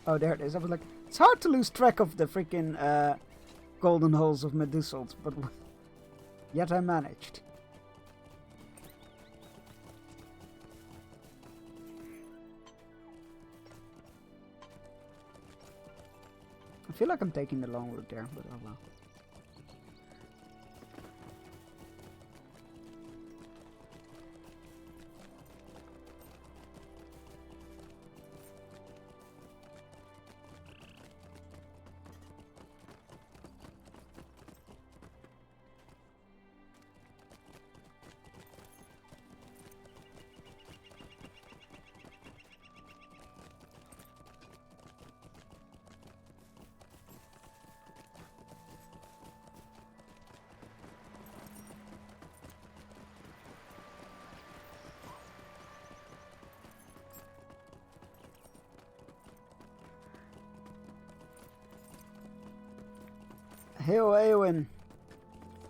Oh, there it is. I was like, it's hard to lose track of the freaking golden holes of Medusalt, but yet I managed. I feel like I'm taking the long route there, but oh well. Hail Eowyn.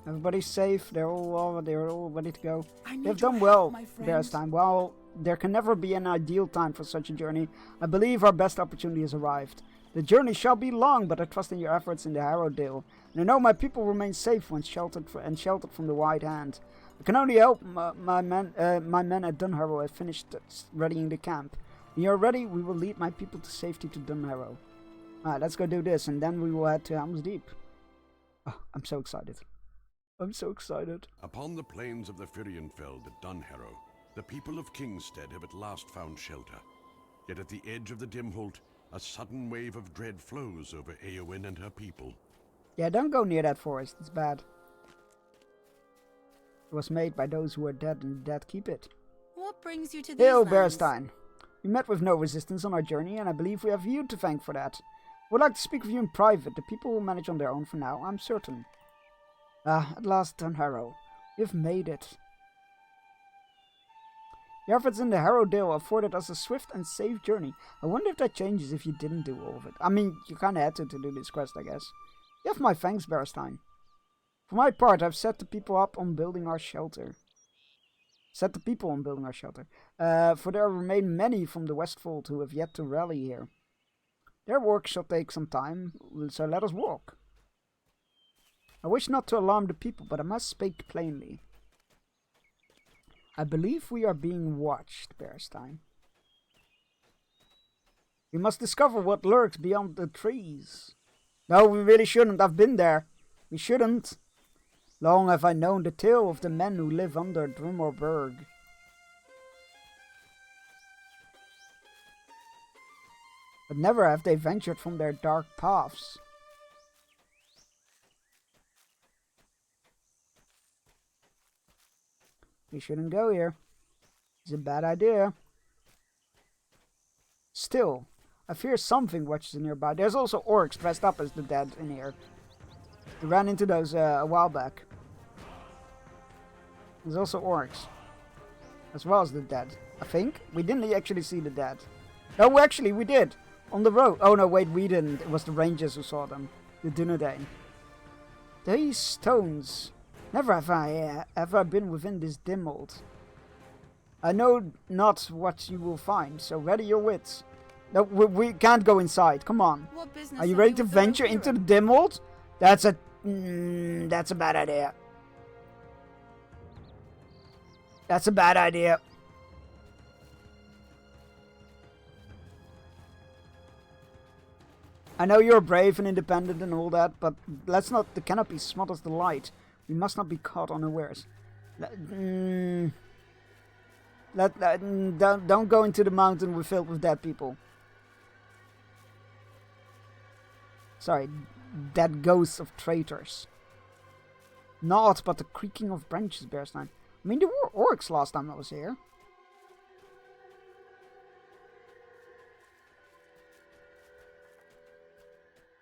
Everybody's safe. They're all ready to go. They've done well, there's time. While there can never be an ideal time for such a journey, I believe our best opportunity has arrived. The journey shall be long, but I trust in your efforts in the Harrowdale, and I know my people remain safe when sheltered from the White Hand. I can only hope my men at Dunharrow have finished readying the camp. When you're ready, we will lead my people to safety to Dunharrow. Alright, let's go do this, and then we will head to Helm's Deep. Oh, I'm so excited. I'm so excited. Upon the plains of the Firienfeld at Dunharrow, the people of Kingstead have at last found shelter. Yet at the edge of the Dimholt, a sudden wave of dread flows over Eowyn and her people. Yeah, don't go near that forest. It's bad. It was made by those who are dead, and the dead keep it. What brings you to these Hail, lands? Bearstein. We met with no resistance on our journey, and I believe we have you to thank for that. I would like to speak with you in private. The people will manage on their own for now, I'm certain. At last, Dunharrow. You've made it. Your efforts in the Harrowdale afforded us a swift and safe journey. I wonder if that changes if you didn't do all of it. I mean, you kinda had to do this quest, I guess. You have my thanks, Bearstein. For my part, I've set the people on building our shelter. For there remain many from the Westfold who have yet to rally here. Their work shall take some time, so let us walk. I wish not to alarm the people, but I must speak plainly. I believe we are being watched, Bearstein. We must discover what lurks beyond the trees. No, we really shouldn't. I've been there. We shouldn't. Long have I known the tale of the men who live under Drumorberg. But never have they ventured from their dark paths. We shouldn't go here. It's a bad idea. Still, I fear something watches nearby. There's also orcs dressed up as the dead in here. We ran into those a while back. There's also orcs. As well as the dead. I think. We didn't actually see the dead. No, actually, we did. On the road. Oh, no, wait, we didn't. It was the rangers who saw them. The Dunedain. These stones. Never have I ever been within this dim mold. I know not what you will find, so ready your wits. No, we can't go inside. Come on. What business Are you ready to venture into the dim mold? That's a bad idea. That's a bad idea. I know you're brave and independent and all that, but let's not. The canopy smothers the light. We must not be caught unawares. Don't go into the mountain we're filled with dead people. Sorry, dead ghosts of traitors. Not but the creaking of branches, Bearstein. I mean, there were orcs last time I was here.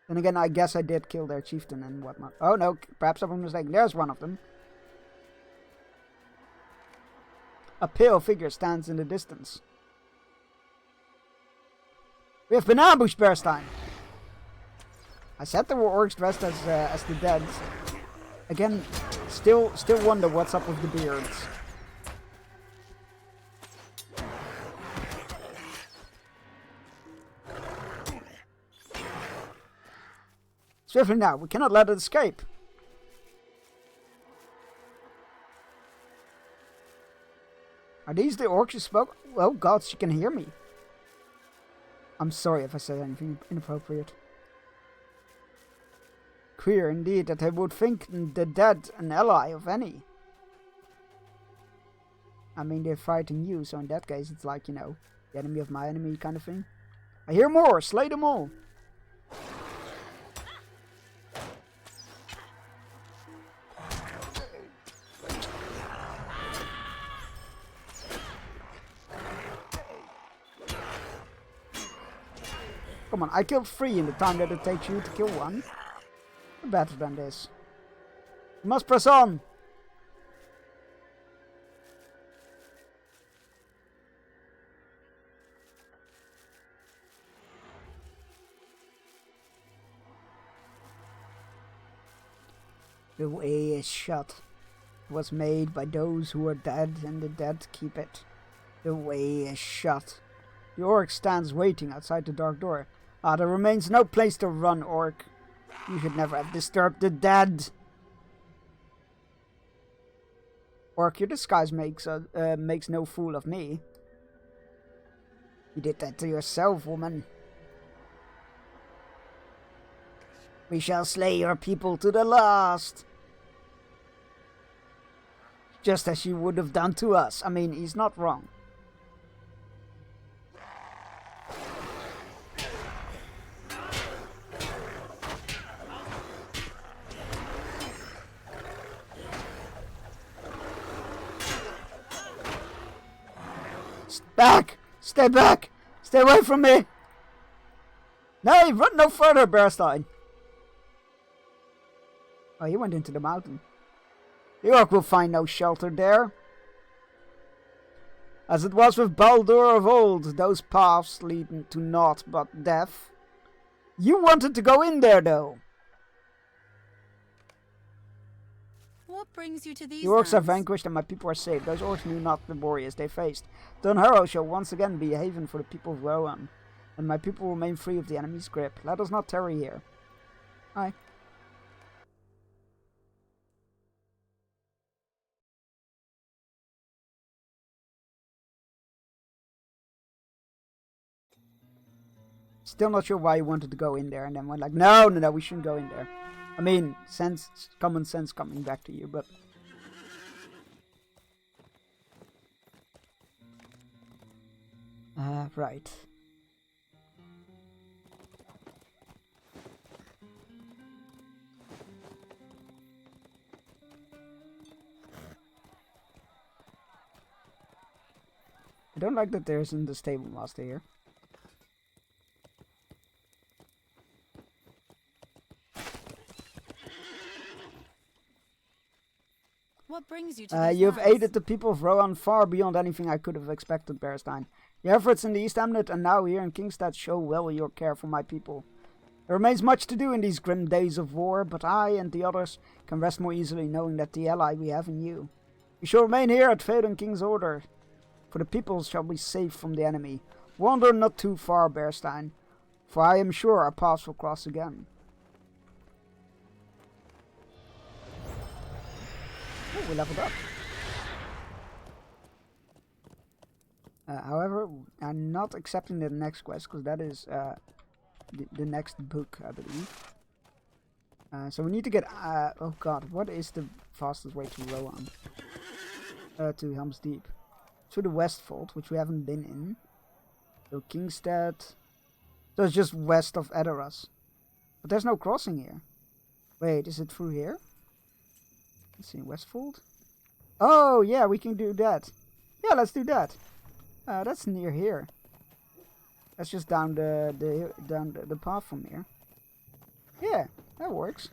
Then again, I guess I did kill their chieftain and whatnot. Oh no, perhaps I was mistaken. There's one of them. A pale figure stands in the distance. We have been ambushed, Bearstein. I said there were orcs dressed as the dead. Again, still wonder what's up with the beards. Swiftly now, we cannot let it escape. Are these the orcs you spoke? Oh god, she can hear me. I'm sorry if I said anything inappropriate. Queer indeed that I would think the dead an ally of any. I mean, they're fighting you, so in that case it's like, you know, the enemy of my enemy kind of thing. I hear more, slay them all. Come on, I killed 3 in the time that it takes you to kill 1. We're better than this. We must press on! The way is shut. It was made by those who are dead, and the dead keep it. The way is shut. The orc stands waiting outside the dark door. Ah, there remains no place to run, orc. You should never have disturbed the dead. Orc, your disguise makes no fool of me. You did that to yourself, woman. We shall slay your people to the last. Just as you would have done to us. I mean, he's not wrong. Back! Stay back! Stay away from me! Nay, run no further, Bearstein! Oh, he went into the mountain. The orc will find no shelter there. As it was with Baldur of old, those paths lead to naught but death. You wanted to go in there, though. What brings you to these The orcs are lands? vanquished and my people are saved. Those orcs knew not the warriors they faced. Dunharrow shall once again be a haven for the people of Rohan, and my people will remain free of the enemy's grip. Let us not tarry here. Aye. Still not sure why he wanted to go in there, and then went like, no, we shouldn't go in there. I mean, common sense coming back to you, but... right. I don't like that there isn't the stable master here. What brings you to these You've lands? aided the people of Rohan far beyond anything I could have expected, Bearstein. Your efforts in the East Hamlet and now here in Kingstead show well your care for my people. There remains much to do in these grim days of war, but I and the others can rest more easily knowing that the ally we have in you. We shall remain here at Faden King's order, for the people shall be safe from the enemy. Wander not too far, Bearstein, for I am sure our paths will cross again. Oh, we leveled up. However, I'm not accepting the next quest, because that is the next book, I believe. So we need to get... oh god, what is the fastest way to Rohan? To Helm's Deep. Through the Westfold, which we haven't been in. So Kingstead... So it's just west of Edoras. But there's no crossing here. Wait, is it through here? Let's see, Westfold? Oh, yeah, we can do that. Yeah, let's do that. That's near here. That's just down the path from here. Yeah, that works.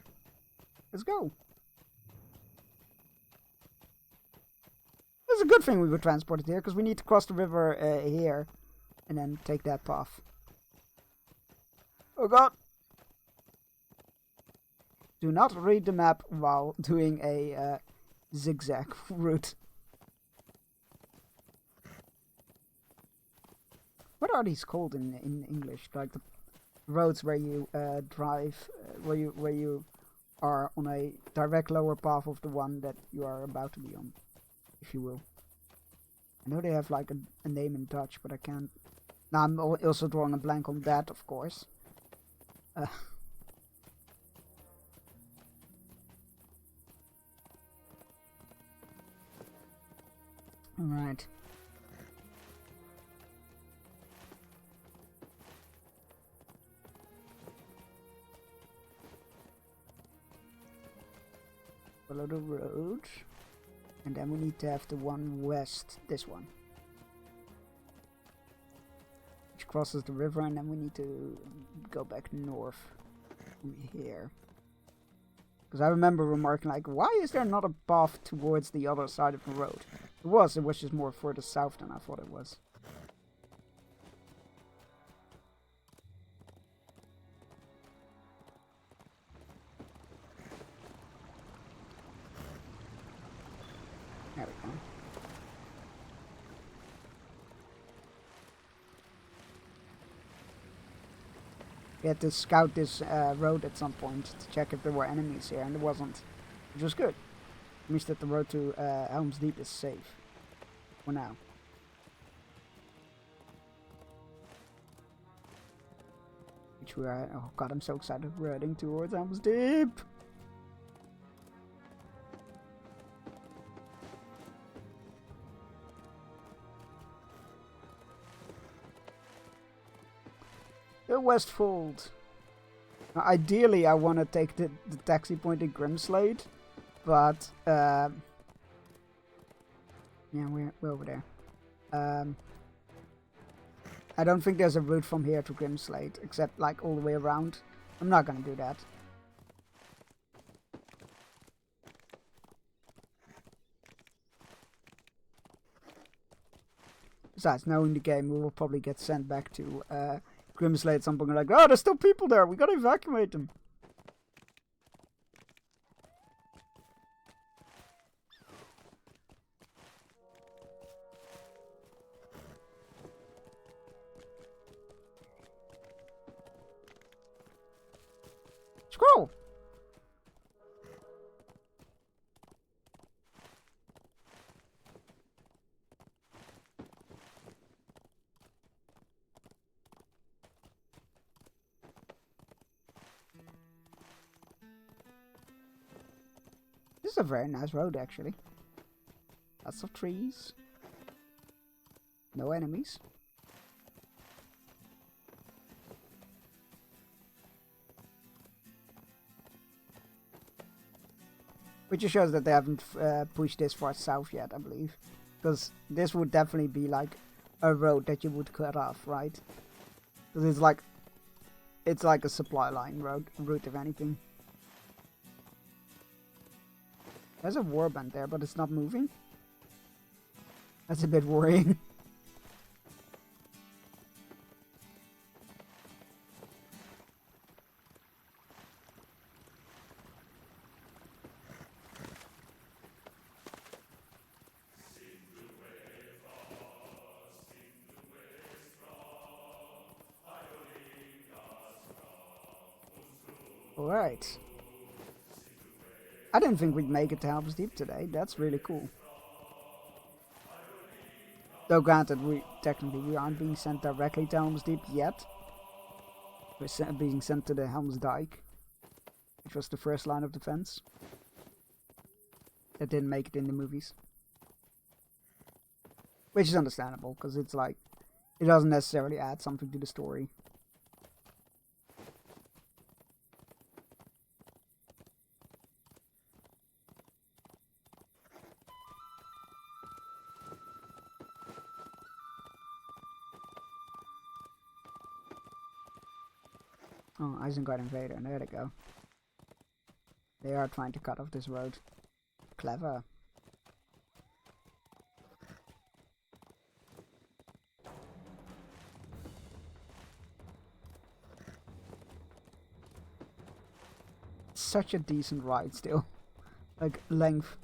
Let's go. It's a good thing we were transported here, because we need to cross the river here, and then take that path. Oh god! Do not read the map while doing a zigzag route. What are these called in English? Like the roads where you drive, where you are on a direct lower path of the one that you are about to be on, if you will. I know they have like a name in Dutch, but I can't. Now I'm also drawing a blank on that, of course. Alright. Follow the road. And then we need to have the one west, this one. Which crosses the river, and then we need to go back north from here. Because I remember remarking like, why is there not a path towards the other side of the road? It was just more further south than I thought it was. There we go. We had to scout this road at some point to check if there were enemies here, and there wasn't. Which was good. It means that the road to Helm's Deep is safe. For now. Which we are... Oh god, I'm so excited. We're heading towards Helm's Deep! The Westfold. Now, ideally, I want to take the taxi point in Grimslade, but yeah, we're over there. I don't think there's a route from here to Grimslade, except like all the way around. I'm not gonna do that. Besides, knowing the game, we will probably get sent back to Grimslade, something like, oh, there's still people there, we gotta evacuate them. Scroll! This is a very nice road, actually. Lots of trees. No enemies. Which just shows that they haven't pushed this far south yet, I believe. Because this would definitely be like a road that you would cut off, right? Because it's like a supply line route if anything. There's a warband there, but it's not moving. That's a bit worrying. Alright. I didn't think we'd make it to Helm's Deep today. That's really cool. Though granted, technically we aren't being sent directly to Helm's Deep yet. We're being sent to the Helm's Dyke, which was the first line of defense. That didn't make it in the movies. Which is understandable, because it's like, it doesn't necessarily add something to the story. Oh, Isengard Invader, there they go. They are trying to cut off this road. Clever. Such a decent ride still. Like, length.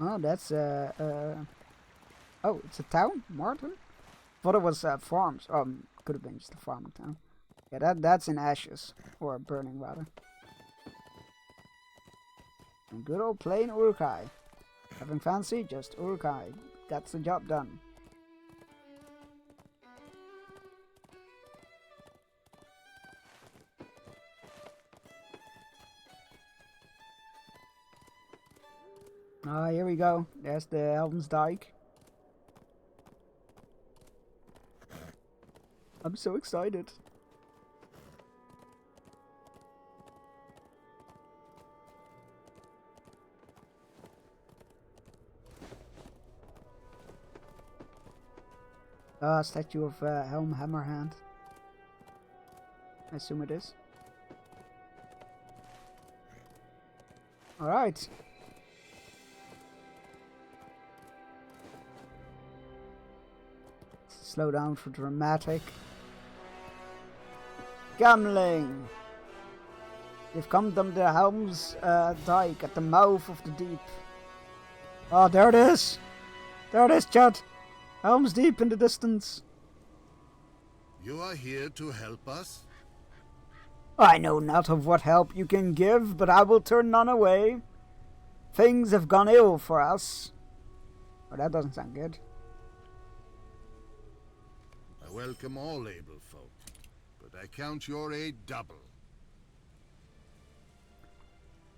Oh, that's oh, it's a town, Martin. Thought it was farms. Could have been just a farming town. Yeah, that's in ashes or burning rather. And good old plain Uruk-hai. Nothing fancy, just Uruk-hai. That's the job done. Ah, here we go. There's the Helm's Dyke. I'm so excited. Statue of Helm Hammerhand. I assume it is. Alright. Slow down for dramatic. Gamling! You've come to the Helm's Dyke at the mouth of the deep. Oh, there it is! There it is, Chad! Helm's Deep in the distance. You are here to help us? I know not of what help you can give, but I will turn none away. Things have gone ill for us. Oh, that doesn't sound good. I welcome all able folk, but I count your aid double.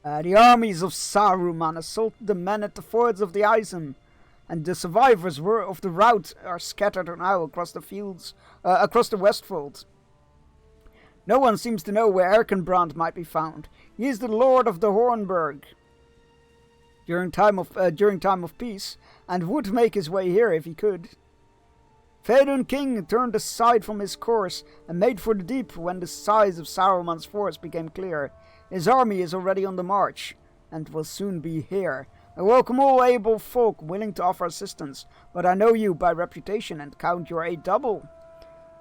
The armies of Saruman assaulted the men at the fords of the Isen, and the survivors of the rout are scattered now across the fields, across the Westfold. No one seems to know where Erkenbrand might be found. He is the lord of the Hornburg during time of peace, and would make his way here if he could. Faerun King turned aside from his course and made for the deep when the size of Saruman's force became clear. His army is already on the march, and will soon be here. I welcome all able folk willing to offer assistance, but I know you by reputation and count your aid double.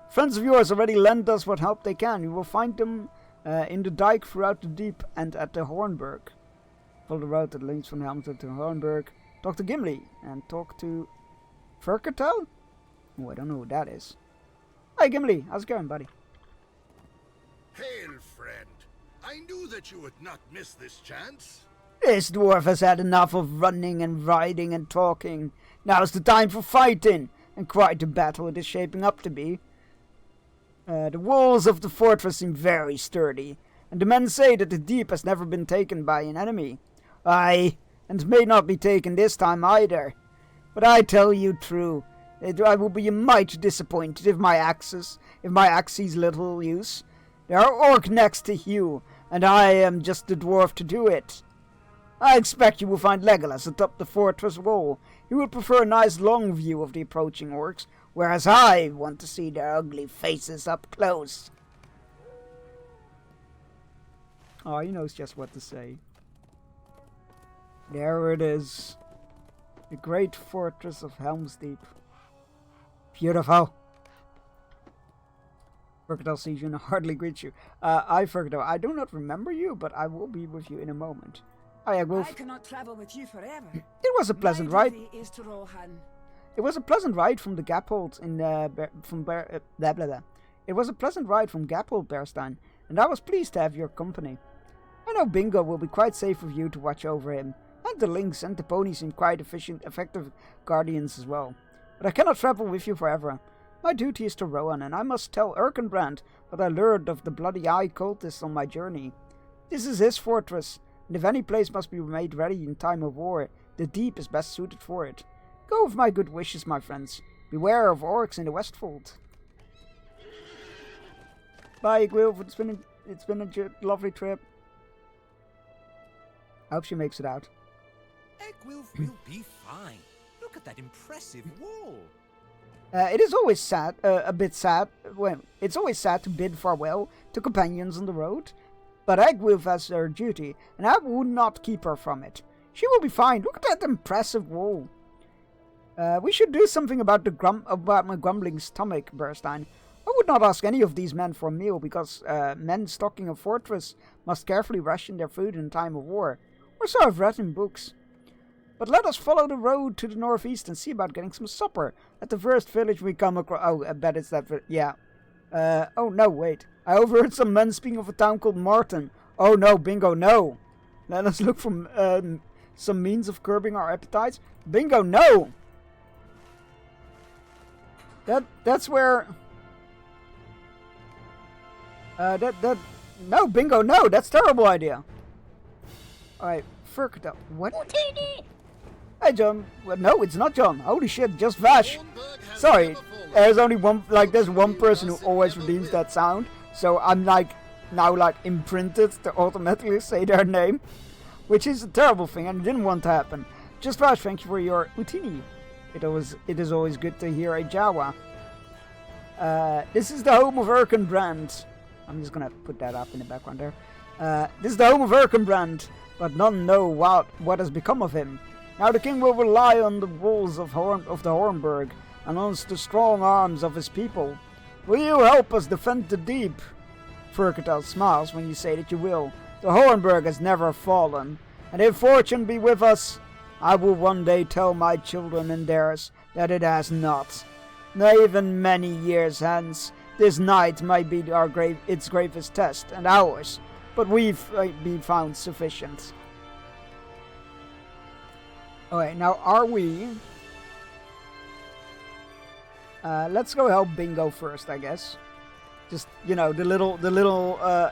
Friends of yours already lend us what help they can. You will find them in the dike throughout the deep and at the Hornburg. Follow the road that leads from Helmstead to Hornburg. Talk to Gimli and talk to Ferkertel? Oh, I don't know who that is. Hi Gimli, how's it going, buddy? Hail, friend. I knew that you would not miss this chance. This dwarf has had enough of running and riding and talking. Now's the time for fighting, and quite a battle it is shaping up to be. The walls of the fortress seem very sturdy, and the men say that the deep has never been taken by an enemy. Aye, and may not be taken this time either. But I tell you true, I will be mighty disappointed if my axe sees little use. There are orc next to you, and I am just the dwarf to do it. I expect you will find Legolas atop the fortress wall. He will prefer a nice long view of the approaching orcs, whereas I want to see their ugly faces up close. Oh, he knows just what to say. There it is. The great fortress of Helm's Deep. Beautiful. Fergadal sees you and hardly greets you. Fergadal, I do not remember you, but I will be with you in a moment. I cannot travel with you forever. It was a pleasant ride. Is to Rohan. It was a pleasant ride from the Gaphold It was a pleasant ride from Gaphold, Bearstein, and I was pleased to have your company. I know Bingo will be quite safe with you to watch over him, and the lynx and the pony seem quite effective guardians as well. But I cannot travel with you forever. My duty is to Rohan, and I must tell Erkenbrand what I learned of the Bloody Eye cultists on my journey. This is his fortress, and if any place must be made ready in time of war, the Deep is best suited for it. Go with my good wishes, my friends. Beware of orcs in the Westfold. Bye, Gwilf. It's been a lovely trip. I hope she makes it out. Egwilf will be fine. Look at that impressive wall. It is always sad, a bit sad. Well, it's always sad to bid farewell to companions on the road. But Egwilf has her duty, and I would not keep her from it. She will be fine. Look at that impressive wall. We should do something about my grumbling stomach, Bearstein. I would not ask any of these men for a meal, because men stocking a fortress must carefully ration their food in time of war, or so I've read in books. But let us follow the road to the northeast and see about getting some supper at the first village we come across. Oh, I bet it's that. Yeah. Oh no, wait. I overheard some men speaking of a town called Martin. Oh no, Bingo, no. Let us look for some means of curbing our appetites. Bingo, no. That's where. No, Bingo, no. That's a terrible idea. All right, Fergadal. What? Hey, John. Well, no, it's not John. Holy shit, just Vash. Sorry, there's only one. There's one person who always redeems that sound. So I'm now imprinted to automatically say their name, which is a terrible thing and didn't want to happen. Just Vash, thank you for your Utini. It is always good to hear a Jawa. This is the home of Erkenbrand. I'm just gonna put that up in the background there. This is the home of Erkenbrand, but none know what has become of him. Now the king will rely on the walls of the Hornburg and on the strong arms of his people. Will you help us defend the Deep? Fergadal smiles when you say that you will. The Hornburg has never fallen, and if fortune be with us, I will one day tell my children and theirs that it has not. Even many years hence, this night might be its gravest test, and ours, but we've been found sufficient. Alright, now are we... let's go help Bingo first, I guess. Just, you know, the little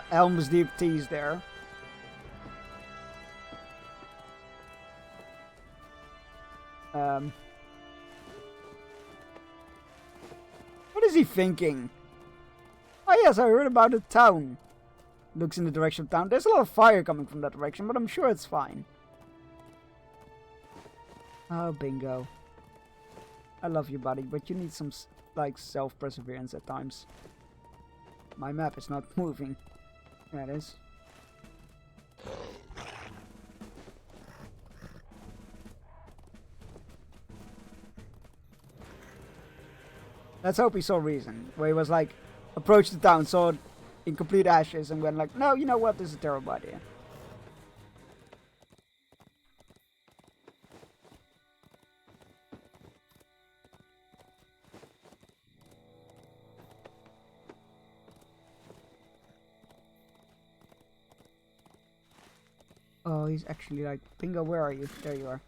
Helm's Deep tease there. What is he thinking? Oh yes, I heard about the town. Looks in the direction of town. There's a lot of fire coming from that direction, but I'm sure it's fine. Oh, Bingo. I love you, buddy, but you need some, self-perseverance at times. My map is not moving. There it is. Let's hope he saw reason. Where he was like, approached the town, saw it in complete ashes, and went like, no, you know what, this is a terrible idea. Oh, he's actually like, Bingo, where are you? There you are.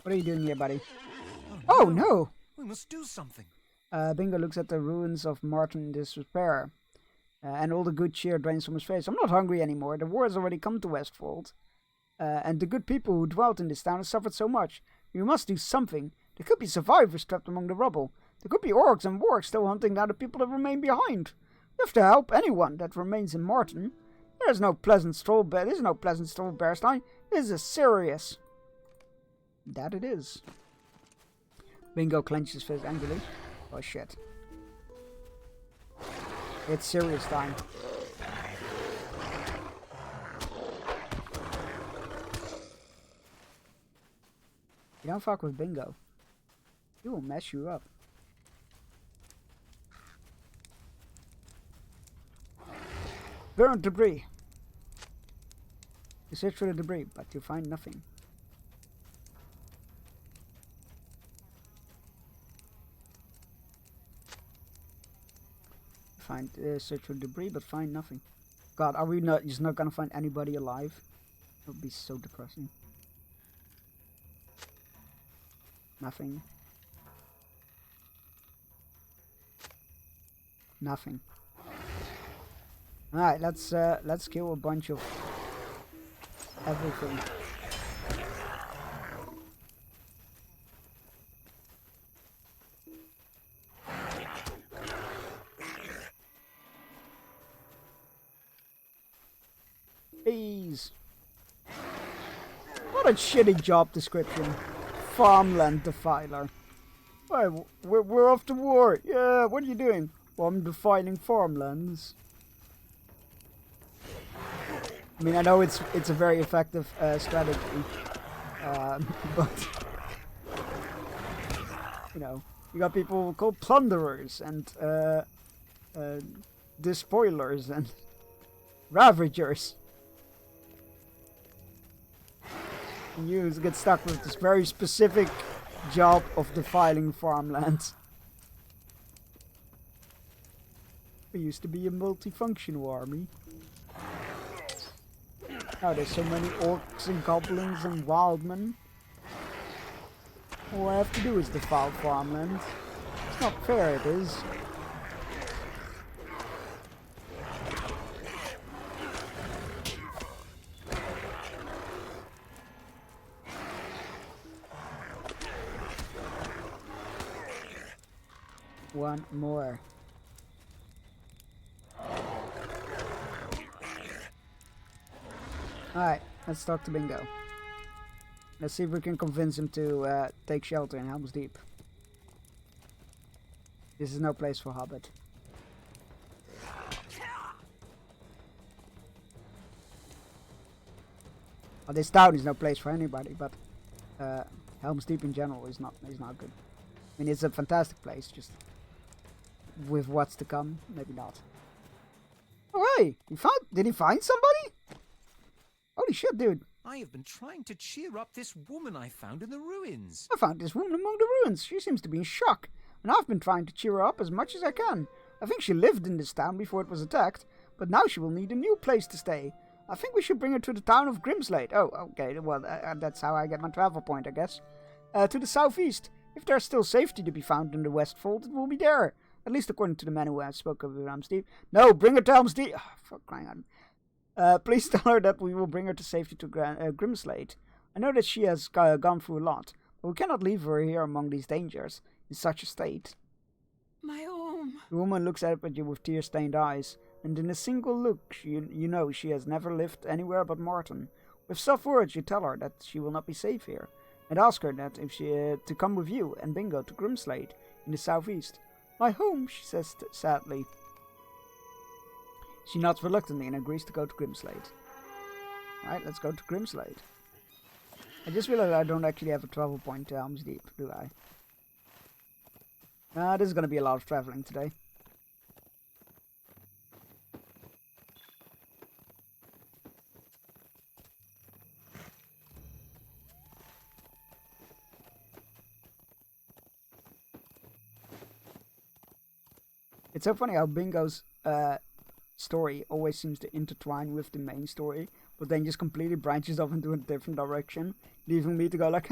What are you doing here, buddy? Oh no! We must do something. Bingo looks at the ruins of Martin in despair. And all the good cheer drains from his face. I'm not hungry anymore. The war has already come to Westfold. and the good people who dwelt in this town have suffered so much. We must do something. There could be survivors trapped among the rubble. There could be orcs and wargs still hunting down the people that remain behind. We have to help anyone that remains in Martin. There is no pleasant stroll, Bearstein. This is serious. That it is. Bingo clenches his fist angrily. Oh shit. It's serious time. You don't fuck with Bingo. He will mess you up. Burn debris. You search for the debris, but you find nothing. Search for debris, but find nothing. God, are we just not gonna find anybody alive? That would be so depressing. Nothing. Nothing. Alright, let's kill a bunch of everything. Bees. What a shitty job description. Farmland defiler. Well, we're off to war. Yeah, what are you doing? Well, I'm defiling farmlands. I mean, I know it's a very effective strategy, but you know, you got people called plunderers and despoilers and ravagers. And you get stuck with this very specific job of defiling farmlands. We used to be a multifunctional army. Oh, there's so many orcs and goblins and wildmen. All I have to do is defile farmland. It's not fair, it is. One more. Alright, let's talk to Bingo. Let's see if we can convince him to take shelter in Helm's Deep. This is no place for Hobbit. Well, this town is no place for anybody, but Helm's Deep in general is not good. I mean, it's a fantastic place, just with what's to come, maybe not. Oh hey, did he find somebody? Holy shit, dude. I have been trying to cheer up this woman I found in the ruins. I found this woman among the ruins. She seems to be in shock, and I've been trying to cheer her up as much as I can. I think she lived in this town before it was attacked, but now she will need a new place to stay. I think we should bring her to the town of Grimslade. Oh, okay, well, that's how I get my travel point, I guess. To the southeast. If there's still safety to be found in the Westfold, it will be there. At least according to the man who has spoken with Helm's Deep. No, bring her to Helm's Deep. Oh, for crying out. Please tell her that we will bring her to safety to Grimslade. I know that she has gone through a lot, but we cannot leave her here among these dangers, in such a state. My home. The woman looks up at you with tear-stained eyes, and in a single look, you know she has never lived anywhere but Martin. With soft words, you tell her that she will not be safe here, and ask her that if she to come with you and Bingo to Grimslade in the southeast. My home, she says sadly. She nods reluctantly and agrees to go to Grimslade. Alright, let's go to Grimslade. I just realized I don't actually have a travel point to Helm's Deep, do I? This is going to be a lot of traveling today. It's so funny how Bingo's story always seems to intertwine with the main story, but then just completely branches off into a different direction, leaving me to go like,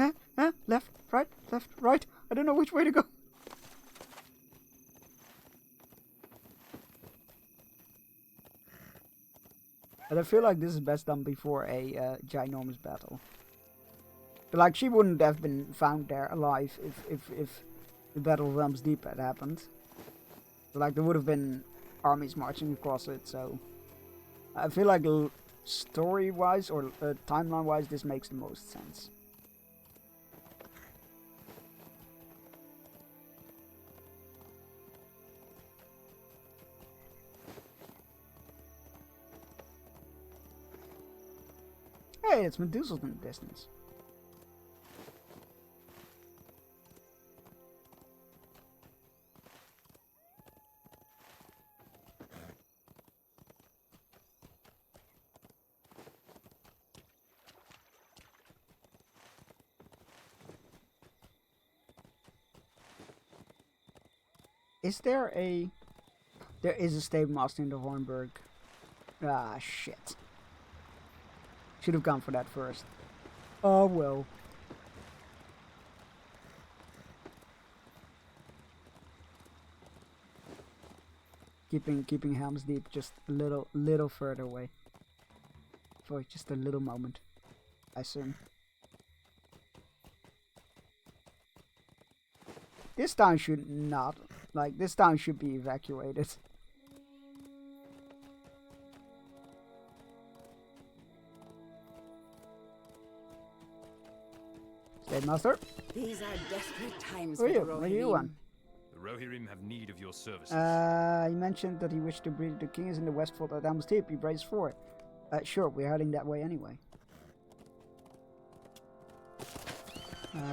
left, right, I don't know which way to go. But I feel like this is best done before a ginormous battle. But, like, she wouldn't have been found there alive if the Battle of Helm's Deep had happened. But, like, there would have been armies marching across it, so... I feel like story-wise or timeline-wise, this makes the most sense. Hey, it's Medusa's in the distance. Is there a... There is a stable master in the Hornburg. Ah, shit. Should have gone for that first. Oh well. Keeping Helm's Deep just a little further away. For just a little moment, I assume. This town should not, like, this town should be evacuated. Stay master. These are desperate times. Who are you? What are you on? The Rohirrim have need of your services. He mentioned that he wished to breed the king is in the Westfold at Helm's Deep. He braced for it. Sure, we're heading that way anyway.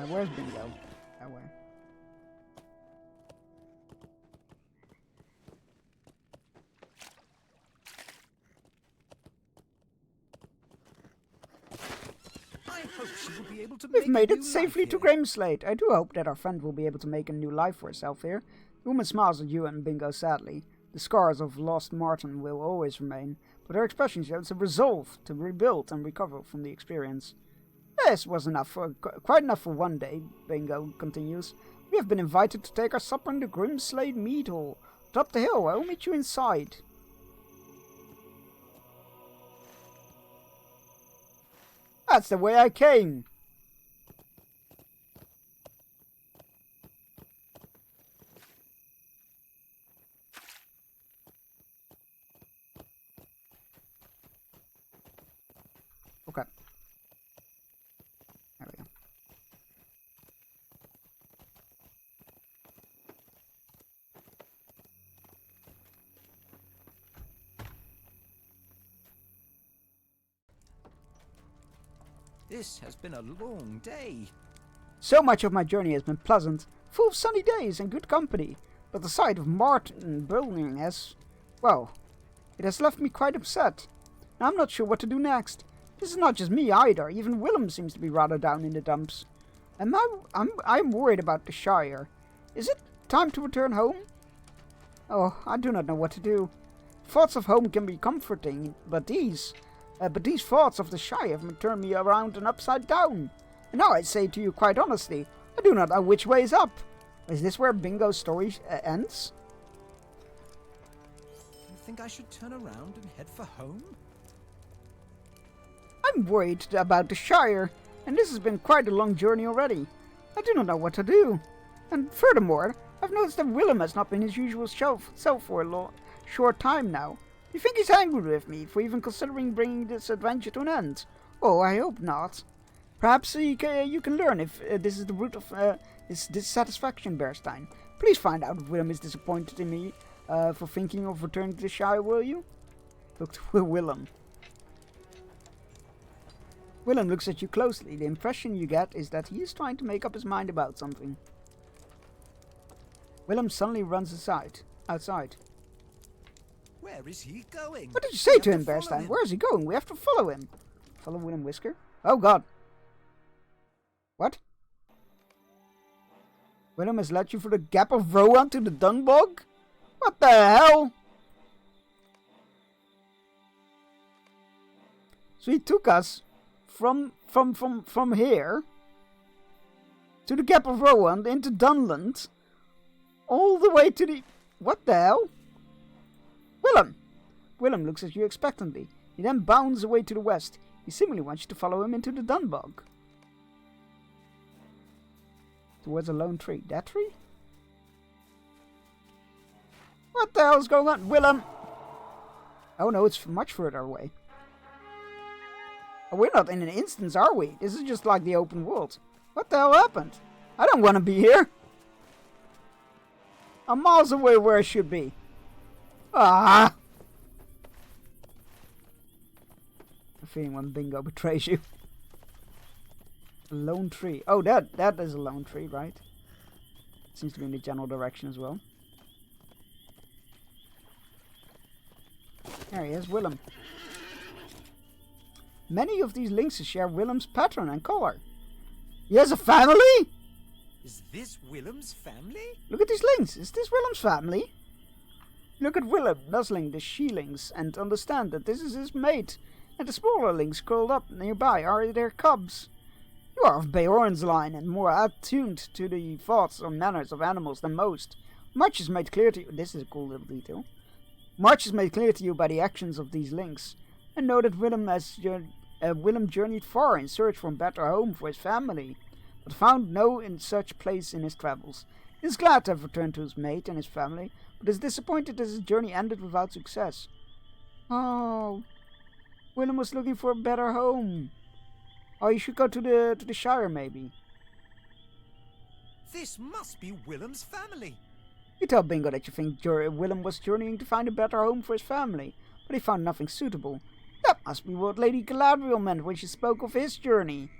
Where's Bingo? That way. We've made it safely to Grimslade. I do hope that our friend will be able to make a new life for herself here. The woman smiles at you and Bingo sadly. The scars of lost Martin will always remain, but her expression shows a resolve to rebuild and recover from the experience. This was enough quite enough for one day, Bingo continues. We have been invited to take our supper in the Grimslade Mead Hall. Up the hill, I will meet you inside. That's the way I came. Okay. There we go. This has been a long day. So much of my journey has been pleasant, full of sunny days and good company, but the sight of Martin burning has, well, it has left me quite upset. Now I'm not sure what to do next. This is not just me either, even Willem seems to be rather down in the dumps. And I'm worried about the Shire. Is it time to return home? Oh, I do not know what to do. Thoughts of home can be comforting, but these thoughts of the Shire have turned me around and upside down. And now I say to you quite honestly, I do not know which way is up. Is this where Bingo's story ends? You think I should turn around and head for home? I'm worried about the Shire, and this has been quite a long journey already. I do not know what to do. And furthermore, I've noticed that Willem has not been his usual self for a short time now. Do you think he's angry with me for even considering bringing this adventure to an end? Oh, I hope not. Perhaps you can learn if this is the root of his dissatisfaction, Bearstein. Please find out if Willem is disappointed in me for thinking of returning to the Shire, will you? Look to Willem. Willem looks at you closely. The impression you get is that he is trying to make up his mind about something. Willem suddenly runs outside. Where is he going? What did you say to him, Bearstein? Where is he going? We have to follow him. Follow Willem Whisker? Oh god. What? Willem has led you through the Gap of Rohan to the Dunbog? What the hell? So he took us from here to the Gap of Rohan into Dunland, all the way to the... What the hell? Willem! Willem looks at you expectantly. He then bounds away to the west. He seemingly wants you to follow him into the Dunbog. Towards a lone tree. That tree? What the hell's going on? Willem! Oh no, it's much further away. Oh, we're not in an instance, are we? This is just like the open world. What the hell happened? I don't want to be here. I'm miles away where I should be. Ah! A feeling when Bingo betrays you. A lone tree. Oh, that is a lone tree, right? Seems to be in the general direction as well. There he is, Willem. Many of these lynxes share Willem's pattern and color. He has a family? Is this Willem's family? Look at these lynx. Is this Willem's family? Look at Willem nuzzling the she-lynx and understand that this is his mate. And the smaller lynx curled up nearby are their cubs. You are of Beorn's line and more attuned to the thoughts or manners of animals than most. Much is made clear to you. This is a cool little detail. Much is made clear to you by the actions of these lynx. And know that Willem journeyed far in search for a better home for his family, but found no such place in his travels. He is glad to have returned to his mate and his family, but is disappointed that his journey ended without success. Oh, Willem was looking for a better home. Oh, you should go to the Shire, maybe. This must be Willem's family. You tell Bingo that you think Willem was journeying to find a better home for his family, but he found nothing suitable. That must be what Lady Galadriel meant when she spoke of his journey.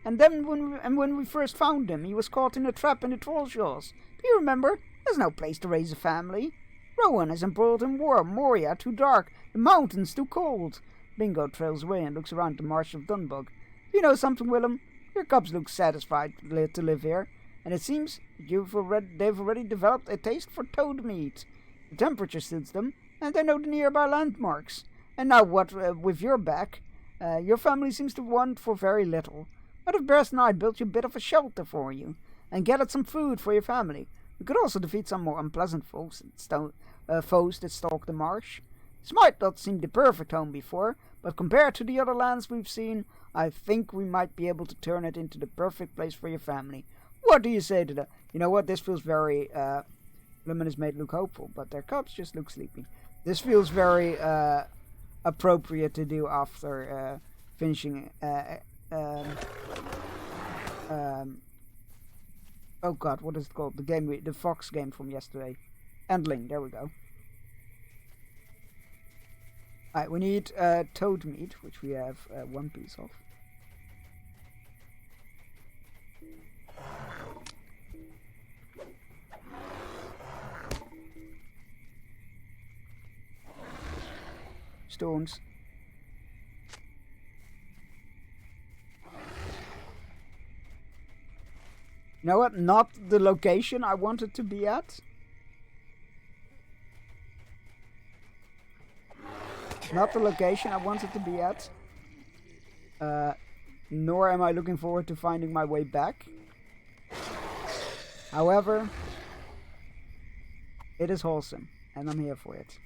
And then when we first found him, he was caught in a trap in the Trollshaws. Do you remember? There's no place to raise a family. Rowan is embroiled in war, Moria too dark, the mountains too cold. Bingo trails away and looks around the marsh of Dunbog. You know something, Willem? Your cubs look satisfied to live here, and it seems that they've already developed a taste for toad meat. The temperature suits them, and they know the nearby landmarks. And now with your back, your family seems to want for very little. What if Bears and I built you a bit of a shelter for you, and gathered some food for your family? We could also defeat some more unpleasant foes that stalk the marsh. This might not seem the perfect home before, but compared to the other lands we've seen, I think we might be able to turn it into the perfect place for your family. What do you say to that? You know what, this feels very, Luminous made look hopeful, but their cubs just look sleepy. This feels very, appropriate to do after, finishing, oh god, what is it called? The Fox game from yesterday. Endling, there we go. Alright, we need toad meat, which we have one piece of. Stones. You know what? Not the location I wanted to be at. Not the location I wanted to be at. Nor am I looking forward to finding my way back. However, it is wholesome, and I'm here for it.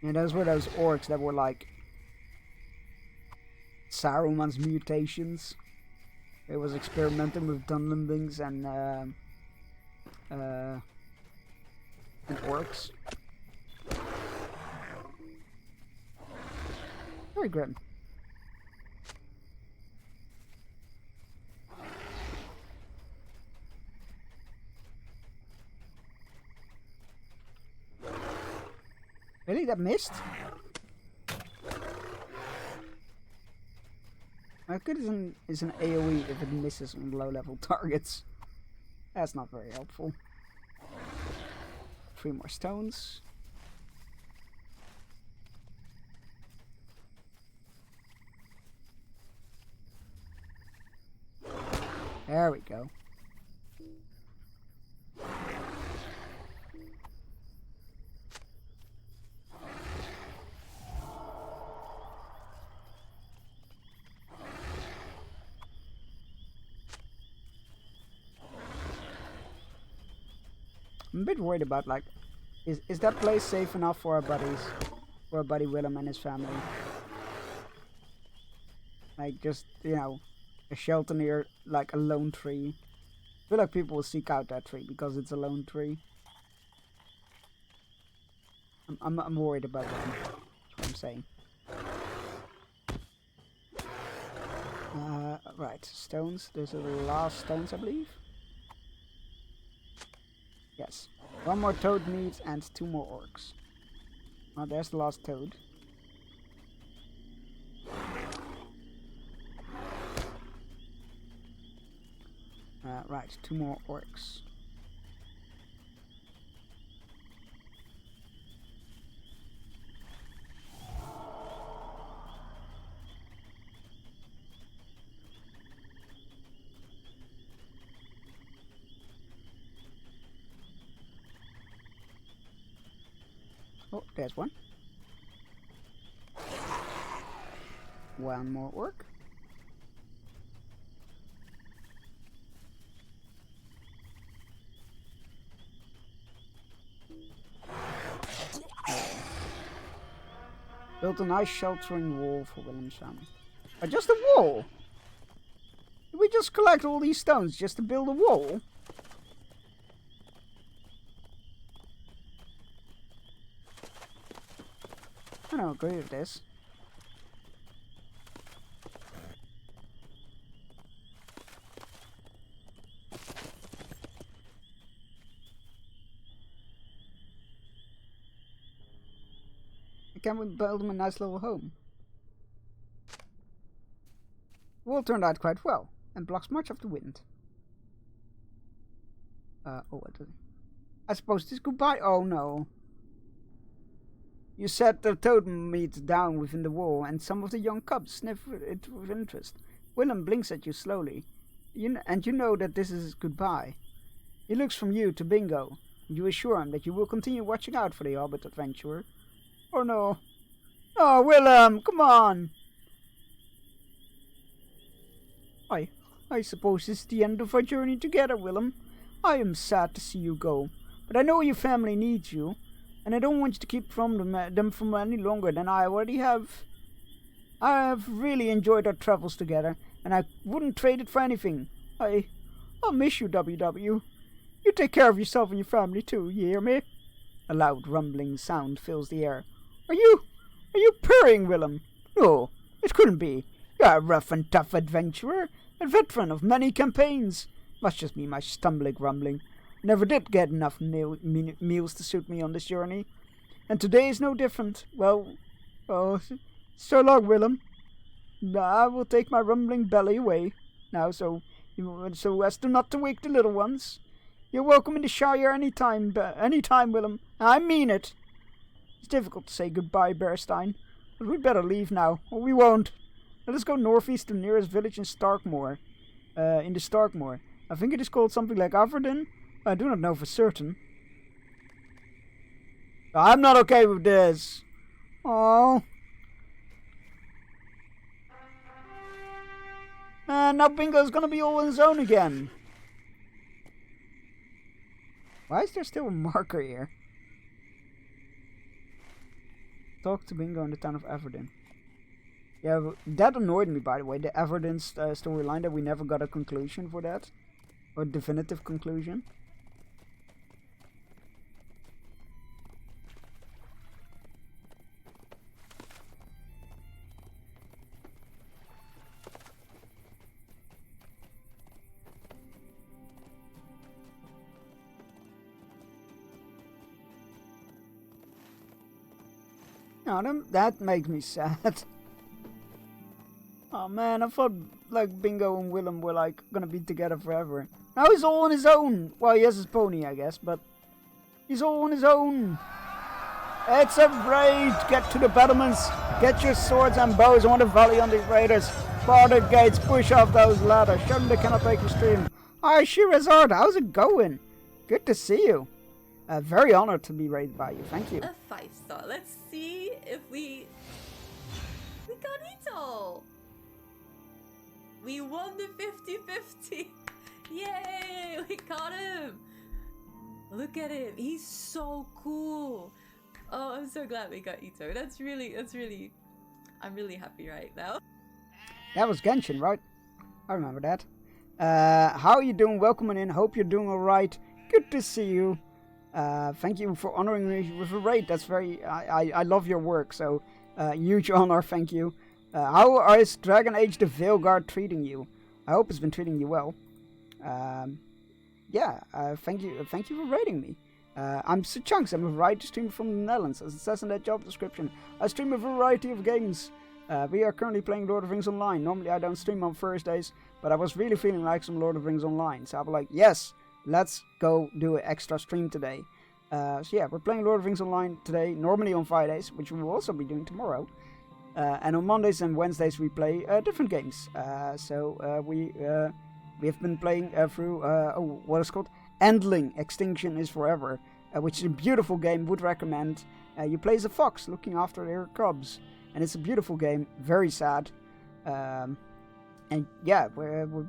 And those were those orcs that were like Saruman's mutations. It was experimenting with Dunlendings and orcs. Very grim. Really? That missed? How good is an AoE if it misses on low-level targets? That's not very helpful. 3 more stones. There we go. I'm a bit worried about, like, is that place safe enough for our buddies? For our buddy Willem and his family? Like, just, you know, a shelter near, like, a lone tree. I feel like people will seek out that tree because it's a lone tree. I'm worried about them. That's what I'm saying. Right, stones. Those are the last stones, I believe. Yes. 1 more toad meat and 2 more orcs. Oh, there's the last toad. Right, 2 more orcs. Oh, there's one. 1 more orc. Built a nice sheltering wall for Willem's family. Just a wall? Did we just collect all these stones just to build a wall? I don't agree with this. Can we build him a nice little home? The wall turned out quite well, and blocks much of the wind. Oh, what did I suppose this goodbye? Oh no. You set the toad meat down within the wall, and some of the young cubs sniff it with interest. Willem blinks at you slowly, and you know that this is goodbye. He looks from you to Bingo, and you assure him that you will continue watching out for the Hobbit adventurer. Oh no. Oh, Willem, come on! I suppose this is the end of our journey together, Willem. I am sad to see you go, but I know your family needs you, and I don't want you to keep them from any longer than I already have. I have really enjoyed our travels together, and I wouldn't trade it for anything. I'll miss you, WW. You take care of yourself and your family too, you hear me? A loud rumbling sound fills the air. Are you purring, Willem? No, it couldn't be. You're a rough and tough adventurer, a veteran of many campaigns. Must just be my stumbling rumbling. Never did get enough meals to suit me on this journey, and today is no different. Well, so long, Willem. I will take my rumbling belly away now, so as to not to wake the little ones. You're welcome in the Shire anytime, Willem. I mean it. It's difficult to say goodbye, Bearstein, but we'd better leave now, or we won't. Let us go northeast to the nearest village in Starkmoor. In the Starkmoor. I think it is called something like Averdin. I do not know for certain. I'm not okay with this. Oh. And now Bingo's gonna be all on his own again. Why is there still a marker here? Talk to Bingo in the town of Averdin. Yeah, that annoyed me, by the way, the Averdin storyline, that we never got a conclusion for that. Or a definitive conclusion. No, that makes me sad. Oh man, I thought like Bingo and Willem were like gonna be together forever. Now he's all on his own. Well, he has his pony, I guess, but he's all on his own. It's a raid. Get to the battlements. Get your swords and bows. I want to volley on these raiders. Bar the gates. Push off those ladders. Show them they cannot take the stream. Hi, Shirazard. How's it going? Good to see you. Very honored to be raided by you. Thank you. A 5-star. Let's see if we got it all. We won the 50-50. Yay! We got him. Look at him. He's so cool. Oh, I'm so glad we got Ito. That's really, I'm really happy right now. That was Genshin, right? I remember that. How are you doing? Welcome in. Hope you're doing alright. Good to see you. Thank you for honoring me with a raid. That's very... I love your work, so huge honor, thank you. How is Dragon Age the Veilguard treating you? I hope it's been treating you well. Thank you for raiding me. I'm Chunks. I'm a variety streamer from the Netherlands. As it says in that job description, I stream a variety of games. We are currently playing Lord of the Rings Online. Normally I don't stream on Thursdays, but I was really feeling like some Lord of the Rings Online. So I was like, yes, let's go do an extra stream today. We're playing Lord of the Rings Online today, normally on Fridays, which we will also be doing tomorrow. And on Mondays and Wednesdays we play different games. We have been playing through, what is it called? Endling, Extinction is Forever, which is a beautiful game, would recommend. You play as a fox looking after their cubs. And it's a beautiful game, very sad. We're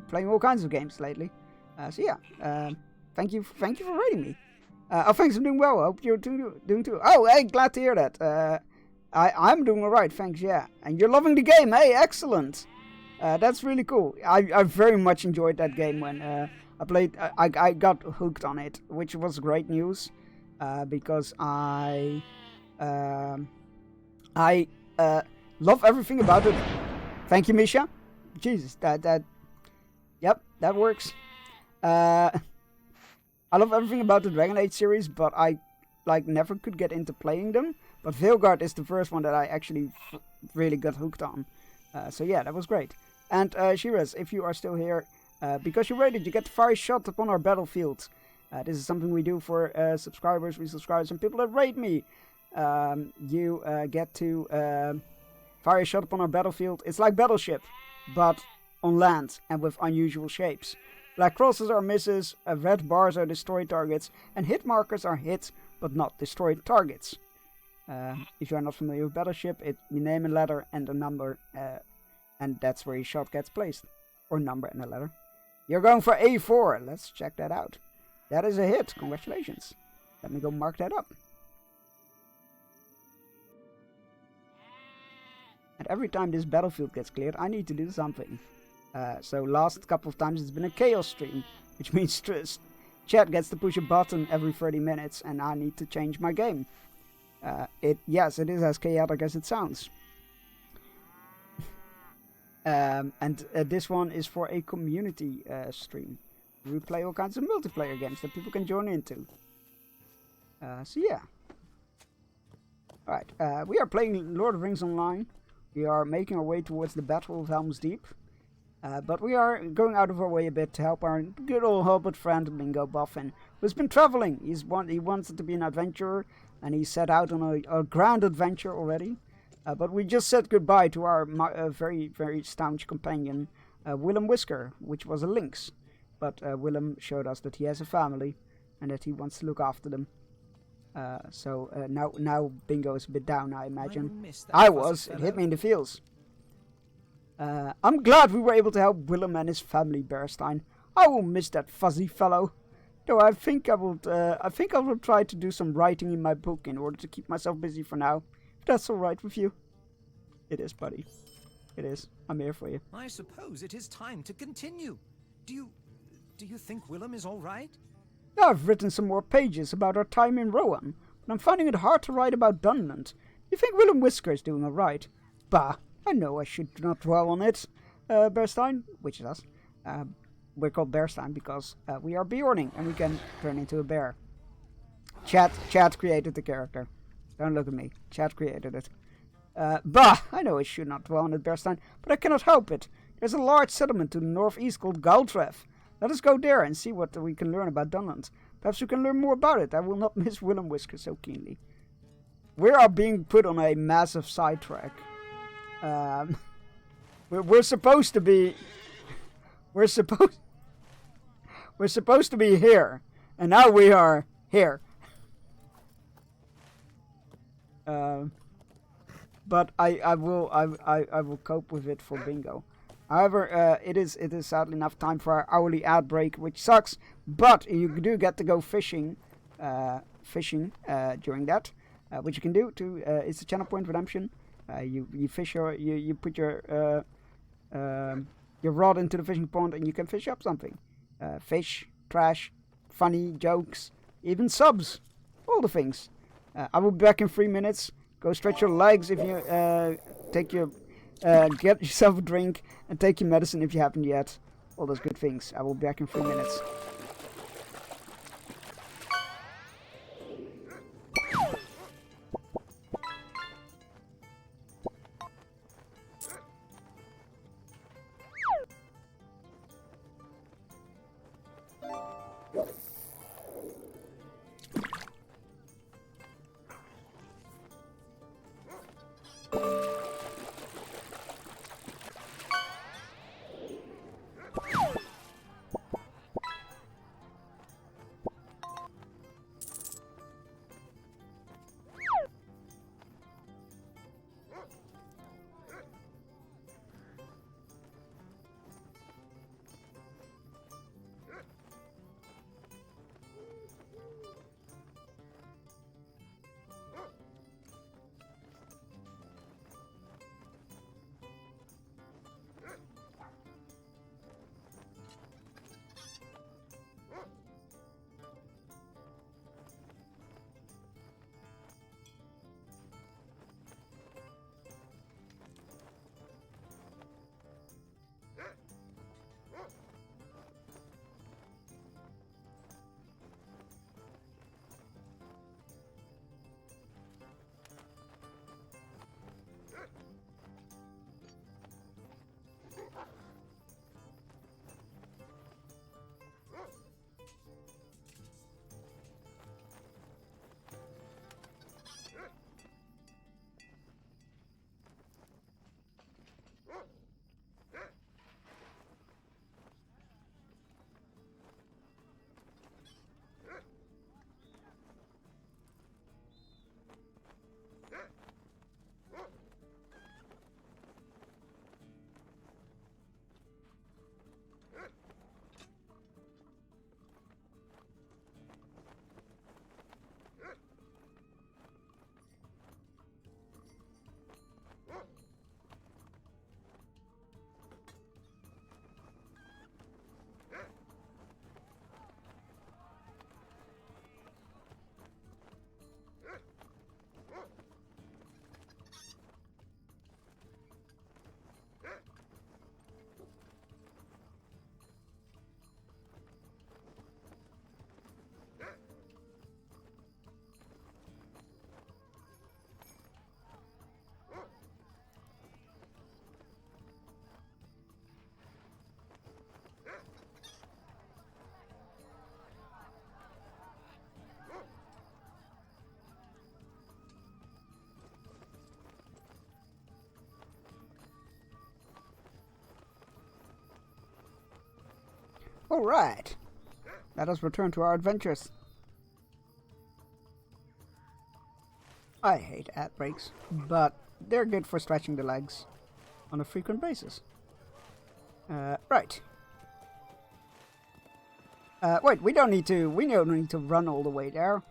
playing all kinds of games lately. Thank you for rating me. Thanks, I'm doing well. I hope you're doing too. Oh, hey, glad to hear that. I'm doing alright, thanks, yeah. And you're loving the game, hey, excellent. That's really cool. I very much enjoyed that game when I played. I got hooked on it, which was great news, because I love everything about it. Thank you, Misha. Jesus, yep, that works. I love everything about the Dragon Age series, but I never could get into playing them. But Veilguard is the first one that I actually really got hooked on. That was great. And Shiraz, if you are still here, because you rated, you get the fire shot upon our battlefield. This is something we do for subscribers, resubscribers, and people that rate me. You get to fire shot upon our battlefield. It's like Battleship, but on land and with unusual shapes. Black crosses are misses, red bars are destroyed targets, and hit markers are hit but not destroyed targets. If you are not familiar with Battleship, you name a letter and a number, and that's where your shot gets placed. Or number and a letter. You're going for A4. Let's check that out. That is a hit. Congratulations. Let me go mark that up. And every time this battlefield gets cleared, I need to do something. So last couple of times it's been a chaos stream, which means chat gets to push a button every 30 minutes, and I need to change my game. Yes, it is as chaotic as it sounds. This one is for a community stream. We play all kinds of multiplayer games that people can join into. Alright, we are playing Lord of the Rings Online. We are making our way towards the Battle of Helm's Deep. But we are going out of our way a bit to help our good old Hobbit friend Bingo Boffin, who's been traveling. He wanted to be an adventurer, and he set out on a grand adventure already. But we just said goodbye to our very, very staunch companion, Willem Whisker, which was a lynx. But Willem showed us that he has a family, and that he wants to look after them. Now Bingo is a bit down, I imagine. It hit me in the feels. I'm glad we were able to help Willem and his family, Bearstein. I will miss that fuzzy fellow. Though I think I will try to do some writing in my book in order to keep myself busy for now. If that's alright with you. It is, buddy. It is. I'm here for you. I suppose it is time to continue. Do you think Willem is alright? I've written some more pages about our time in Rohan, but I'm finding it hard to write about Dunland. You think Willem Whisker is doing alright? Bah, I know I should not dwell on it. Bearstein, which is us. We're called Bearstein because we are Bjorning and we can turn into a bear. Chat created the character. Don't look at me. Chat created it. Bah, I know I should not dwell on it, Bearstein, but I cannot help it. There's a large settlement to the northeast called Galtref. Let us go there and see what we can learn about Dunland. Perhaps we can learn more about it. I will not miss Willem Whisker so keenly. We are being put on a massive sidetrack. We're supposed to be... We're supposed to be here. And now we are here. But I will cope with it for Bingo. However, it is sadly enough time for our hourly ad break, which sucks. But you do get to go fishing fishing during that, which you can do to. It's a channel point redemption. You fish you put your rod into the fishing pond and you can fish up something. Fish, trash, funny jokes, even subs, all the things. I will be back in 3 minutes. Go stretch your legs if you get yourself a drink and take your medicine if you haven't yet. All those good things. I will be back in 3 minutes. Alright, let us return to our adventures. I hate ad breaks, but they're good for stretching the legs on a frequent basis. Right. Wait, we don't need to run all the way there.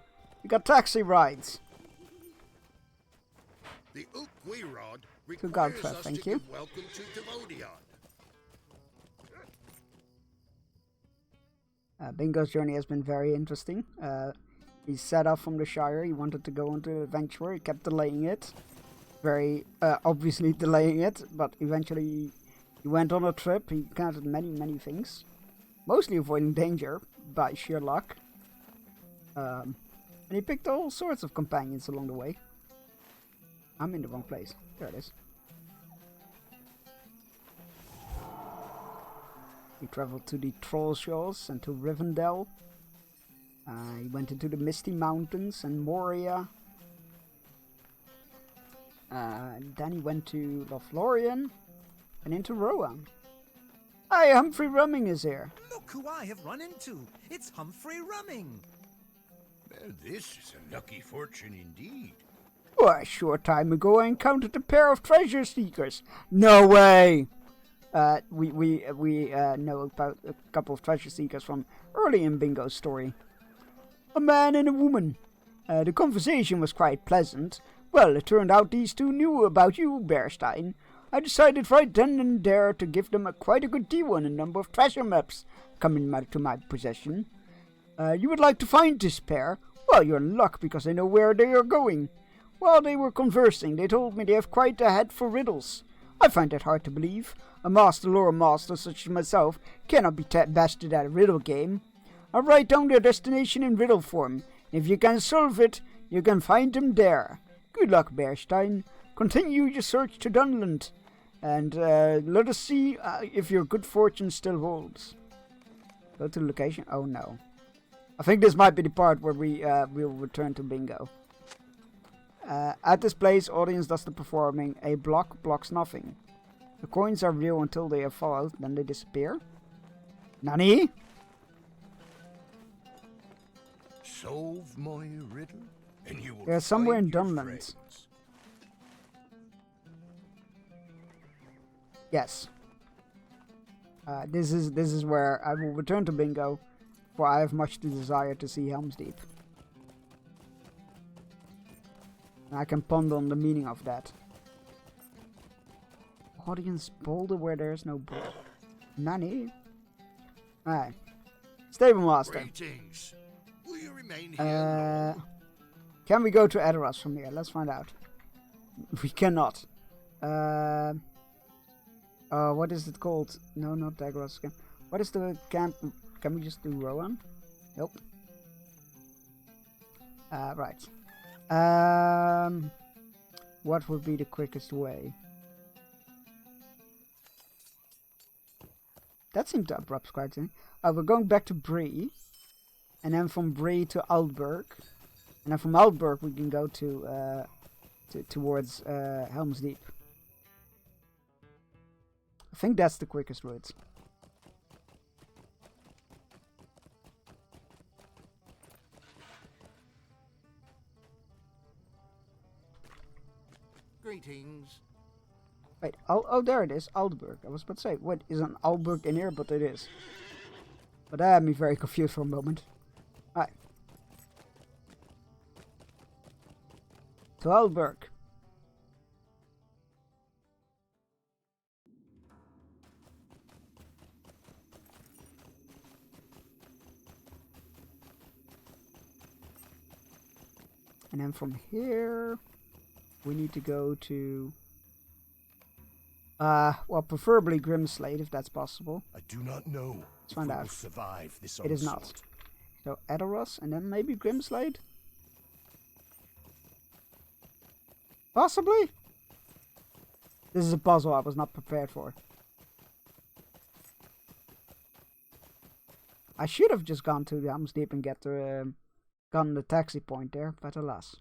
We got taxi rides. The Ukwirod To requires Godfrey, us thank to you. give welcome to Devodion. Bingo's journey has been very interesting. He set off from the Shire. He wanted to go on to the adventure. He kept delaying it. Very obviously delaying it, but eventually he went on a trip. He encountered many things. Mostly avoiding danger by sheer luck. And he picked all sorts of companions along the way. I'm in the wrong place. There it is. He traveled to the Troll Shores and to Rivendell. He went into the Misty Mountains and Moria. Then he went to Lothlorien and into Rohan. Hi, Humphrey Rumming is here. Look who I have run into. It's Humphrey Rumming. Well, this is a lucky fortune indeed. Why, a short time ago I encountered a pair of treasure seekers. No way! We know about a couple of treasure seekers from early in Bingo's story. A man and a woman. The conversation was quite pleasant. Well, it turned out these two knew about you, Bearstein. I decided right then and there to give them quite a good deal on a number of treasure maps coming to my possession. You would like to find this pair? Well, you're in luck because I know where they are going. While they were conversing, they told me they have quite a head for riddles. I find that hard to believe. A master lore master such as myself cannot be bested at a riddle game. I'll write down their destination in riddle form. If you can solve it, you can find them there. Good luck, Bearstein. Continue your search to Dunland, and let us see if your good fortune still holds. Go to the location. Oh no. I think this might be the part where we will return to bingo. At this place, audience does the performing. A block blocks nothing. The coins are real until they are followed, then they disappear. Nani? Solve my riddle, and you will They're somewhere in find your Dunland. friends. Yes. This is where I will return to bingo, for I have much to desire to see Helm's Deep. And I can ponder on the meaning of that. Audience boulder where there is no boulder. Nani? Alright. Stable Master. Greetings. Will you remain here? Can we go to Edoras from here? Let's find out. We cannot. What is it called? No, not Dagros. What is the camp? Can we just do Rowan? Nope. Right. What would be the quickest way? That seemed abrupt, quite. We're going back to Bree, and then from Bree to Aldburg, and then from Aldburg we can go to towards Helm's Deep. I think that's the quickest route. Greetings. Wait, oh, there it is, Aldburg. I was about to say, what, is an Aldburg in here? But it is. But that had me very confused for a moment. Alright. To Aldburg. And then from here, we need to go to, well, preferably Grimslade, if that's possible. I do not know. Let's find if we out. will survive this It is not. onslaught. So Edoras, and then maybe Grimslade? Possibly? This is a puzzle I was not prepared for. I should have just gone to the Helm's Deep and gotten the taxi point there, but alas.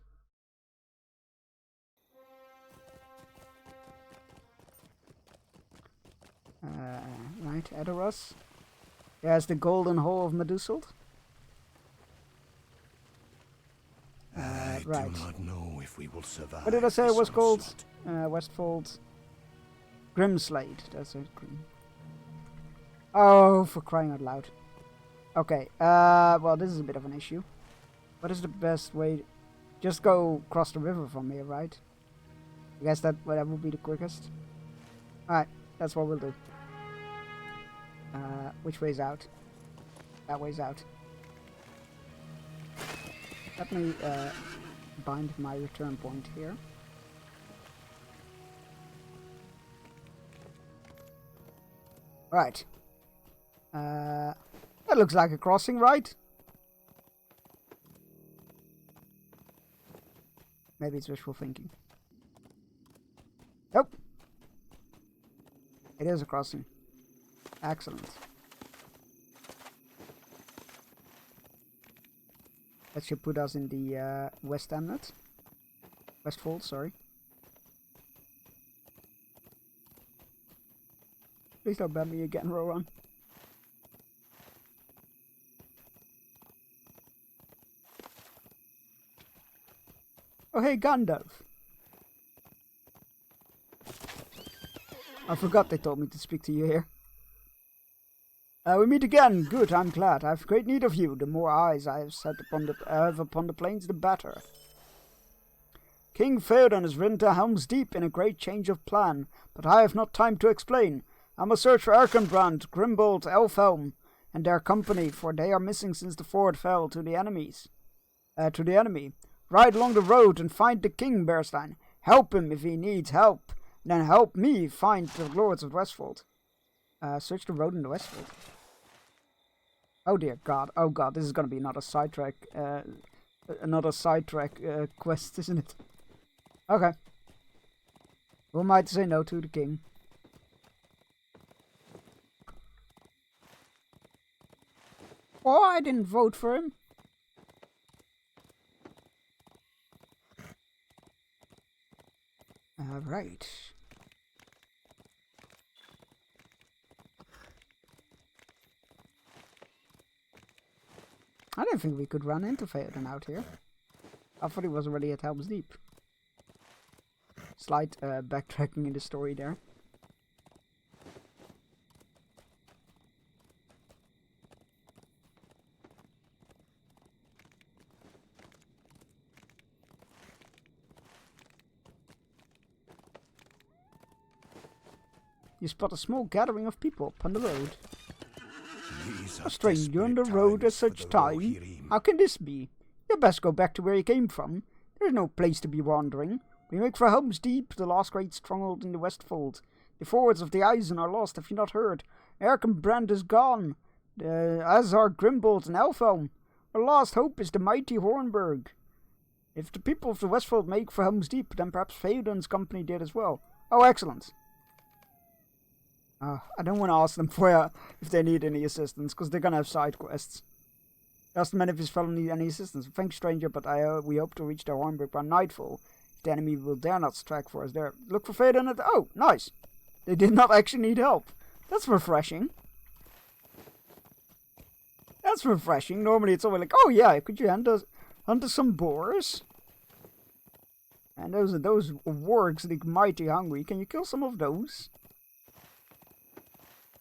Right, Edoras. There's the Golden Hole of Meduseld. I right. do not know if we will survive. What did I say it this was called? onslaught. Westfold. Grimslade. That's it. Oh, for crying out loud. Okay, well, this is a bit of an issue. What is the best way? Just go across the river from here, right? I guess that would be the quickest. Alright, that's what we'll do. Which way's out? That way's out. Let me bind my return point here. Right. That looks like a crossing, right? Maybe it's wishful thinking. Nope. It is a crossing. Excellent. That should put us in the West Hamlet. Westfold, sorry. Please don't ban me again, Rowan. Oh hey, Gandalf. I forgot they told me to speak to you here. We meet again. Good, I'm glad. I have great need of you. The more eyes I have set upon the plains, the better. King Theoden has ridden to Helm's Deep in a great change of plan, but I have not time to explain. I must search for Erkenbrand, Grimbold, Elfhelm, and their company, for they are missing since the ford fell to the enemy. Ride along the road and find the king, Bearstein. Help him if he needs help. Then help me find the lords of Westfold. Search the road in the Westfold. Oh dear God. Oh God, this is gonna be another sidetrack. Quest, isn't it? Okay. Who am I to say no to the king? Oh, I didn't vote for him. Right. I don't think we could run into Theoden out here. I thought he was already at Helm's Deep. Slight backtracking in the story there. You spot a small gathering of people upon the road. A stranger on the road at such time? How can this be? You best go back to where you came from. There's no place to be wandering. We make for Helm's Deep, the last great stronghold in the Westfold. The fords of the Eisen are lost, have you not heard? Erkenbrand is gone, as are Grimbold and Elfhelm. Our last hope is the mighty Hornburg. If the people of the Westfold make for Helm's Deep, then perhaps Theoden's company did as well. Oh, excellent. I don't want to ask them for if they need any assistance, because they're gonna have side quests. Ask the men if his fellow need any assistance. Thanks, stranger, but we hope to reach the Hornburg by nightfall. If the enemy will dare not strike for us there. Look for Theoden at... Oh, nice! They did not actually need help. That's refreshing. That's refreshing. Normally it's always like, oh yeah, could you hunt us some boars? And those wargs look mighty hungry. Can you kill some of those?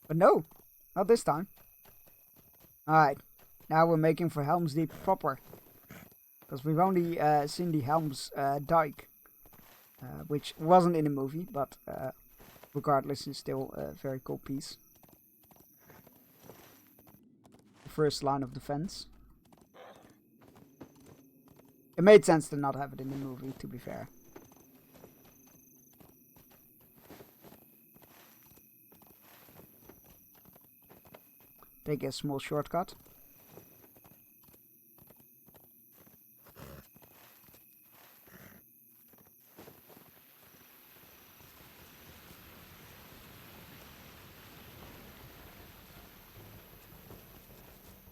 But no, not this time. Alright, now we're making for Helm's Deep proper. Because we've only seen the Helm's Dike. Which wasn't in the movie, but regardless, it's still a very cool piece. The first line of defense. It made sense to not have it in the movie, to be fair. Take a small shortcut.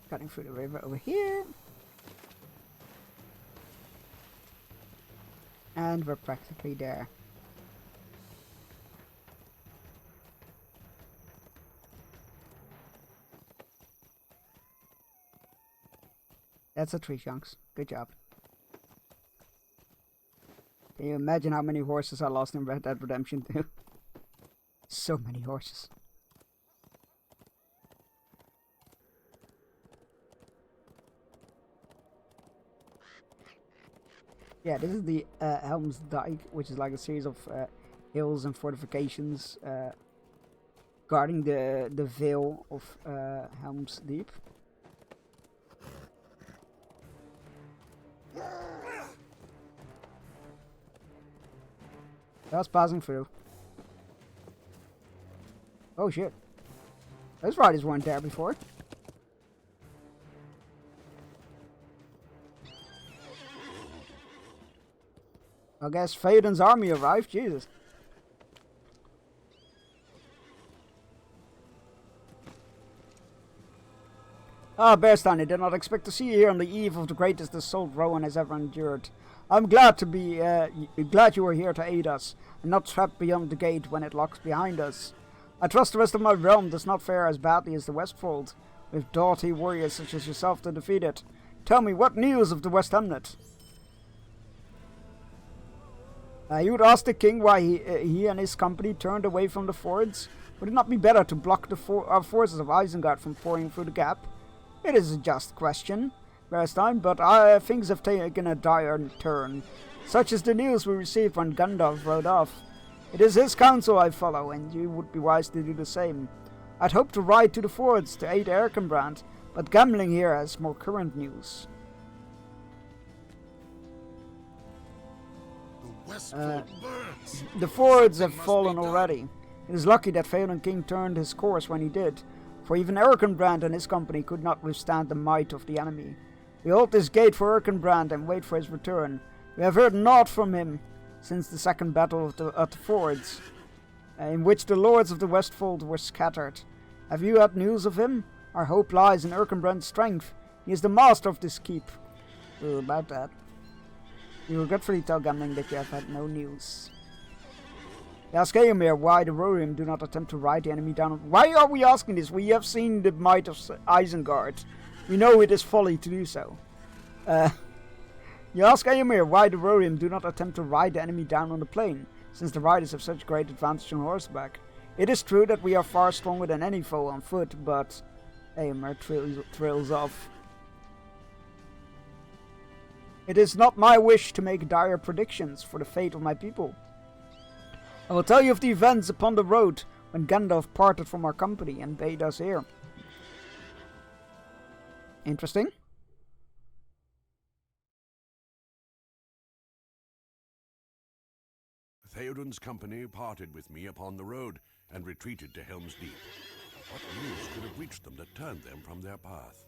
Cutting through the river over here. And we're practically there. That's a tree, Chunks. Good job. Can you imagine how many horses I lost in Red Dead Redemption 2? So many horses. Yeah, this is the Helm's Dike, which is like a series of hills and fortifications guarding the Vale of Helm's Deep. That's passing through. Oh shit. Those riders weren't there before. I guess Theoden's army arrived. Jesus. Ah, Bearstein, I did not expect to see you here on the eve of the greatest assault Rohan has ever endured. I'm glad to be glad you are here to aid us, and not trapped beyond the gate when it locks behind us. I trust the rest of my realm does not fare as badly as the Westfold, with doughty warriors such as yourself to defeat it. Tell me, what news of the West Hamlet? You would ask the king why he and his company turned away from the fords. Would it not be better to block the forces of Isengard from pouring through the gap? It is a just question, Bearstein, but things have taken a dire turn. Such is the news we received when Gandalf rode off. It is his counsel I follow, and you would be wise to do the same. I'd hoped to ride to the fords to aid Erkenbrand, but Gambling here has more current news. The fords have fallen already. It is lucky that Theoden King turned his course when he did, for even Erkenbrand and his company could not withstand the might of the enemy. We hold this gate for Erkenbrand and wait for his return. We have heard naught from him since the second battle at the fords, in which the lords of the Westfold were scattered. Have you had news of him? Our hope lies in Erkenbrand's strength. He is the master of this keep. About that. You regretfully tell Gambling that you have had no news. Ask Eomer why the Rohirrim do not attempt to ride the enemy down. Why are we asking this? We have seen the might of Isengard. We know it is folly to do so. You ask Eomer why the Rohirrim do not attempt to ride the enemy down on the plain, since the riders have such great advantage on horseback. It is true that we are far stronger than any foe on foot, but Eomer trails off. It is not my wish to make dire predictions for the fate of my people. I will tell you of the events upon the road when Gandalf parted from our company and bade us here. Interesting. Theoden's company parted with me upon the road and retreated to Helm's Deep. What news could have reached them that turned them from their path?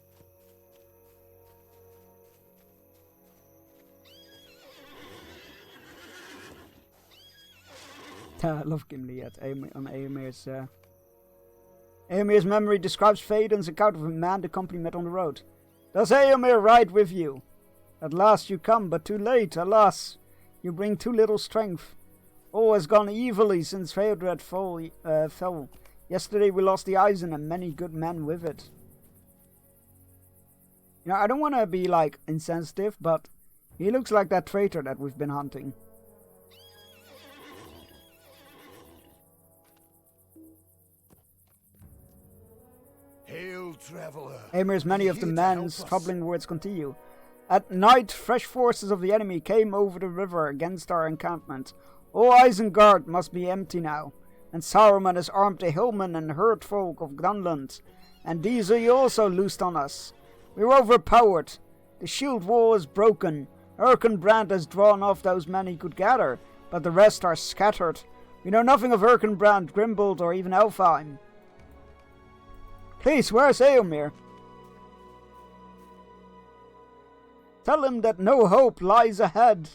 I love Gimli on Eomer's. Eomer's memory describes Theoden's account of a man the company met on the road. Does Eomer ride with you? At last you come, but too late, alas. You bring too little strength. All has gone evilly since Theodred fell. Yesterday we lost the Eisen and many good men with it. You know, I don't want to be, like, insensitive, but he looks like that traitor that we've been hunting. Hail, traveler. Eomer's many of the men's troubling words continue. At night, fresh forces of the enemy came over the river against our encampment. All Isengard must be empty now, and Saruman has armed the hillmen and herd folk of Dunland, and these he also loosed on us. We were overpowered. The shield wall is broken. Erkenbrand has drawn off those men he could gather, but the rest are scattered. We know nothing of Erkenbrand, Grimbold, or even Elfheim. Please, where's Eomer? Tell him that no hope lies ahead.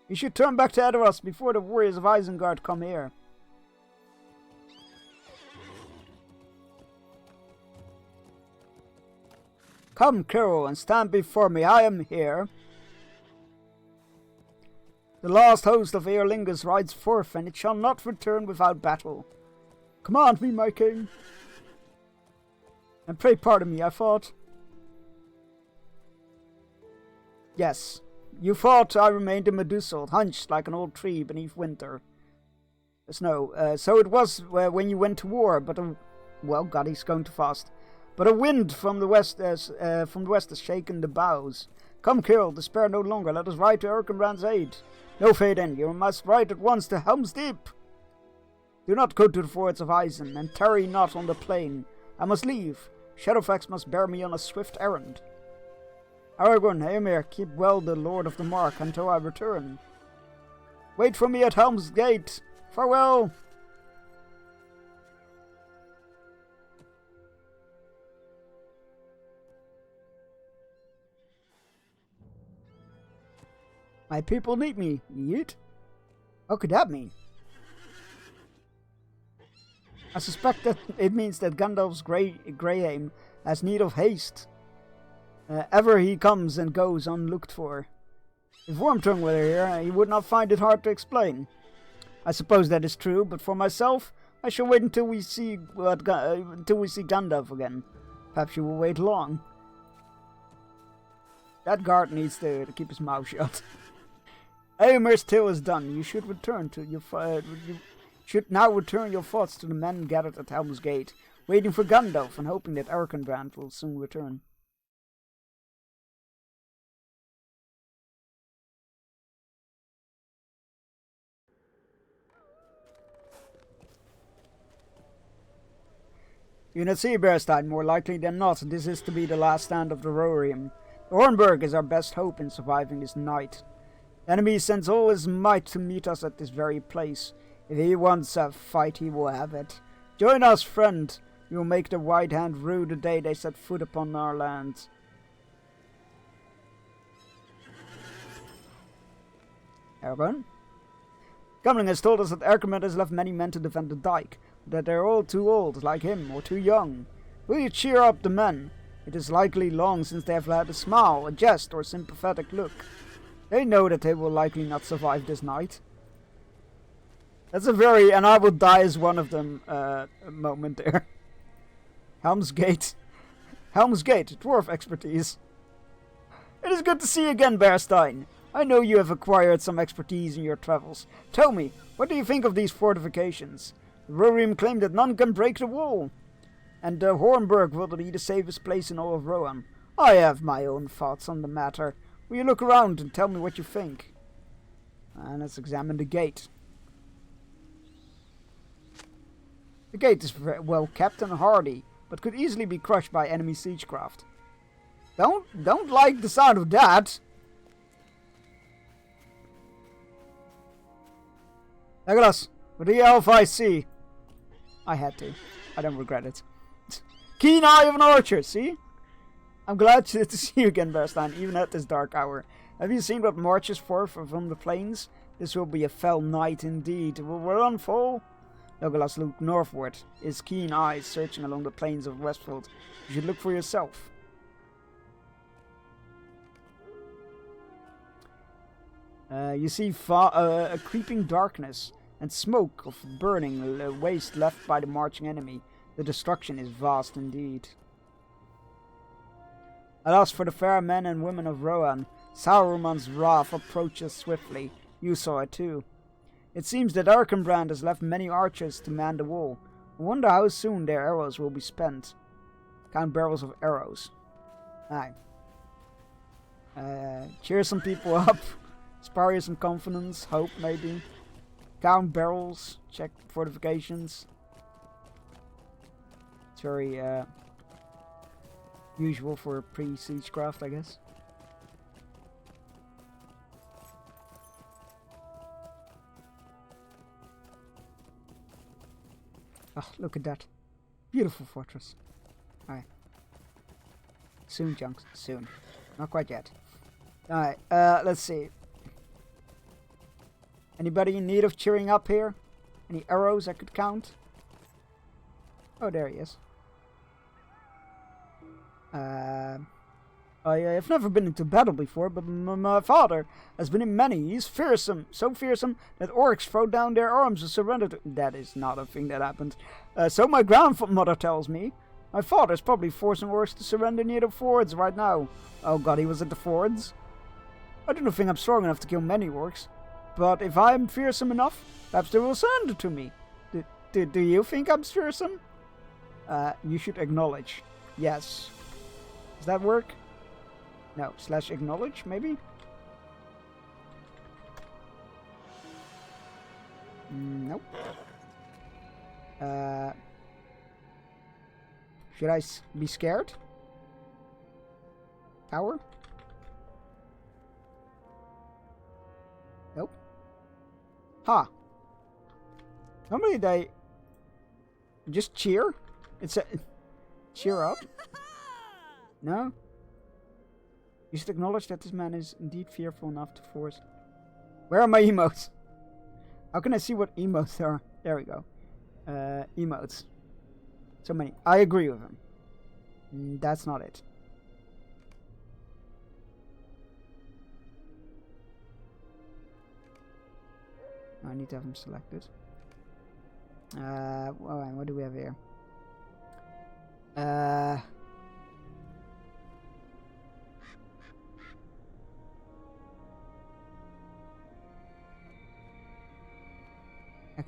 You should turn back to Edoras before the warriors of Isengard come here. Come, Kiro, and stand before me. I am here. The last host of Eorlingus rides forth, and it shall not return without battle. Command me, my king. And pray pardon me, I fought. Yes, you fought. I remained in Medusel, hunched like an old tree beneath winter. Snow. So it was when you went to war, but well, God, he's going too fast. But a wind from the west has shaken the boughs. Come, Kirill, despair no longer. Let us ride to Erkenbrand's aid. No, Theoden, you must ride at once to Helm's Deep. Do not go to the fords of Isen, and tarry not on the plain. I must leave. Shadowfax must bear me on a swift errand. Aragorn, Eomer, keep well the Lord of the Mark until I return. Wait for me at Helm's Gate. Farewell. My people need me. Yeet? What could that mean? I suspect that it means that Gandalf's Greyheim has need of haste. Ever he comes and goes unlooked for. If Wormtongue were here, he would not find it hard to explain. I suppose that is true, but for myself, I shall wait until we see Gandalf again. Perhaps you will wait long. That guard needs to keep his mouth shut. Eomer's tale is done. You should return to your should now return your thoughts to the men gathered at Helm's Gate, waiting for Gandalf and hoping that Erkenbrand will soon return. You not see, Bearstein, more likely than not, this is to be the last stand of the Rohirrim. Hornburg is our best hope in surviving this night. The enemy sends all his might to meet us at this very place. If he wants a fight, he will have it. Join us, friend. We will make the White Hand rue the day they set foot upon our land. Aragorn? Gimli has told us that Erkenbrand has left many men to defend the dike, but that they are all too old, like him, or too young. Will you cheer up the men? It is likely long since they have had a smile, a jest, or a sympathetic look. They know that they will likely not survive this night. That's a very, and I will die as one of them, moment there. Helm's Gate. Helm's Gate, dwarf expertise. It is good to see you again, Bearstein. I know you have acquired some expertise in your travels. Tell me, what do you think of these fortifications? The Rohirrim claim that none can break the wall, and Hornburg will be the safest place in all of Rohan. I have my own thoughts on the matter. Will you look around and tell me what you think? And let's examine the gate. The gate is very well kept and hardy, but could easily be crushed by enemy siegecraft. Don't like the sound of that. Legolas, what the elf I see? I had to. I don't regret it. Keen eye of an archer, see? I'm glad to see you again, Bearstein, even at this dark hour. Have you seen what marches forth from the plains? This will be a fell night indeed. Will Rohan fall? Legolas looked northward, his keen eyes searching along the plains of Westfold. You should look for yourself. You see a creeping darkness and smoke of burning waste left by the marching enemy. The destruction is vast indeed. Alas for the fair men and women of Rohan, Saruman's wrath approaches swiftly. You saw it too. It seems that Erkenbrand has left many archers to man the wall. I wonder how soon their arrows will be spent. Count barrels of arrows. Aye. Cheer some people up. Inspire some confidence, hope maybe. Count barrels, check fortifications. It's very usual for pre-siege craft, I guess. Oh, look at that. Beautiful fortress. Alright. Soon, Junks. Soon. Not quite yet. Alright, let's see. Anybody in need of cheering up here? Any arrows I could count? Oh, there he is. I've never been into battle before, but my father has been in many. He's fearsome, so fearsome that orcs throw down their arms and surrender to... That is not a thing that happened. So my grandmother tells me. My father's probably forcing orcs to surrender near the fords right now. Oh god, he was at the fords? I don't think I'm strong enough to kill many orcs. But if I'm fearsome enough, perhaps they will surrender to me. Do you think I'm fearsome? You should acknowledge. Yes. Does that work? No. / acknowledge, maybe? Nope. Should I be scared? Power? Nope. Ha! Normally they just cheer. It's a cheer up. No? You should acknowledge that this man is indeed fearful enough to force. Where are my emotes? How can I see what emotes there are? There we go. Emotes. So many. I agree with him. That's not it. I need to have them selected. Alright, what do we have here?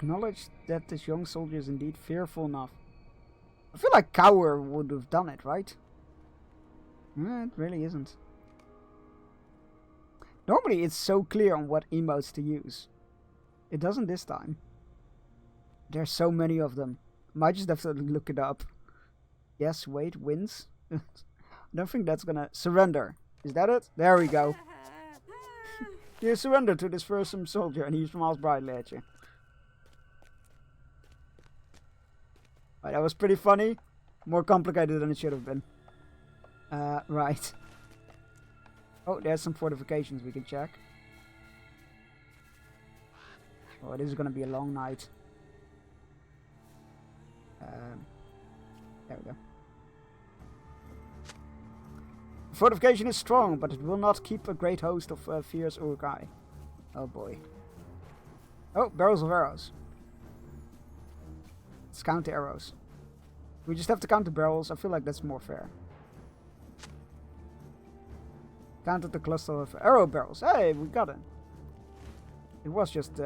Acknowledge that this young soldier is indeed fearful enough. I feel like Cower would have done it, right? It really isn't. Normally it's so clear on what emotes to use. It doesn't this time. There's so many of them. Might just have to look it up. Yes, wait, wins. I don't think that's gonna... Surrender. Is that it? There we go. You surrender to this fearsome soldier and he smiles brightly at you. Right, that was pretty funny. More complicated than it should have been. Right. Oh, there's some fortifications we can check. Oh, this is gonna be a long night. There we go. The fortification is strong, but it will not keep a great host of fierce Uruk-hai. Oh boy. Oh, barrels of arrows. Let's count the arrows. We just have to count the barrels. I feel like that's more fair. Counted the cluster of arrow barrels. Hey, we got it. It was just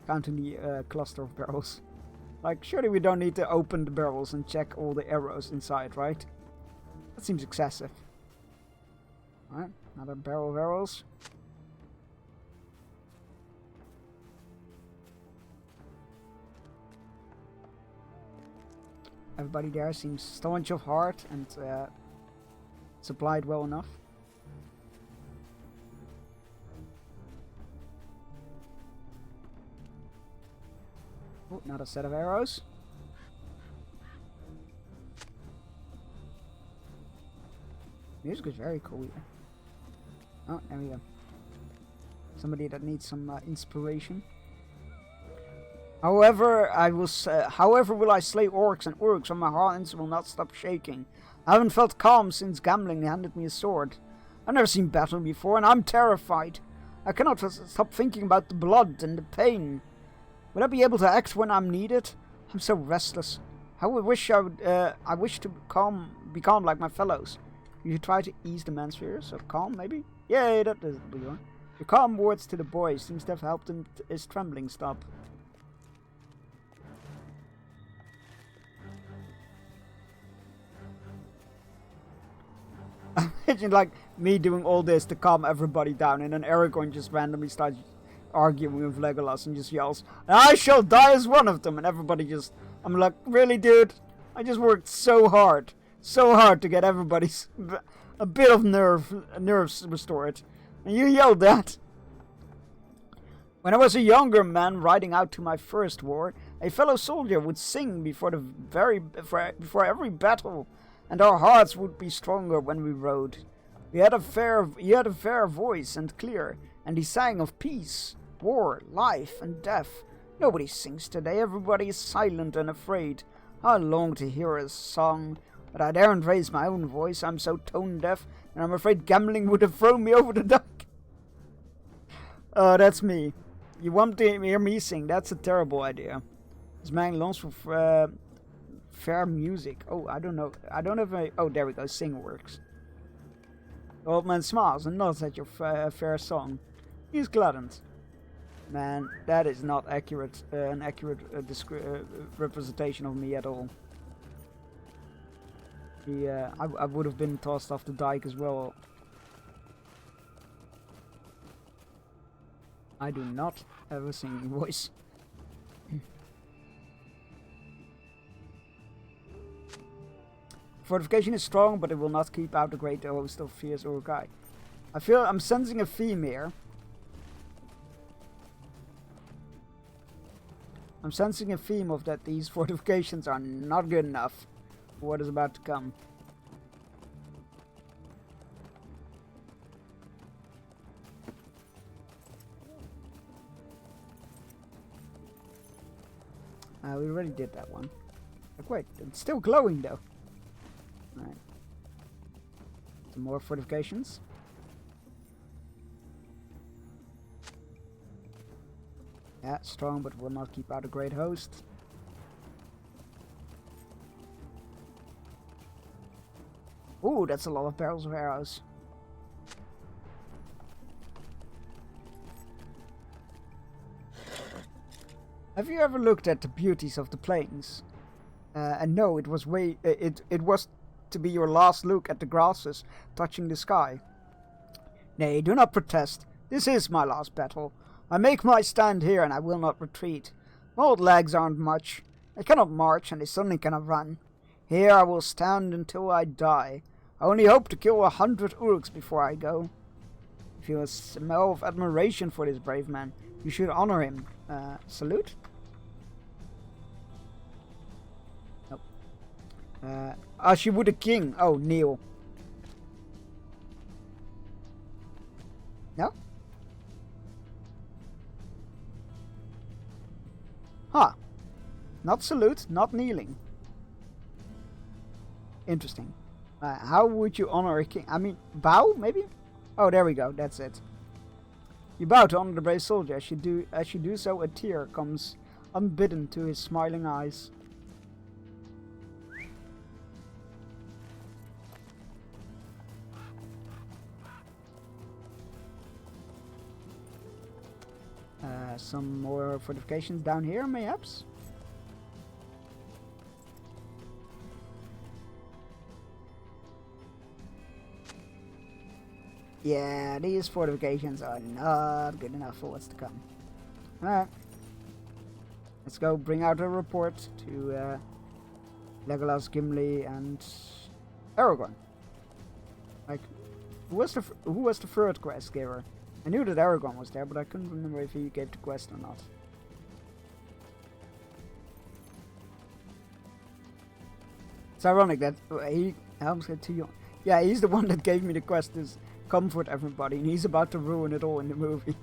counting the cluster of barrels. Like, surely we don't need to open the barrels and check all the arrows inside, right? That seems excessive. Alright, another barrel of arrows. Everybody there seems staunch of heart and supplied well enough. Oh, another set of arrows. Music is very cool here. Oh, there we go. Somebody that needs some inspiration. However, however will I slay orcs and uruks, and my hands will not stop shaking. I haven't felt calm since Gambling handed me a sword. I've never seen battle before, and I'm terrified. I cannot stop thinking about the blood and the pain. Will I be able to act when I'm needed? I'm so restless. I wish to be calm like my fellows. You try to ease the man's fears of calm, maybe? Yay, that is the one. Your calm words to the boy seems to have helped his trembling stop. Imagine like me doing all this to calm everybody down, and then Aragorn just randomly starts arguing with Legolas and just yells, "I shall die as one of them," and everybody just... I'm like, really, dude? I just worked so hard to get everybody's a bit of nerves restored, and you yelled that. When I was a younger man riding out to my first war, a fellow soldier would sing before every battle, and our hearts would be stronger when we rode. He had a fair voice and clear, and he sang of peace, war, life, and death. Nobody sings today. Everybody is silent and afraid. I long to hear his song, but I daren't raise my own voice. I'm so tone deaf, and I'm afraid Gambling would have thrown me over the dock. That's me. You want to hear me sing? That's a terrible idea. This man longs for fair music. Oh, I don't know. I don't have a... Oh, there we go. Sing works. The old man smiles and nods at your fair song. He's gladdened. Man, that is not accurate. An accurate representation of me at all. I would have been tossed off the dike as well. I do not have a singing voice. Fortification is strong, but it will not keep out the great host of fierce Uruk-hai. I feel I'm sensing a theme here. I'm sensing a theme of that these fortifications are not good enough for what is about to come. We already did that one. Like, wait, it's still glowing though. Alright. Some more fortifications. Yeah, strong, but will not keep out a great host. Ooh, that's a lot of barrels of arrows. Have you ever looked at the beauties of the plains? And no, it was it was to be your last look at the grasses touching the sky. Nay, do not protest. This is my last battle. I make my stand here, and I will not retreat. My old legs aren't much. I cannot march, and I certainly cannot run. Here I will stand until I die. I only hope to kill 100 Urks before I go. If you have a smell of admiration for this brave man, you should honor him. Salute? Nope. She would a king. Oh, kneel. No? Huh. Not salute, not kneeling. Interesting. How would you honor a king? I mean, bow, maybe? Oh, there we go. That's it. You bow to honor the brave soldier. As you do so, a tear comes unbidden to his smiling eyes. Some more fortifications down here, mayhaps? Yeah, these fortifications are not good enough for what's to come. Alright. Let's go bring out a report to Legolas, Gimli, and Aragorn. Like, who was the third quest giver? I knew that Aragorn was there, but I couldn't remember if he gave the quest or not. It's ironic that Helm's Deep too young. Yeah, he's the one that gave me the quest to comfort everybody, and he's about to ruin it all in the movie.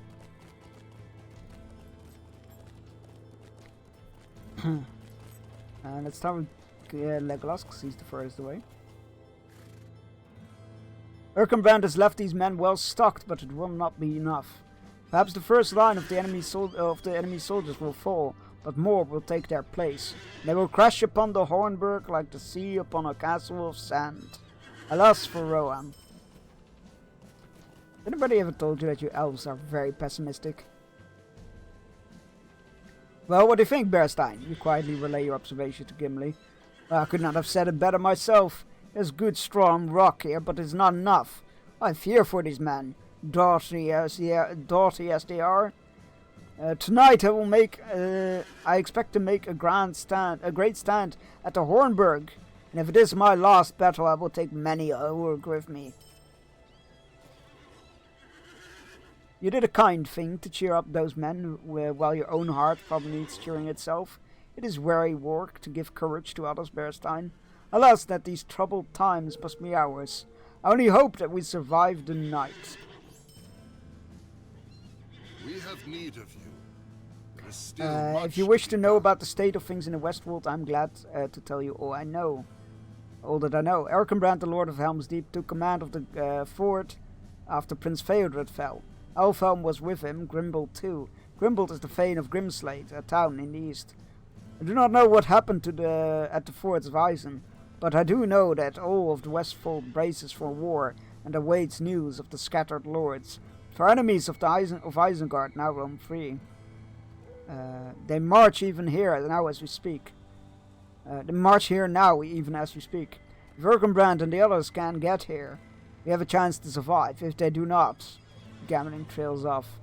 Let's start with Legolas, because he's the furthest away. Erkenbrand has left these men well stocked, but it will not be enough. Perhaps the first line of the enemy soldiers will fall, but more will take their place. They will crash upon the Hornburg like the sea upon a castle of sand. Alas for Rohan. Anybody ever told you that you elves are very pessimistic? Well, what do you think, Bearstein? You quietly relay your observation to Gimli. I could not have said it better myself. There's good strong rock here, but it's not enough. I fear for these men, doughty as they are. Tonight I expect to make a great stand at the Hornburg, and if it is my last battle, I will take many a Urg with me. You did a kind thing to cheer up those men, while your own heart probably needs cheering itself. It is weary work to give courage to others, Bearstein. Alas, that these troubled times must be ours. I only hope that we survive the night. We have need of you. If you wish to know about the state of things in the Westworld, I'm glad to tell you all I know. All that I know. Erkenbrand, the Lord of Helm's Deep, took command of the fort after Prince Theodred fell. Elfhelm was with him, Grimbold too. Grimbold is the Thane of Grimslade, a town in the east. I do not know what happened at the forts of Isen, but I do know that all of the Westfold braces for war and awaits news of the scattered lords. For enemies of Isengard now roam free. They march even here now as we speak. They march here now even as we speak. If Erkenbrand and the others can get here, we have a chance to survive. If they do not, Gamelin trails off.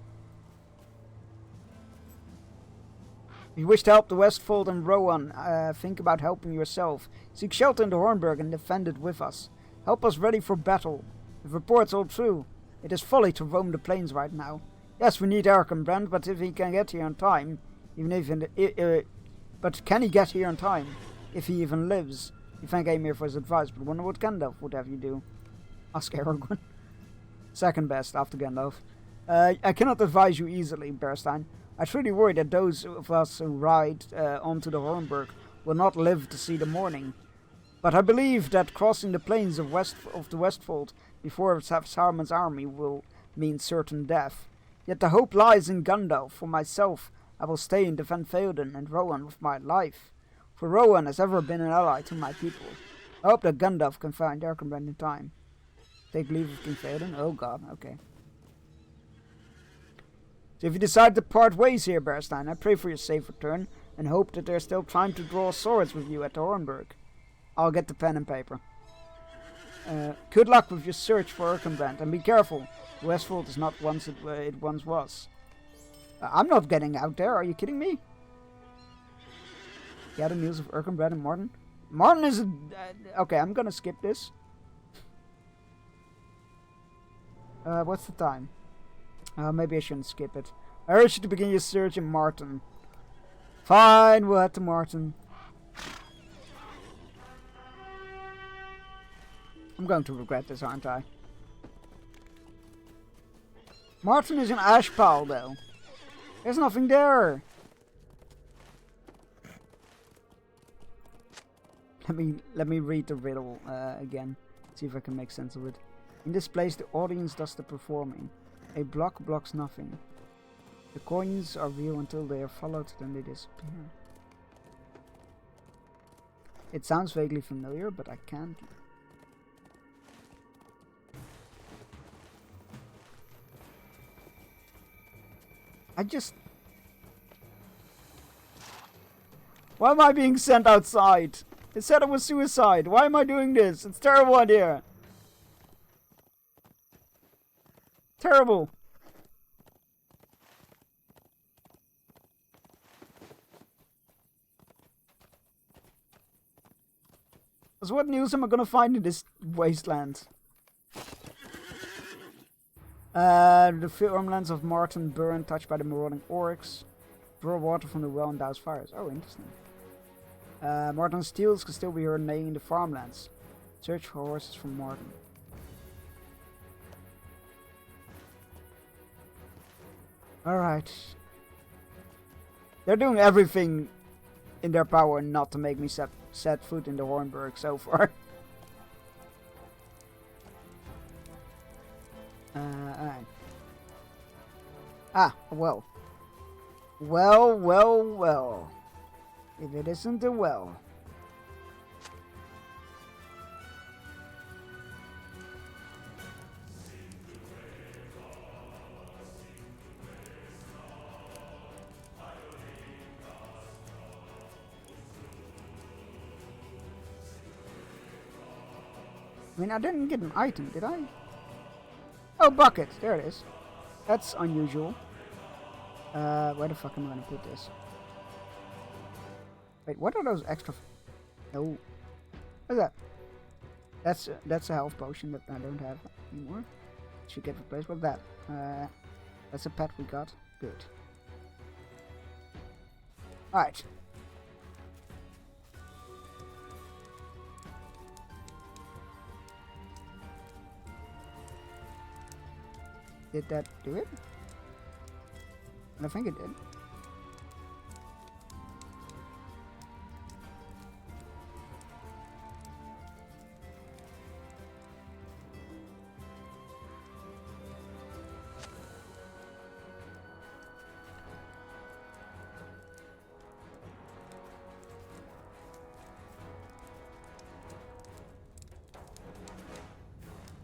If you wish to help the Westfold and Rohan, think about helping yourself. Seek shelter in the Hornburg and defend it with us. Help us ready for battle. If reports hold true, it is folly to roam the plains right now. Yes, we need Erkenbrand, but if he can get here in time, but can he get here in time? If he even lives? You thank Aemir for his advice, but wonder what Gandalf would have you do. Ask Aragorn. Second best after Gandalf. I cannot advise you easily, Bearstein. I truly worry that those of us who ride onto the Hornburg will not live to see the morning. But I believe that crossing the plains of the Westfold before Saruman's army will mean certain death. Yet the hope lies in Gandalf. For myself, I will stay and defend Theoden and Rohan with my life. For Rohan has ever been an ally to my people. I hope that Gandalf can find Erkenbrand in time. Take leave of King Theoden? Oh god, okay. So if you decide to part ways here, Bearstein, I pray for your safe return and hope that there's still time to draw swords with you at the Hornburg. I'll get the pen and paper. Good luck with your search for Erkenbrand, and be careful. Westfold is not once it once was. I'm not getting out there, are you kidding me? Gather news of Erkenbrand and Martin? Martin is okay, I'm gonna skip this. What's the time? Maybe I shouldn't skip it. I urge you to begin your search in Martin. Fine, we'll head to Martin. I'm going to regret this, aren't I? Martin is an ash pile, though. There's nothing there. Let me read the riddle again. See if I can make sense of it. In this place, the audience does the performing. A block blocks nothing. The coins are real until they are followed, then they disappear. It sounds vaguely familiar, but I can't. Why am I being sent outside? It said it was suicide. Why am I doing this? It's a terrible idea. Terrible. So what news am I gonna find in this wasteland? The farmlands of Martin burn, touched by the marauding orcs. Draw water from the well and douse fires. Oh, interesting. Martin's steels can still be heard neighing in the farmlands. Search for horses from Martin. Alright. They're doing everything in their power not to make me set foot in the Hornburg so far. Alright. Ah, well. Well. If it isn't a well. I mean, I didn't get an item, did I? Oh, bucket. There it is. That's unusual. Where the fuck am I gonna put this? Wait, what are those extra? No. What's that? That's a health potion that I don't have anymore. Should get replaced with that. That's a pet we got. Good. Alright. Did that do it? I think it did.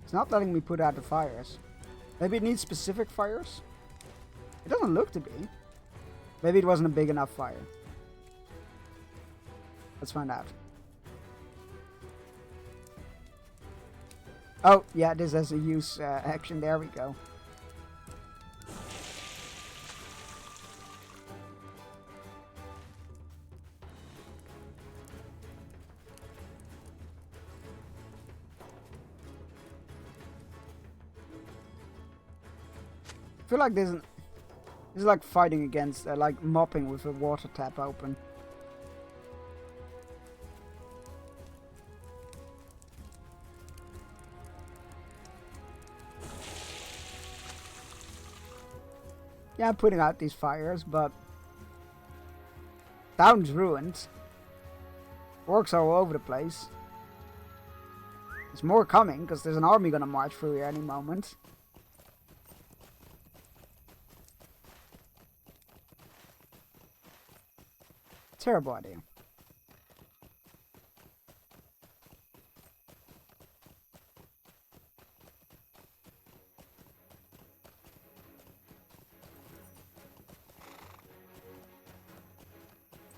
It's not letting me put out the fires. Maybe it needs specific fires? It doesn't look to be. Maybe it wasn't a big enough fire. Let's find out. Oh, yeah, this has a use action. There we go. I feel like this is like fighting against, like mopping with a water tap open. Yeah, I'm putting out these fires, but town's ruined. Orcs are all over the place. There's more coming, because there's an army gonna march through here any moment. Terrible idea.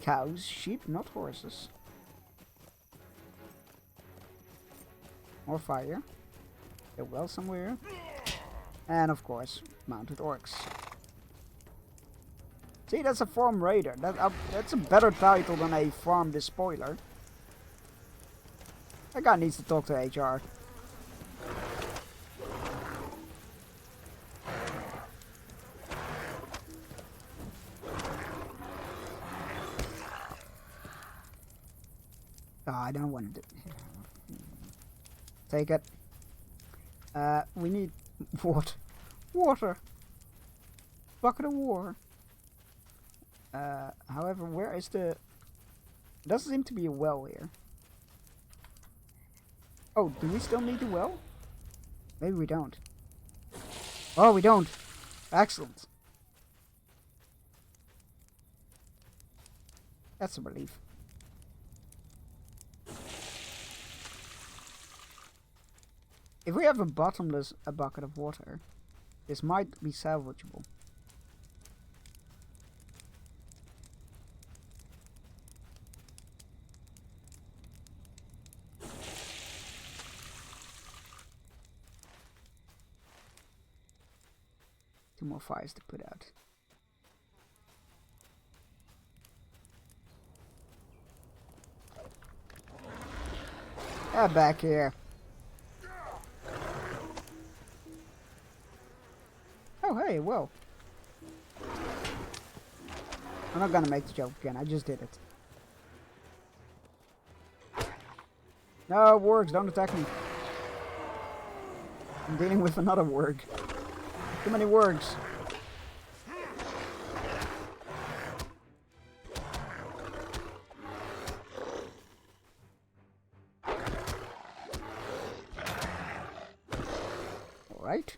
cows, sheep, not horses. More fire. A well somewhere. And of course, mounted orcs. See, that's a farm raider. That's a better title than a farm despoiler. That guy needs to talk to HR. Oh, I don't want to. Take it. We need water. Water. Bucket of water. However, where is the... Doesn't seem to be a well here. Oh, do we still need the well? Maybe we don't. Oh, we don't. Excellent. That's a relief. If we have a bucket of water, this might be salvageable. Two more fires to put out. Back here. Oh, hey, whoa. I'm not gonna make the joke again, I just did it. No, wargs, don't attack me. I'm dealing with another warg. Too many wargs. Alright.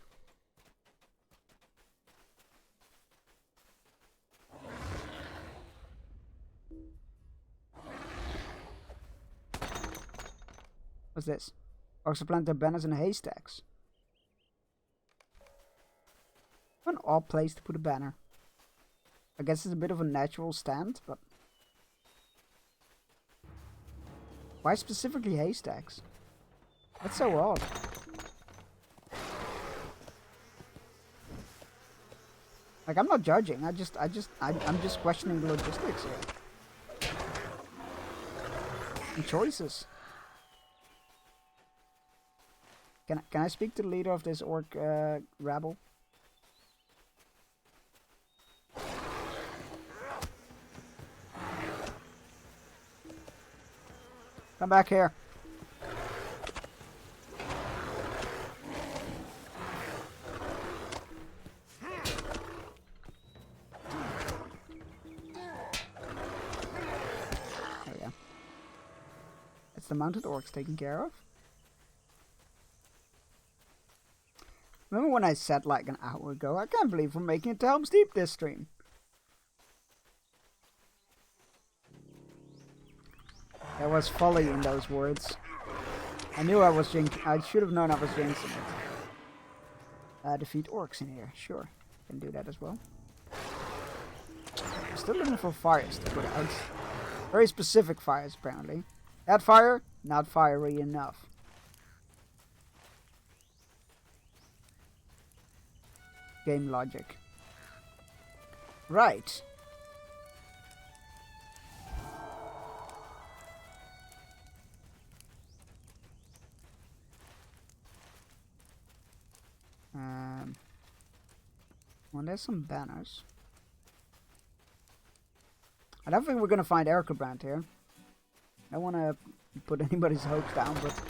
What's this? Orcs plant their banners in haystacks. An odd place to put a banner. I guess it's a bit of a natural stand, but... Why specifically haystacks? That's so odd. Like, I'm not judging, I'm just questioning the logistics here. And choices. Can I speak to the leader of this orc rabble? Come back here. There we go. It's the mounted orcs taken care of. Remember when I said like an hour ago, I can't believe we're making it to Helm's Deep this stream. There was folly in those words. I knew I was jinxing. I should have known I was jinxing it. Defeat orcs in here. Sure. Can do that as well. I'm still looking for fires to put out. Very specific fires, apparently. That fire, not fiery enough. Game logic. Right. Well, there's some banners. I don't think we're gonna find Erkebrand here. I don't want to put anybody's hopes down, but...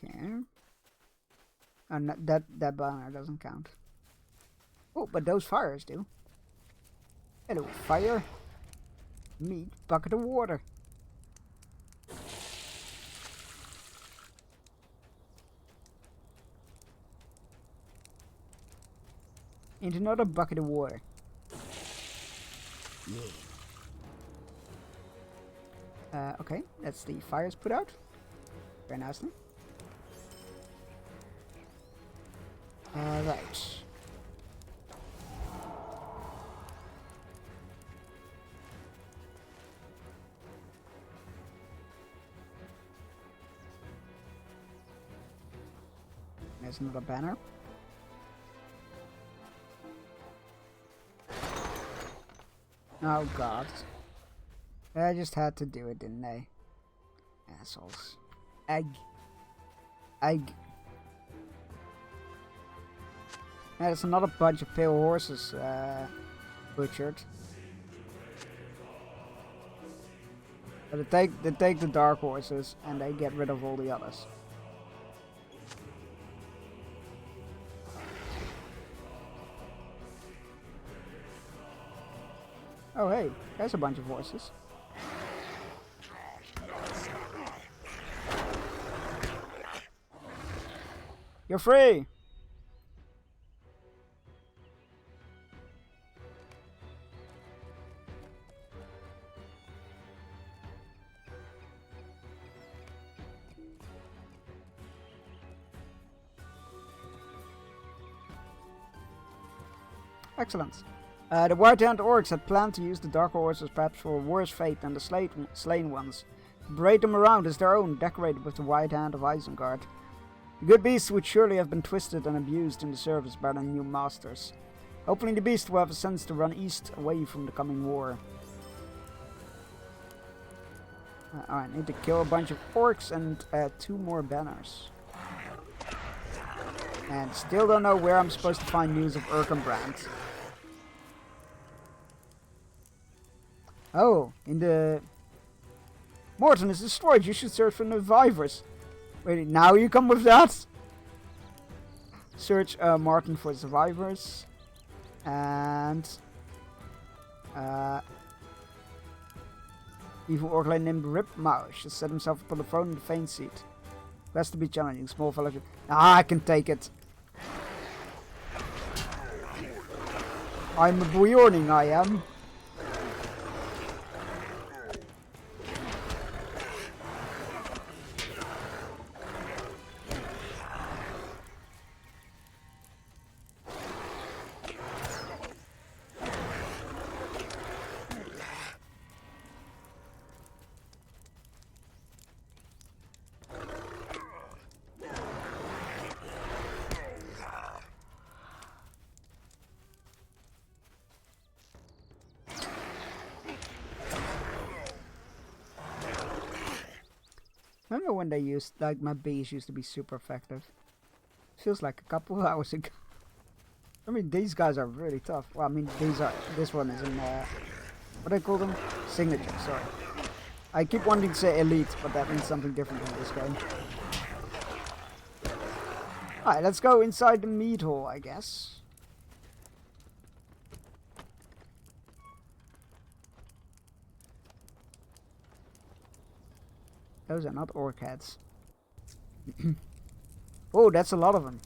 Okay. And that banner doesn't count. Oh, but those fires do. Hello, fire. Meat, bucket of water. into another bucket of water. Okay, that's the fires put out. Very nicely. Right. There's another banner. Oh god. I just had to do it, didn't I? Assholes. Egg. Egg. There's another bunch of pale horses butchered. But they take the dark horses and they get rid of all the others. Oh hey, there's a bunch of horses. You're free! Excellent. The White-Hand Orcs had planned to use the Dark Horses perhaps for a worse fate than the slain ones. To parade them around as their own, decorated with the White Hand of Isengard. The good beasts would surely have been twisted and abused in the service by their new masters. Hopefully the beast will have a sense to run east away from the coming war. Alright, I need to kill a bunch of orcs and 2 more banners. And still don't know where I'm supposed to find news of Erkenbrand. Oh, in the... Morton is destroyed, you should search for survivors. Wait, now you come with that? Search Martin for survivors. And... evil orc named Ripmouth has set himself upon the throne in the Fane seat. Has to be challenging, small fellow. Ah, I can take it. I'm a Bjorning, I am. Remember when they used, like, my bees used to be super effective? Feels like a couple of hours ago. I mean, these guys are really tough. Well, I mean, this one is in, what do I call them? Signature, sorry. I keep wanting to say elite, but that means something different in this game. Alright, let's go inside the meat hall, I guess. Those are not orc heads. Oh, that's a lot of them.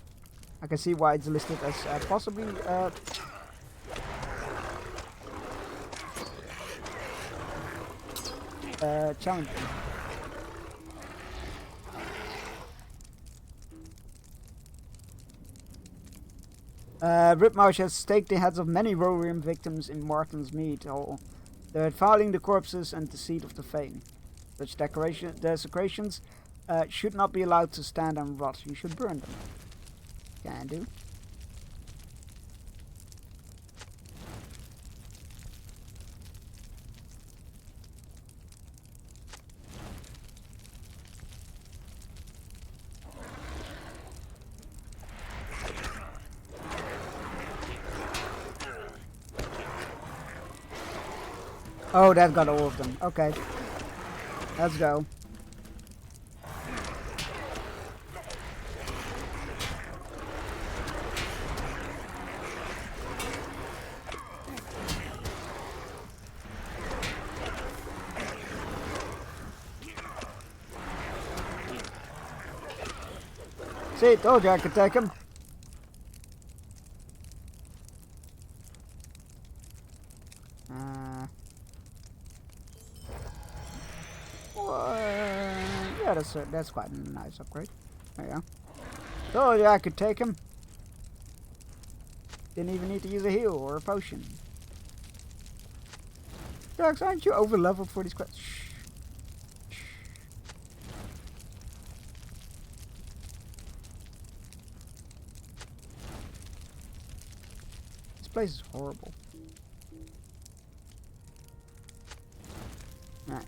I can see why it's listed as possibly challenging. Ripmouth has staked the heads of many Rohirrim victims in Martin's meat hall. They're defiling the corpses and the seat of the Fane. Such desecrations should not be allowed to stand and rot. You should burn them. Can do. Oh, that got all of them. Okay. Let's go. See, told you I could take him. Yeah, that's quite a nice upgrade. There you go. Told you I could take him. Didn't even need to use a heal or a potion. Drax, aren't you over leveled for these quests? Shh. Shh. This place is horrible. Alright.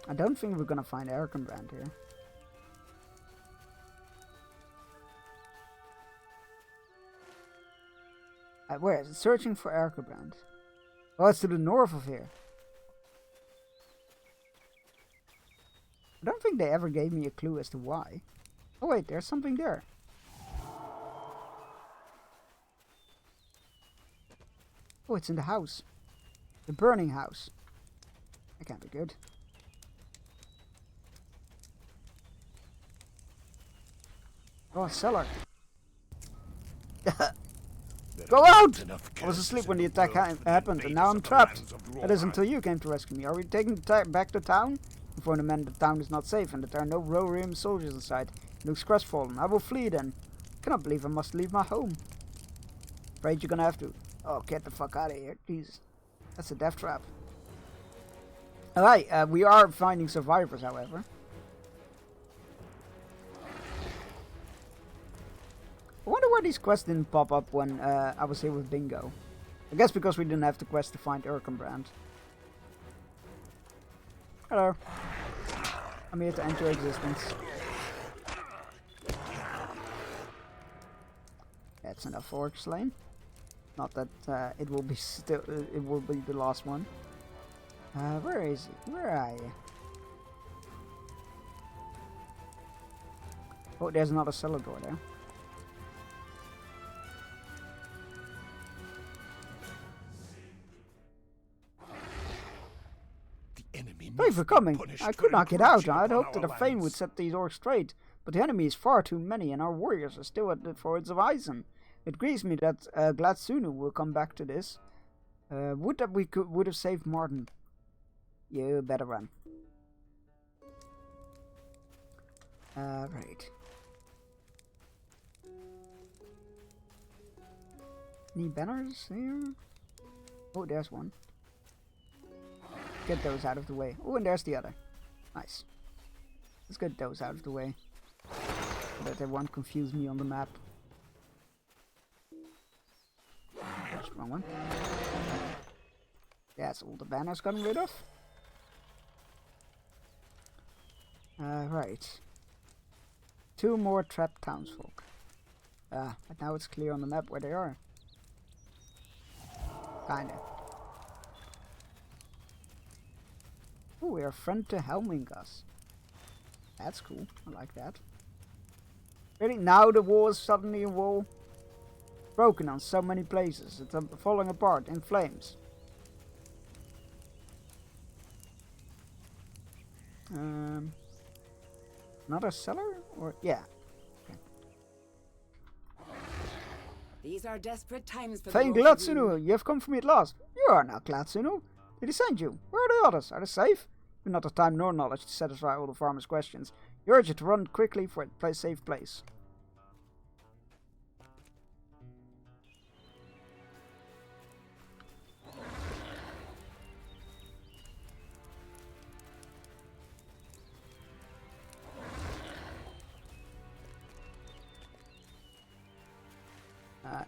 I don't think we're gonna find Erkenbrand here. Where is it? Searching for Erkenbrand. Oh, it's to the north of here. I don't think they ever gave me a clue as to why. Oh wait, there's something there. Oh, it's in the house. The burning house. That can't be good. Oh, cellar. Go out! I was asleep when the attack happened, and now I'm trapped. That is until you came to rescue me. Are we taking back to town? Inform the men the town is not safe and that there are no Rohirrim soldiers inside. It looks crestfallen. I will flee then. I cannot believe I must leave my home. Afraid you're gonna have to. Oh, get the fuck out of here. Jesus. That's a death trap. Alright, we are finding survivors, however. I wonder why these quests didn't pop up when I was here with Bingo. I guess because we didn't have the quest to find Erkenbrand. Hello. I'm here to end your existence. That's enough for orc slain. Not that it will be it will be the last one. Where is he? Where are you? Oh, there's another cellar door there. Thank you for coming. I could not get out. I had hoped that the Fane would set these orcs straight, but the enemy is far too many, and our warriors are still at the fords of Isen. It grieves me that Gladsunu will come back to this. Would that we would have saved Martin. You better run. Right. Any banners here? Oh, there's one. Get those out of the way. Oh, and there's the other. Nice. Let's get those out of the way. So that they won't confuse me on the map. That's the wrong one. That's all the banners gotten rid of. Right. 2 more trapped townsfolk. But now it's clear on the map where they are. Kinda. Oh, we are friend to Helmingas. That's cool. I like that. Really? Now the wall is suddenly a wall? Broken on so many places. It's falling apart in flames. Another cellar? Or yeah. Okay. These are desperate times for Thank Gladsunu, you have come for me at last. You are now Gladsunu. Did he send you? Where are the others? Are they safe? We have not the time nor knowledge to satisfy all the farmers' questions. We urge you to run quickly for a safe place.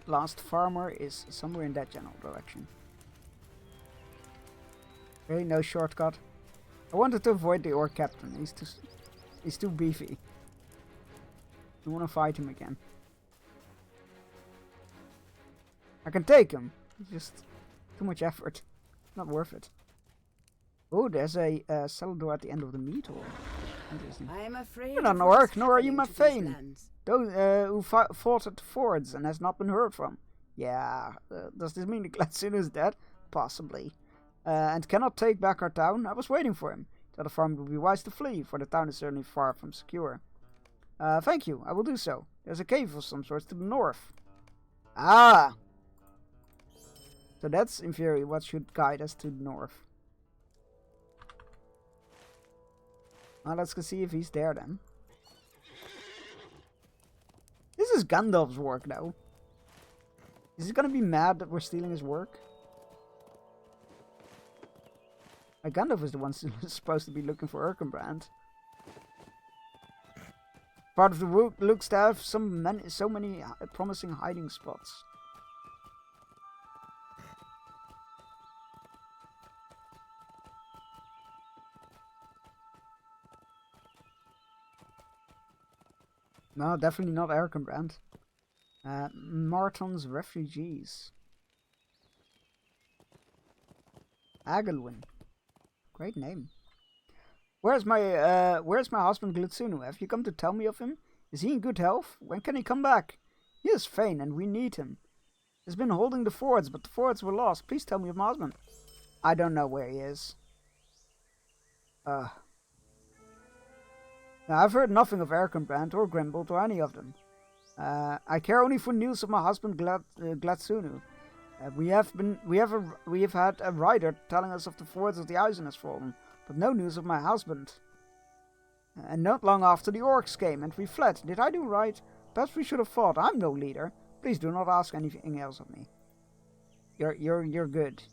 Last farmer is somewhere in that general direction. Really, no shortcut. I wanted to avoid the orc captain. He's too beefy. I want to fight him again. I can take him. It's just too much effort. Not worth it. Oh, there's a cellar door at the end of the meat hall. Interesting. I'm afraid You're not an it was orc, nor are you happening my to these Thane. lands. Those who fought at the fords and has not been heard from. Yeah, does this mean the Gladsuna is dead? Possibly. And cannot take back our town? I was waiting for him. Tell the farm it would be wise to flee, for the town is certainly far from secure. Thank you, I will do so. There's a cave of some sort to the north. Ah! So that's, in theory, what should guide us to the north. Well, let's go see if he's there then. This is Gandalf's work, though. Is he gonna be mad that we're stealing his work? Gandalf is the one supposed to be looking for Erkenbrand. Part of the route looks to have so many promising hiding spots. No, definitely not Erkenbrand. Marton's refugees. Agelwin. Great name. Where's my husband Gladsunu? Have you come to tell me of him? Is he in good health? When can he come back? He is Thane, and we need him. He's been holding the fords, but the fords were lost. Please tell me of my husband. I don't know where he is. Now, I've heard nothing of Erkenbrand or Grimbold or any of them. I care only for news of my husband Gladsunu. We have had a rider telling us of the fords of the Eisen has fallen, but no news of my husband. And not long after the orcs came and we fled. Did I do right? Perhaps we should have fought. I'm no leader. Please do not ask anything else of me. You're good.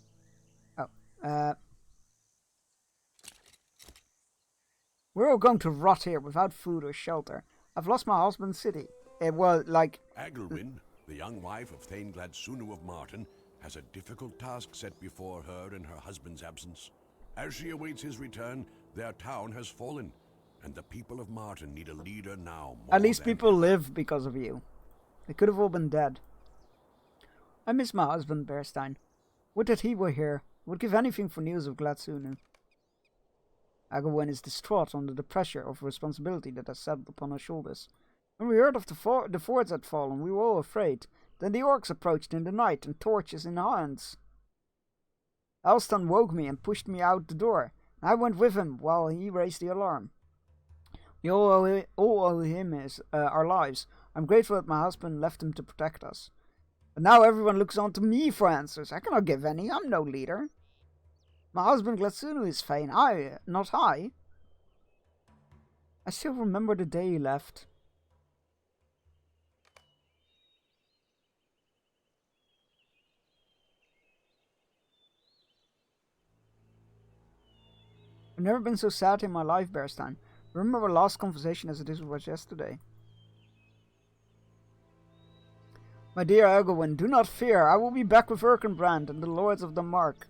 Oh, we're all going to rot here without food or shelter. I've lost my husband's city. It was like... Agelwin, the young wife of Thane Gladsunu of Martin, has a difficult task set before her in her husband's absence. As she awaits his return, their town has fallen, and the people of Martin need a leader now. At least people live because of you. They could have all been dead. I miss my husband, Bearstein. Would that he were here. Would give anything for news of Gladsunu. Agelwin is distraught under the pressure of responsibility that has settled upon her shoulders. When we heard of the fords had fallen, we were all afraid. Then the orcs approached in the night, and torches in hands. Elstan woke me and pushed me out the door. I went with him while he raised the alarm. We all owe him our lives. I'm grateful that my husband left him to protect us. But now everyone looks on to me for answers. I cannot give any. I'm no leader. My husband Gladsunu is Thane. Not I. I still remember the day he left. I've never been so sad in my life, Bearstein. Remember our last conversation as it was yesterday. My dear Agelwin, do not fear. I will be back with Erkenbrand and the Lords of the Mark.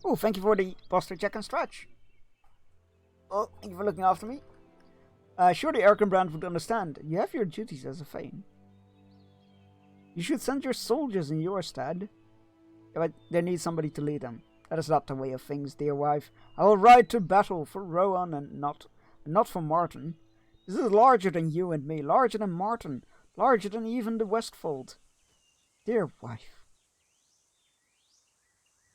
Oh, thank you for the posture check and stretch. Oh, thank you for looking after me. Surely Erkenbrand would understand. You have your duties as a Thane. You should send your soldiers in your stead. Yeah, but they need somebody to lead them. That is not the way of things, dear wife. I will ride to battle for Rohan and not for Martin. This is larger than you and me, larger than Martin, larger than even the Westfold. Dear wife.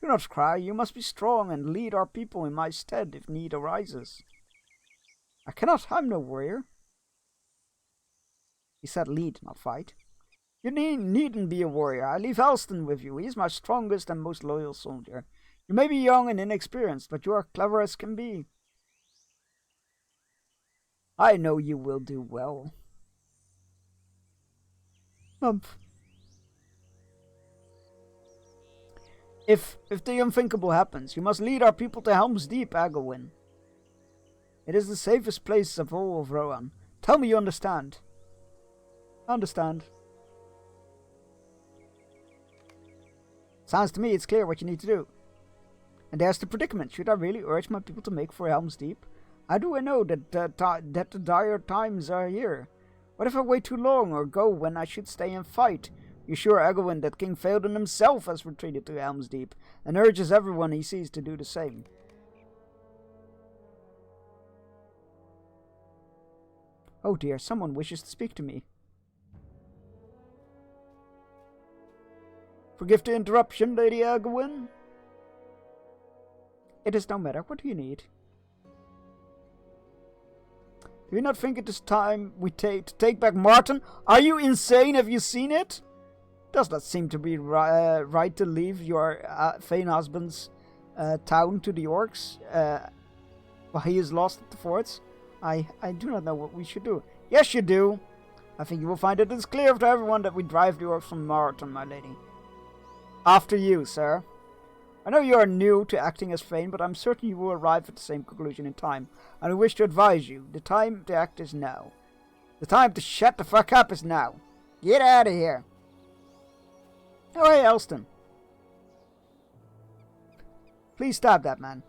Do not cry, you must be strong and lead our people in my stead if need arises. I cannot, I'm no warrior. He said lead, not fight. You needn't be a warrior. I leave Elstan with you. He is my strongest and most loyal soldier. You may be young and inexperienced, but you are clever as can be. I know you will do well. If the unthinkable happens, you must lead our people to Helm's Deep, Agelwin. It is the safest place of all of Rohan. Tell me you understand. I understand. Sounds to me it's clear what you need to do. And there's the predicament. Should I really urge my people to make for Helm's Deep? How do I know that the dire times are here? What if I wait too long or go when I should stay and fight? You sure, Agelwin, that King Theoden himself has retreated to Helm's Deep and urges everyone he sees to do the same? Oh dear, someone wishes to speak to me. Forgive the interruption, Lady Agawin. It is no matter. What do you need? Do you not think it is time we to take back Martin? Are you insane? Have you seen it? Does not seem to be right to leave your Thane husband's town to the orcs while he is lost at the forts. I do not know what we should do. Yes, you do. I think you will find it is clear to everyone that we drive the orcs from Martin, my lady. After you, sir. I know you are new to acting as Thane, but I'm certain you will arrive at the same conclusion in time. And I wish to advise you, the time to act is now. The time to shut the fuck up is now. Get out of here. Oh, hey, Elston. Please stab that man. ...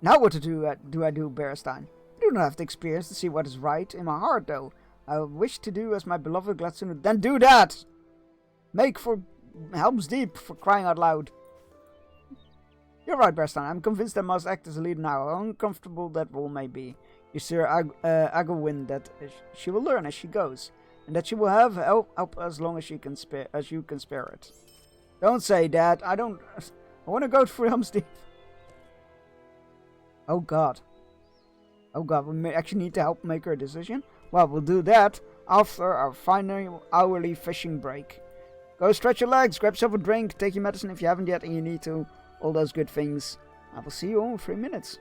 Now what to do I do, Berestein? I do not have the experience to see what is right in my heart, though. I wish to do as my beloved Gladsuna. Then do that! Make for Helm's Deep, for crying out loud. You're right, Berestein. I'm convinced I must act as a leader now, how uncomfortable that role may be. You see Agawin that she will learn as she goes, and that she will have help as long as you can spare it. Don't say that. I want to go through Helm's Deep. Oh God. Oh God, we may actually need to help make her a decision. Well, we'll do that after our final hourly fishing break. Go stretch your legs, grab yourself a drink, take your medicine if you haven't yet and you need to. All those good things. I will see you all in 3 minutes.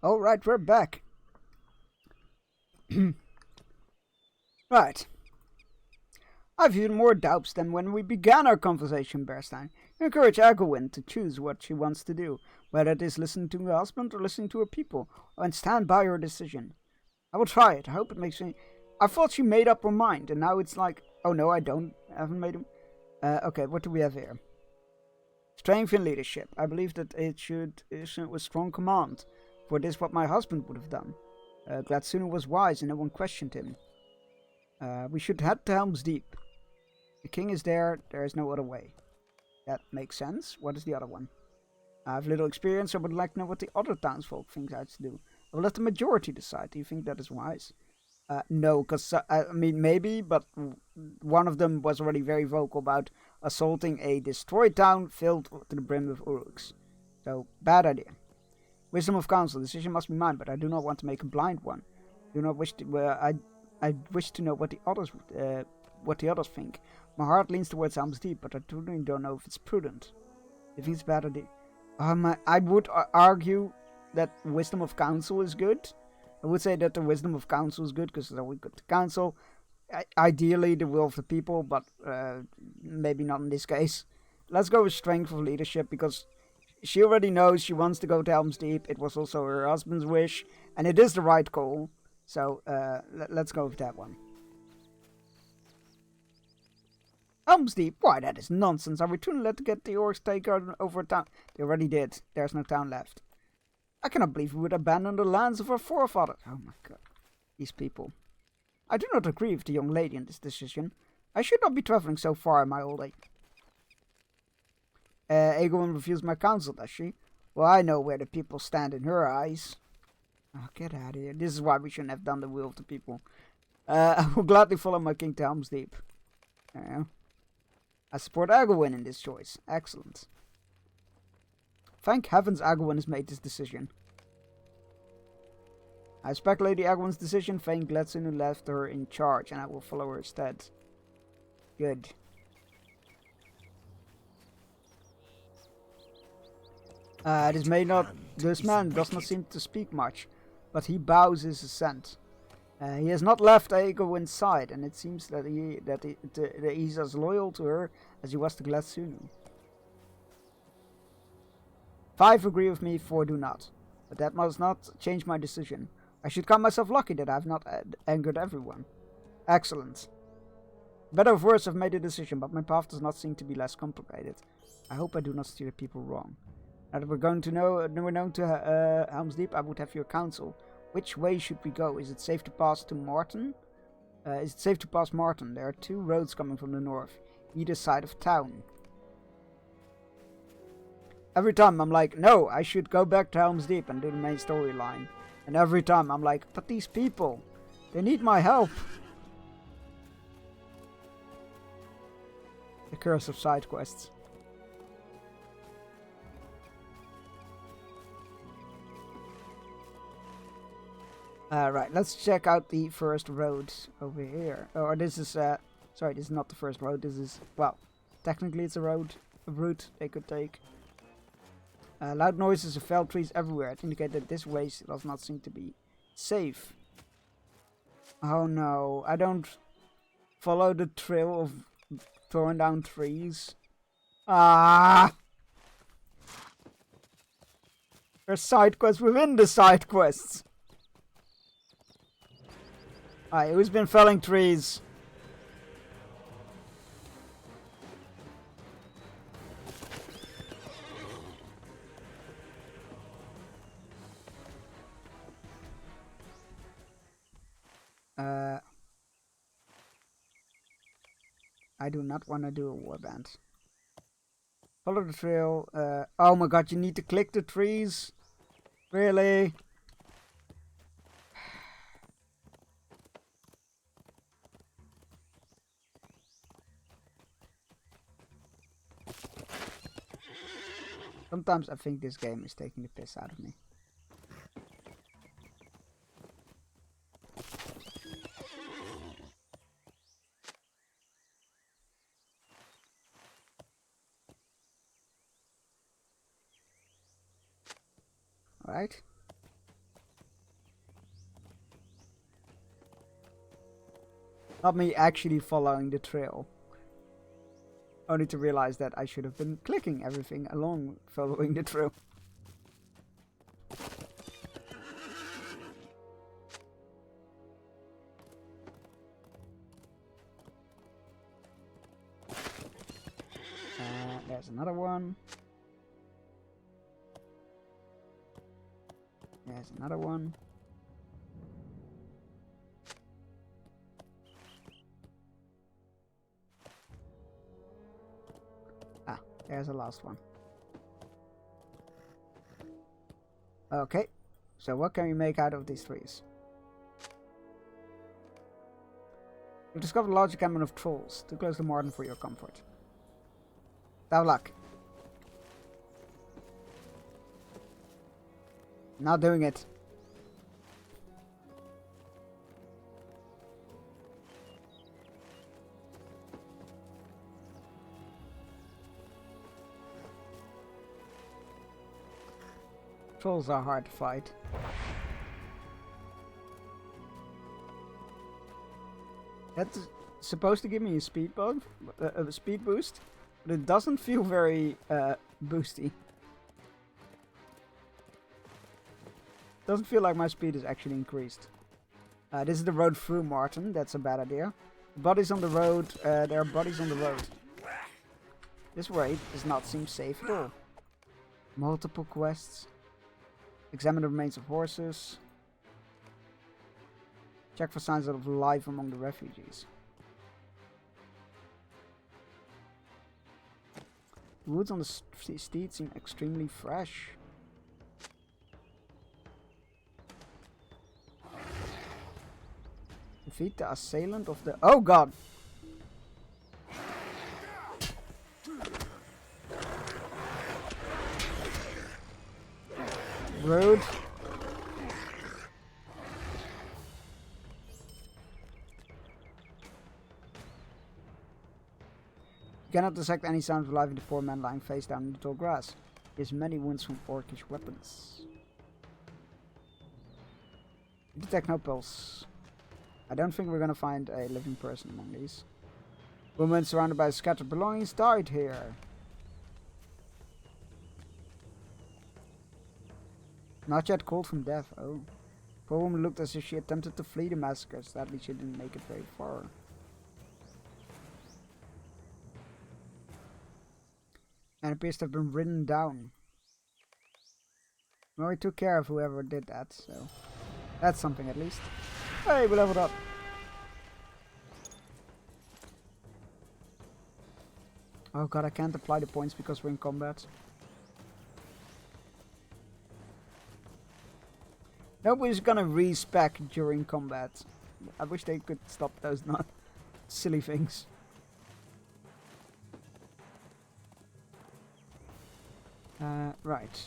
Alright, we're back. Right. I've even more doubts than when we began our conversation, Bearstein. You encourage Agawin to choose what she wants to do, whether it is listening to her husband or listening to her people, and stand by her decision. I will try it. I hope it makes me... I thought she made up her mind, and now it's like, oh no, I haven't made him... okay, what do we have here? Strength in leadership. I believe that it should with strong command, for this is what my husband would have done. Gladsunu was wise and no one questioned him. We should head to Helm's Deep. The king is there is no other way. That makes sense. What is the other one? I have little experience, so I would like to know what the other townsfolk think I should do. I will let the majority decide. Do you think that is wise? No, because, I mean, maybe, but one of them was already very vocal about assaulting a destroyed town filled to the brim with Uruks. So, bad idea. Wisdom of counsel. Decision must be mine, but I do not want to make a blind one. Do not wish to, I wish to know what the others think. My heart leans towards Helm's Deep, but I truly don't know if it's prudent. You think it's a bad idea? I would argue that wisdom of counsel is good. I would say that the wisdom of counsel is good because we got the council. Ideally, the will of the people, but maybe not in this case. Let's go with strength of leadership because she already knows she wants to go to Helm's Deep. It was also her husband's wish, and it is the right call. So let's go with that one. Helm's Deep? Why, that is nonsense. Are we too late to get the orcs take over town? They already did. There's no town left. I cannot believe we would abandon the lands of our forefathers. Oh my god. These people. I do not agree with the young lady in this decision. I should not be traveling so far in my old age. Aegon refused my counsel, does she? Well, I know where the people stand in her eyes. Oh, get out of here. This is why we shouldn't have done the will of the people. I will gladly follow my king to Helm's Deep. I support Agawin in this choice. Excellent. Thank heavens Agawin has made this decision. I respect Lady Agawin's decision. Thank Gladsunu left her in charge, and I will follow her instead. Good. This man does not seem to speak much, but he bows his assent. He has not left Agawin's side, and it seems that he's as loyal to her as he was to Gladsunu. 5 agree with me, 4 do not. But that must not change my decision. I should count myself lucky that I have not angered everyone. Excellent. Better or worse, I've made a decision, but my path does not seem to be less complicated. I hope I do not steer people wrong. Now that we're known to Helm's Deep, I would have your counsel. Which way should we go? Is it safe to pass to Martin? Is it safe to pass Martin? There are 2 roads coming from the north, either side of town. Every time I'm like, no, I should go back to Helm's Deep and do the main storyline. And every time I'm like, but these people, they need my help. The curse of side quests. Right, let's check out the first road over here. Or this is, sorry, this is not the first road. This is, well, technically it's a route they could take. Loud noises of felled trees everywhere indicate that this way does not seem to be safe. Oh no, I don't follow the trail of throwing down trees. Ah! There's side quests within the side quests. Alright, who's been felling trees? I do not want to do a warband. Follow the trail. Oh my god, you need to click the trees? Really? Sometimes I think this game is taking the piss out of me. Alright. Not me actually following the trail. Only to realize that I should have been clicking everything along following the trail. There's another one. There's another one. Ah, there's the last one. Okay, so what can we make out of these trees? You've discovered a large encampment of trolls. Too close to Martin for your comfort. Tough luck. Not doing it. Trolls are hard to fight. That's supposed to give me a speed boost, but it doesn't feel very boosty. Doesn't feel like my speed is actually increased. This is the road through Martin. That's a bad idea. Bodies on the road. There are bodies on the road. This way does not seem safe at all. Multiple quests. Examine the remains of horses. Check for signs of life among the refugees. The woods on the steed seem extremely fresh. Defeat the assailant of the... Oh god! Road. You cannot detect any sound of life in the poor man lying face down in the tall grass. He has many wounds from orcish weapons. You detect no pulse. I don't think we're gonna find a living person among these. Woman surrounded by scattered belongings died here. Not yet cold from death, oh. Poor woman looked as if she attempted to flee the massacre. Sadly, she didn't make it very far. And appears to have been ridden down. Well, we took care of whoever did that, so that's something at least. Hey, we leveled up. Oh god, I can't apply the points because we're in combat. Nobody's gonna respec during combat. I wish they could stop those not silly things. Right.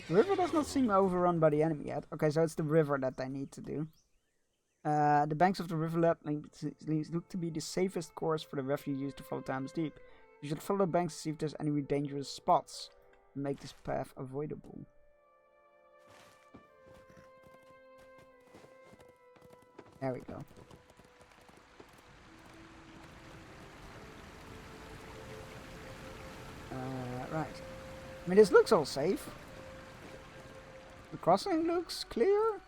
The river does not seem overrun by the enemy yet. Okay, so it's the river that I need to do. The banks of the rivulet look to be the safest course for the refugees to follow Thames Deep. You should follow the banks to see if there's any dangerous spots to make this path avoidable. There we go. Right. I mean, this looks all safe. The crossing looks clear.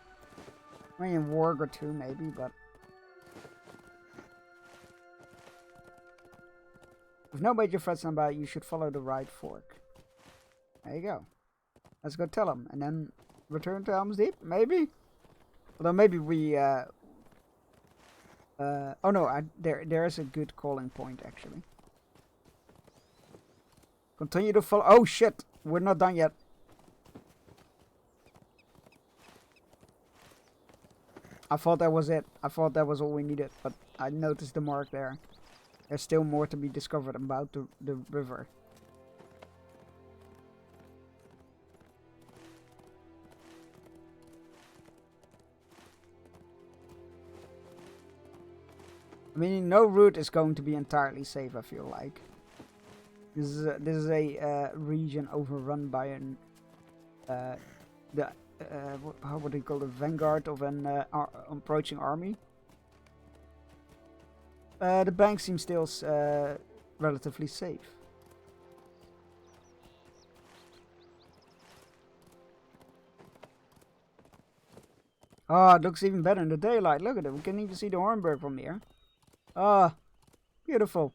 I mean, Warg or 2 maybe, but... With no major threats about, you should follow the right fork. There you go. Let's go tell him, and then return to Helm's Deep, maybe? Although maybe we, oh no, there is a good calling point, actually. Continue to follow... Oh shit! We're not done yet. I thought that was it. I thought that was all we needed, but I noticed the mark there. There's still more to be discovered about the river. I mean, no route is going to be entirely safe, I feel like. This is a region overrun by an how would you call it, vanguard of an approaching army. The bank seems still relatively safe. Oh, it looks even better in the daylight. Look at it. We can even see the Hornburg from here. Ah, beautiful.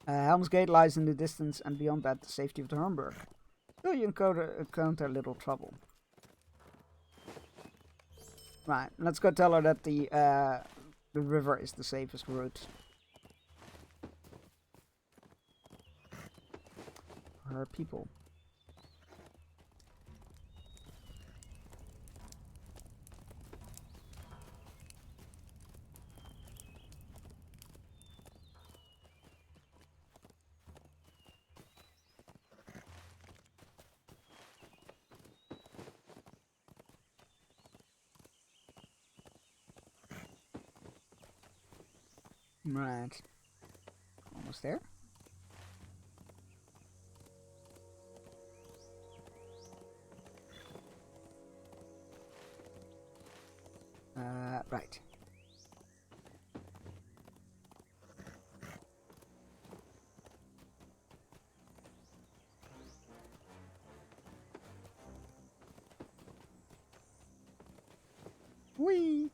Helm's Gate lies in the distance, and beyond that, the safety of the Hornburg. Still, you encounter little trouble. Right, let's go tell her that the river is the safest route. Her people. Right. Almost there. Right. Whee!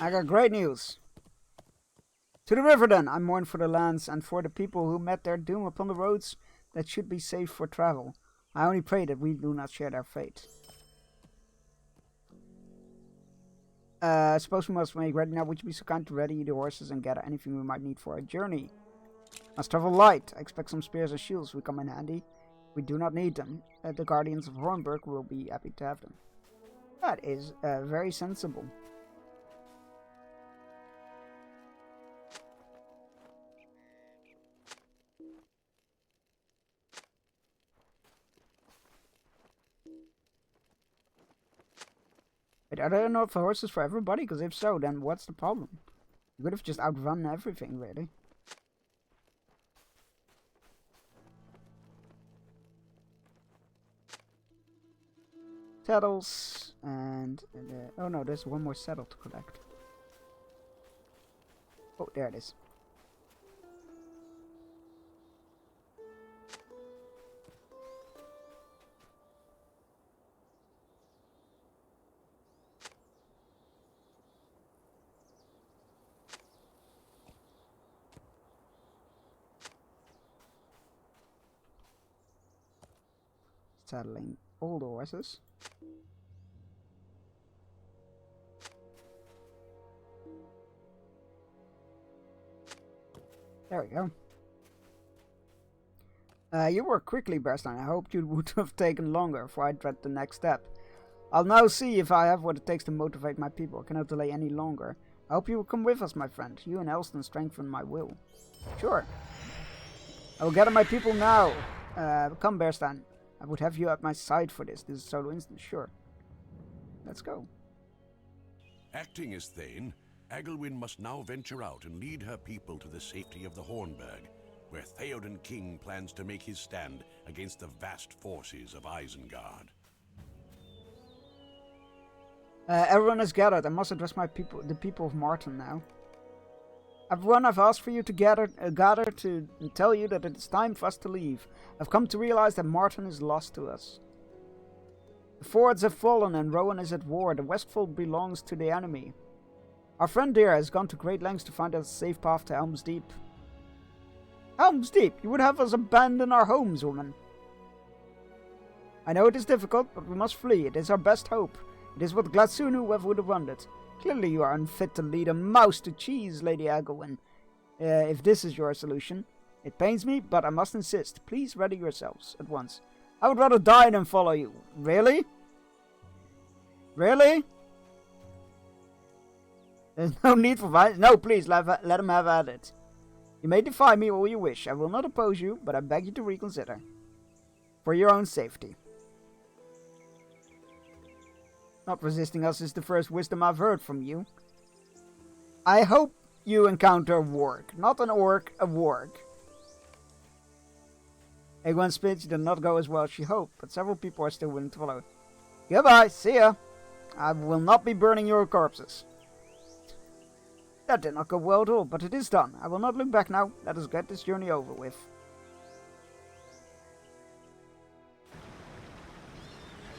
I got great news. To the river then, I mourn for the lands and for the people who met their doom upon the roads that should be safe for travel. I only pray that we do not share their fate. I suppose we must make ready now. Would you be so kind to ready the horses and gather anything we might need for our journey? Must travel light. I expect some spears and shields will come in handy. We do not need them. The Guardians of Hornburg will be happy to have them. That is very sensible. Wait, are there enough horses for everybody? Because if so, then what's the problem? You could have just outrun everything, really. Saddles, and oh no, there's one more saddle to collect. Oh, there it is. Saddling all the horses. There we go. You work quickly, Bearstein. I hoped you would have taken longer, for I dread the next step. I'll now see if I have what it takes to motivate my people. I cannot delay any longer. I hope you will come with us, my friend. You and Elston strengthen my will. Sure. I will gather my people now. Come, Bearstein. I would have you at my side for this. This is solo instance, sure. Let's go. Acting as Thane, Agelwyn must now venture out and lead her people to the safety of the Hornburg, where Theoden King plans to make his stand against the vast forces of Isengard. Everyone is gathered. I must address my people, the people of Martin now. Everyone, I've asked for you to gather to tell you that it is time for us to leave. I've come to realize that Martin is lost to us. The fords have fallen and Rowan is at war. The Westfold belongs to the enemy. Our friend Dira has gone to great lengths to find us a safe path to Helm's Deep. Helm's Deep? You would have us abandon our homes, woman. I know it is difficult, but we must flee. It is our best hope. It is what Gladsunu would have wanted. Clearly you are unfit to lead a mouse to cheese, Lady Agelwyn. If this is your solution. It pains me, but I must insist. Please ready yourselves at once. I would rather die than follow you. Really? Really? There's no need for violence. No, please, let him have at it. You may defy me all you wish. I will not oppose you, but I beg you to reconsider. For your own safety. Not resisting us is the first wisdom I've heard from you. I hope you encounter a warg. Not an orc, a warg. Egwene's speech did not go as well as she hoped, but several people are still willing to follow. Goodbye, see ya. I will not be burning your corpses. That did not go well at all, but it is done. I will not look back now. Let us get this journey over with.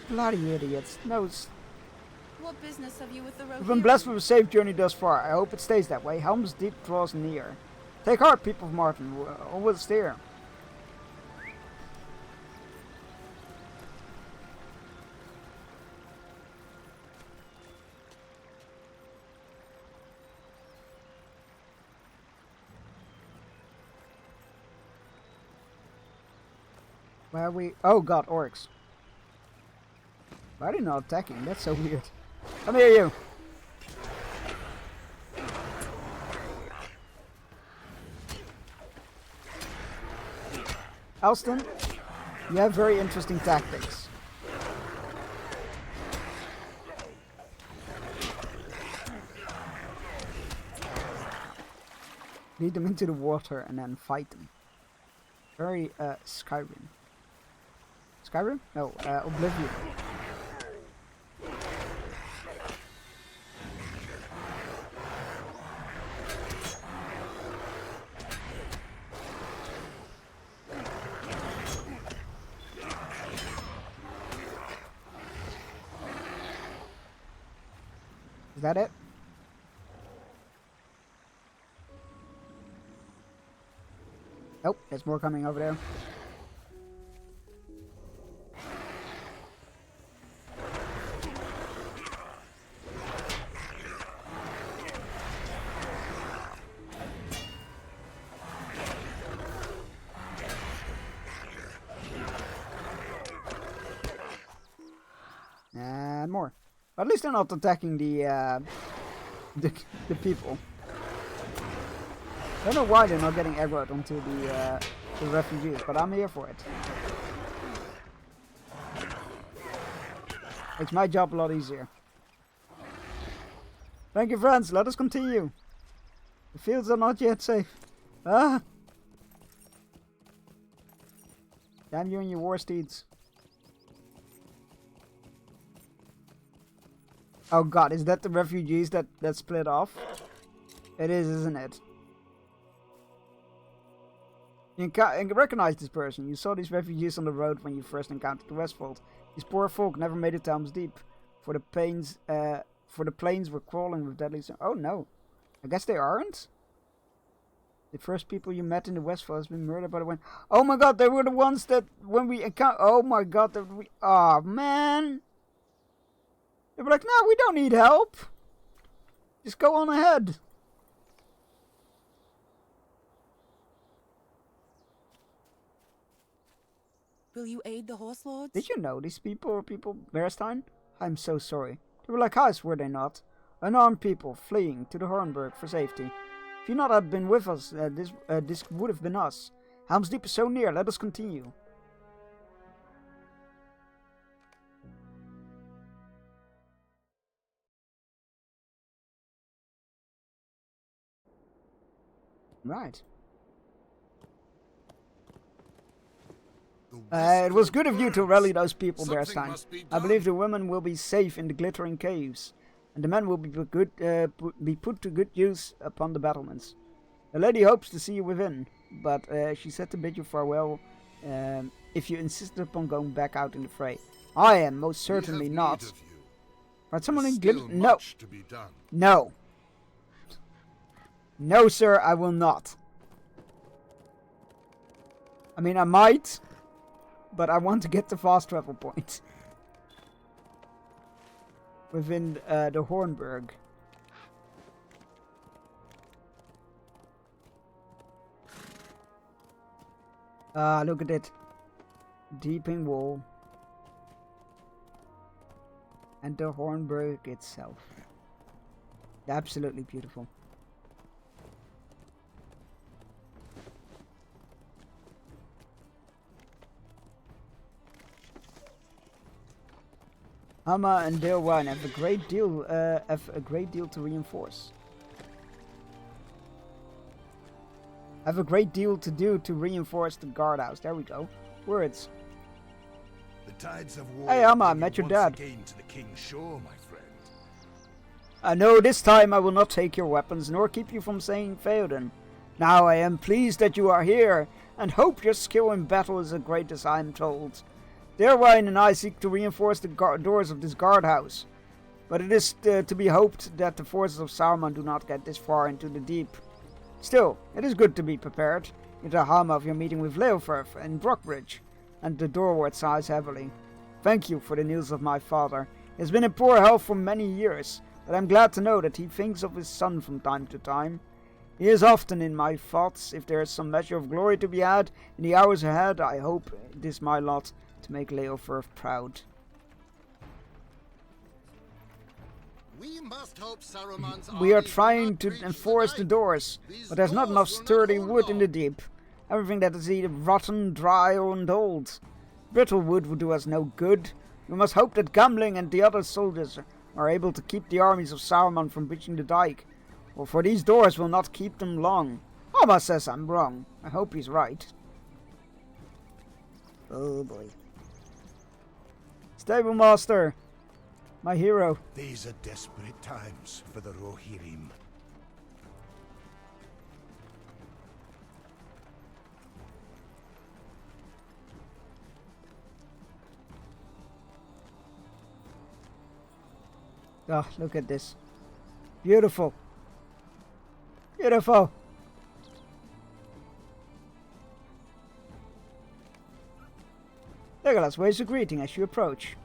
Bloody idiots. No, What business have you with the road? we've been blessed with a safe journey thus far. I hope it stays that way. Helm's Deep draws near. Take heart, people of Martin. All will steer. Where are we? Oh god, orcs. Why are they not attacking? That's so weird. Come here, you! Alston, you have very interesting tactics. Lead them into the water and then fight them. Very, Skyrim. Skyrim? No, Oblivion. Is that it? Nope, there's more coming over there. And more. But at least they're not attacking the people. I don't know why they're not getting aggroed onto the refugees, but I'm here for it. Makes my job a lot easier. Thank you, friends. Let us continue. The fields are not yet safe. Ah! Damn you and your war steeds. Oh god, is that the refugees that split off? It is, isn't it? You can recognize this person. You saw these refugees on the road when you first encountered the Westfold. These poor folk never made it to Helm's Deep. For the plains were crawling with deadly... Oh no. I guess they aren't? The first people you met in the Westfold has been murdered by the wind. Oh my god, they were the ones that when we encountered... Oh my god, that we... Oh man! They were like, no, we don't need help. Just go on ahead. Will you aid the horse lords? Did you know these people were people Bearstein? I'm so sorry. They were like us, were they not? Unarmed people fleeing to the Hornburg for safety. If you not had been with us, this would have been us. Helm's Deep is so near, let us continue. Right. It was good of you to rally those people, Bearstein. I believe the women will be safe in the glittering caves, and the men will be put to good use upon the battlements. The lady hopes to see you within, but she said to bid you farewell if you insisted upon going back out in the fray. I am most certainly not. But someone in glitter... No. No. No, sir, I will not. I mean, I might, but I want to get the fast travel point within the Hornburg. Look at it. Deeping wall. And the Hornburg itself. Absolutely beautiful. Hamma and Dale Wine have a great deal to reinforce. I have a great deal to do to reinforce the guardhouse. There we go. Words. The tides of war Hey, Amma, I bring met you your once dad. again to the king's shore, my friend. No, this time I will not take your weapons, nor keep you from saying Theoden. Now I am pleased that you are here, and hope your skill in battle is as great as I am told. Derwine and I seek to reinforce the doors of this guardhouse, but it is to be hoped that the forces of Saruman do not get this far into the deep. Still, it is good to be prepared. In the harm of your meeting with Leofurth and Brockbridge, and the doorward sighs heavily. Thank you for the news of my father. He has been in poor health for many years, but I'm glad to know that he thinks of his son from time to time. He is often in my thoughts. If there is some measure of glory to be had in the hours ahead, I hope it is my lot to make Leofurth proud. We must hope Saruman's We are army trying to enforce the doors, but there's not enough sturdy wood in the deep. Everything that is either rotten, dry, or old. Brittle wood would do us no good. We must hope that Gamling and the other soldiers are able to keep the armies of Saruman from breaching the dike, for these doors will not keep them long. Amma says I'm wrong. I hope he's right. Oh boy. Stable Master, my hero. These are desperate times for the Rohirrim. Oh, look at this. Beautiful. Beautiful. Legolas waves a greeting as you approach.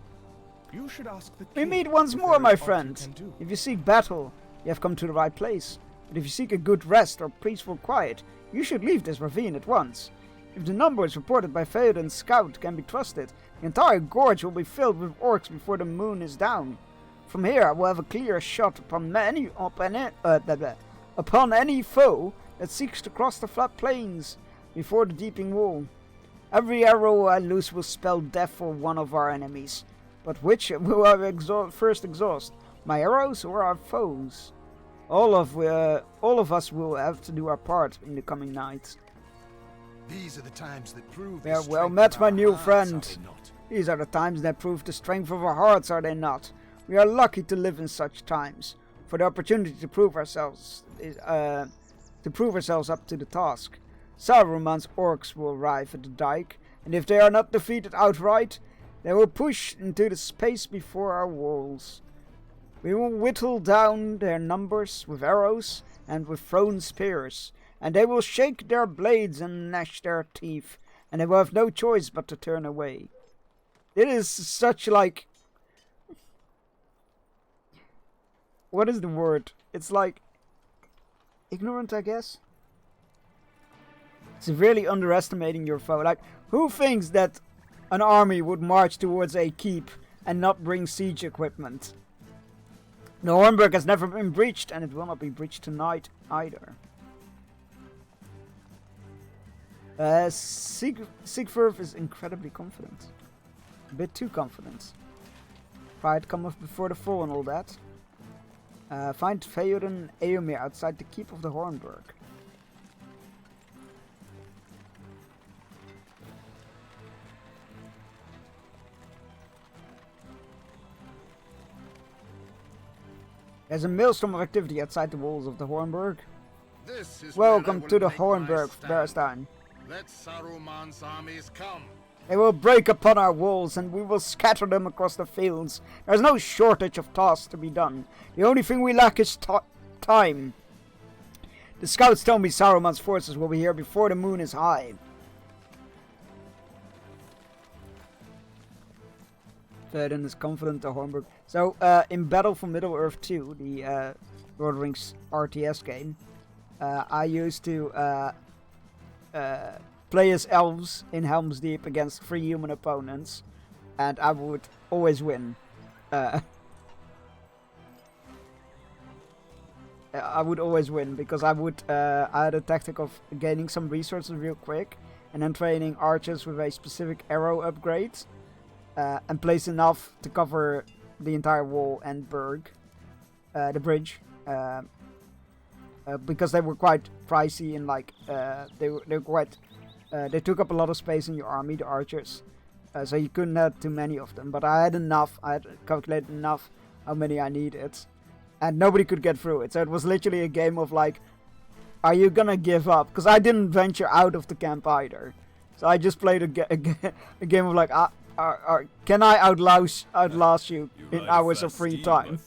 You should ask the We king meet once if more, there my is aught you friend. can do. If you seek battle, you have come to the right place. But if you seek a good rest or peaceful quiet, you should leave this ravine at once. If the numbers reported by Theoden's scout can be trusted, the entire gorge will be filled with orcs before the moon is down. From here I will have a clear shot upon any foe that seeks to cross the flat plains before the deeping wall. Every arrow I loose will spell death for one of our enemies. But which will I first exhaust? My arrows or our foes? All of us will have to do our part in the coming night. These are the times that prove Yeah, the well strength met, of my our new hearts, friend. are they not? These are the times that prove the strength of our hearts, are they not? We are lucky to live in such times, for the opportunity to prove ourselves up to the task. Saruman's orcs will arrive at the dike, and if they are not defeated outright, they will push into the space before our walls. We will whittle down their numbers with arrows and with thrown spears, and they will shake their blades and gnash their teeth, and they will have no choice but to turn away. It is such like... What is the word? It's like... ignorant, I guess? Severely underestimating your foe. Like, who thinks that an army would march towards a keep and not bring siege equipment? The Hornburg has never been breached, and it will not be breached tonight either. Sigfurth is incredibly confident. A bit too confident. Pride cometh before the fall and all that. Find Theoden and Eomer outside the keep of the Hornburg. There's a maelstrom of activity outside the walls of the Hornburg. This is Welcome where I to will the make my Hornburg, stand. Bearstein. Let Saruman's armies come. They will break upon our walls, and we will scatter them across the fields. There's no shortage of tasks to be done. The only thing we lack is time. The scouts tell me Saruman's forces will be here before the moon is high. Theoden is confident the Hornburg. So, in Battle for Middle-earth 2, the Lord of the Rings RTS game, I used to play as elves in Helm's Deep against 3 human opponents, and I would always win. I would always win because I had a tactic of gaining some resources real quick, and then training archers with a specific arrow upgrade, and place enough to cover the entire wall and burg, the bridge. because they were quite pricey and like they were quite they took up a lot of space in your army, the archers. So you couldn't have too many of them. But I had enough. I had calculated enough how many I needed, and nobody could get through it. So it was literally a game of like, are you gonna give up? Because I didn't venture out of the camp either. So I just played a game of like, can I outlast you in hours of free time?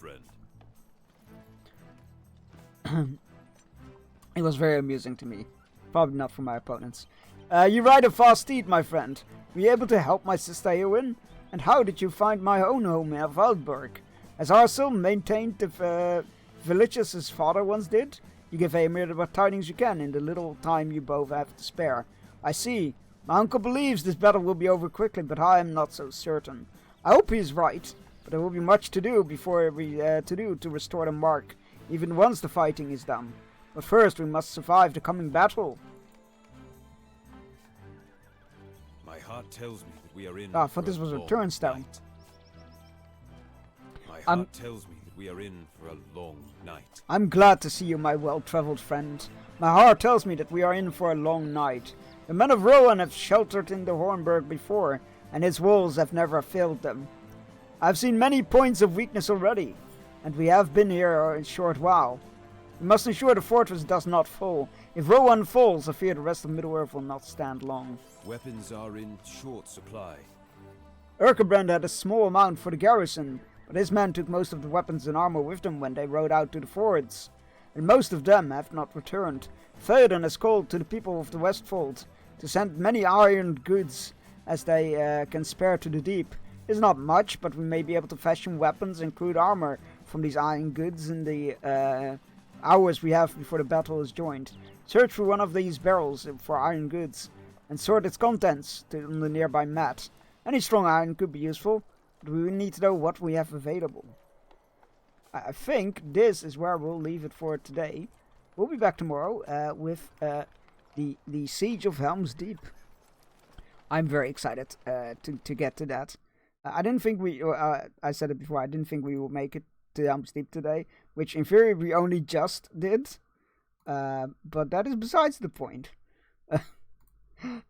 It was very amusing to me. Probably not for my opponents. You ride a fast steed, my friend. Were you able to help my sister Eowyn? And how did you find my own home in Waldburg? Has Arcel maintained the villages his father once did? You give Eomer what tidings you can in the little time you both have to spare. I see. My uncle believes this battle will be over quickly, but I am not so certain. I hope he is right, but there will be much to do to restore the mark, even once the fighting is done. But first we must survive the coming battle. My heart tells me that we are in. I thought this was a turnstone. My heart tells me that we are in for a long night. I'm glad to see you, my well-traveled friend. My heart tells me that we are in for a long night. The men of Rohan have sheltered in the Hornburg before, and its walls have never failed them. I've seen many points of weakness already, and we have been here a short while. We must ensure the fortress does not fall. If Rohan falls, I fear the rest of Middle-earth will not stand long. Weapons are in short supply. Erkebrand had a small amount for the garrison, but his men took most of the weapons and armor with them when they rode out to the fords, and most of them have not returned. Theoden has called to the people of the Westfold to send many iron goods as they can spare to the deep. It's not much, but we may be able to fashion weapons and crude armor from these iron goods in the hours we have before the battle is joined. Search for one of these barrels for iron goods and sort its contents on the nearby mat. Any strong iron could be useful, but we will need to know what we have available. I think this is where we'll leave it for today. We'll be back tomorrow with the Siege of Helm's Deep. I'm very excited to get to that. I didn't think I said it before, I didn't think we would make it to Helm's Deep today, which in theory we only just did. But that is besides the point.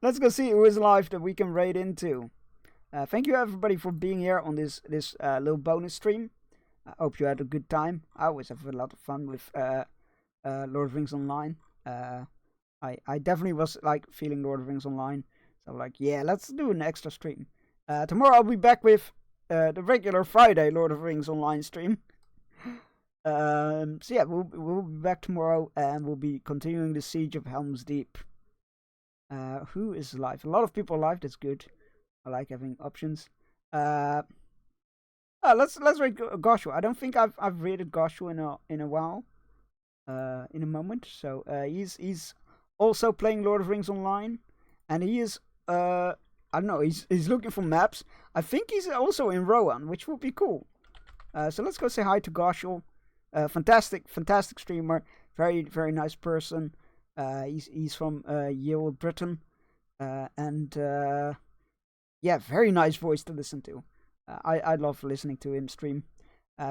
Let's go see who is alive that we can raid into. Thank you everybody for being here on this little bonus stream. I hope you had a good time. I always have a lot of fun with Lord of the Rings Online. I definitely was like feeling Lord of the Rings Online. So like, yeah, let's do an extra stream. Tomorrow I'll be back with the regular Friday Lord of the Rings Online stream. So yeah, we'll be back tomorrow and we'll be continuing the Siege of Helm's Deep. Who is alive? A lot of people alive. That's good. I like having options. Let's rate Goshu. I don't think I've rated Goshu in a while. In a moment. So he's also playing Lord of the Rings Online, and he is I don't know. He's looking for maps. I think he's also in Rohan, which would be cool. So let's go say hi to Goshu. Fantastic streamer. Very very nice person. He's from Yale, Britain, and yeah, very nice voice to listen to. I love listening to him stream.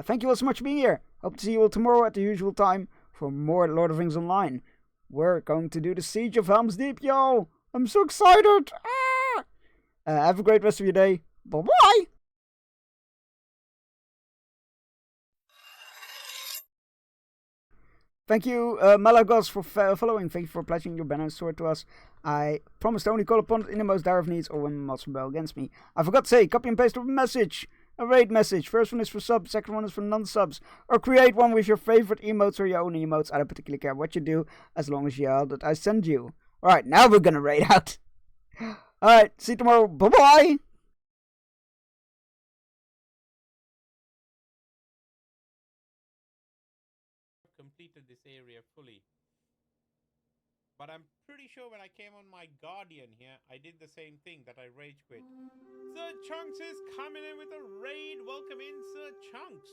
Thank you all so much for being here. Hope to see you all tomorrow at the usual time for more Lord of the Rings Online. We're going to do the Siege of Helm's Deep, yo! I'm so excited! Ah! Have a great rest of your day. Bye-bye! Thank you, Malagos, for following. Thank you for pledging your banner sword to us. I promise to only call upon it in the most dire of needs or when must rebel against me. I forgot to say, copy and paste a message. A raid message. First one is for subs, second one is for non-subs. Or create one with your favorite emotes or your own emotes. I don't particularly care what you do, as long as you yell that I send you. Alright, now we're gonna raid out. Alright, see you tomorrow. Bye-bye! Completed this area fully. But I'm pretty sure when I came on my Guardian here, I did the same thing, that I rage quit. Sir Chunks is coming in with a raid. Welcome in, Sir Chunks.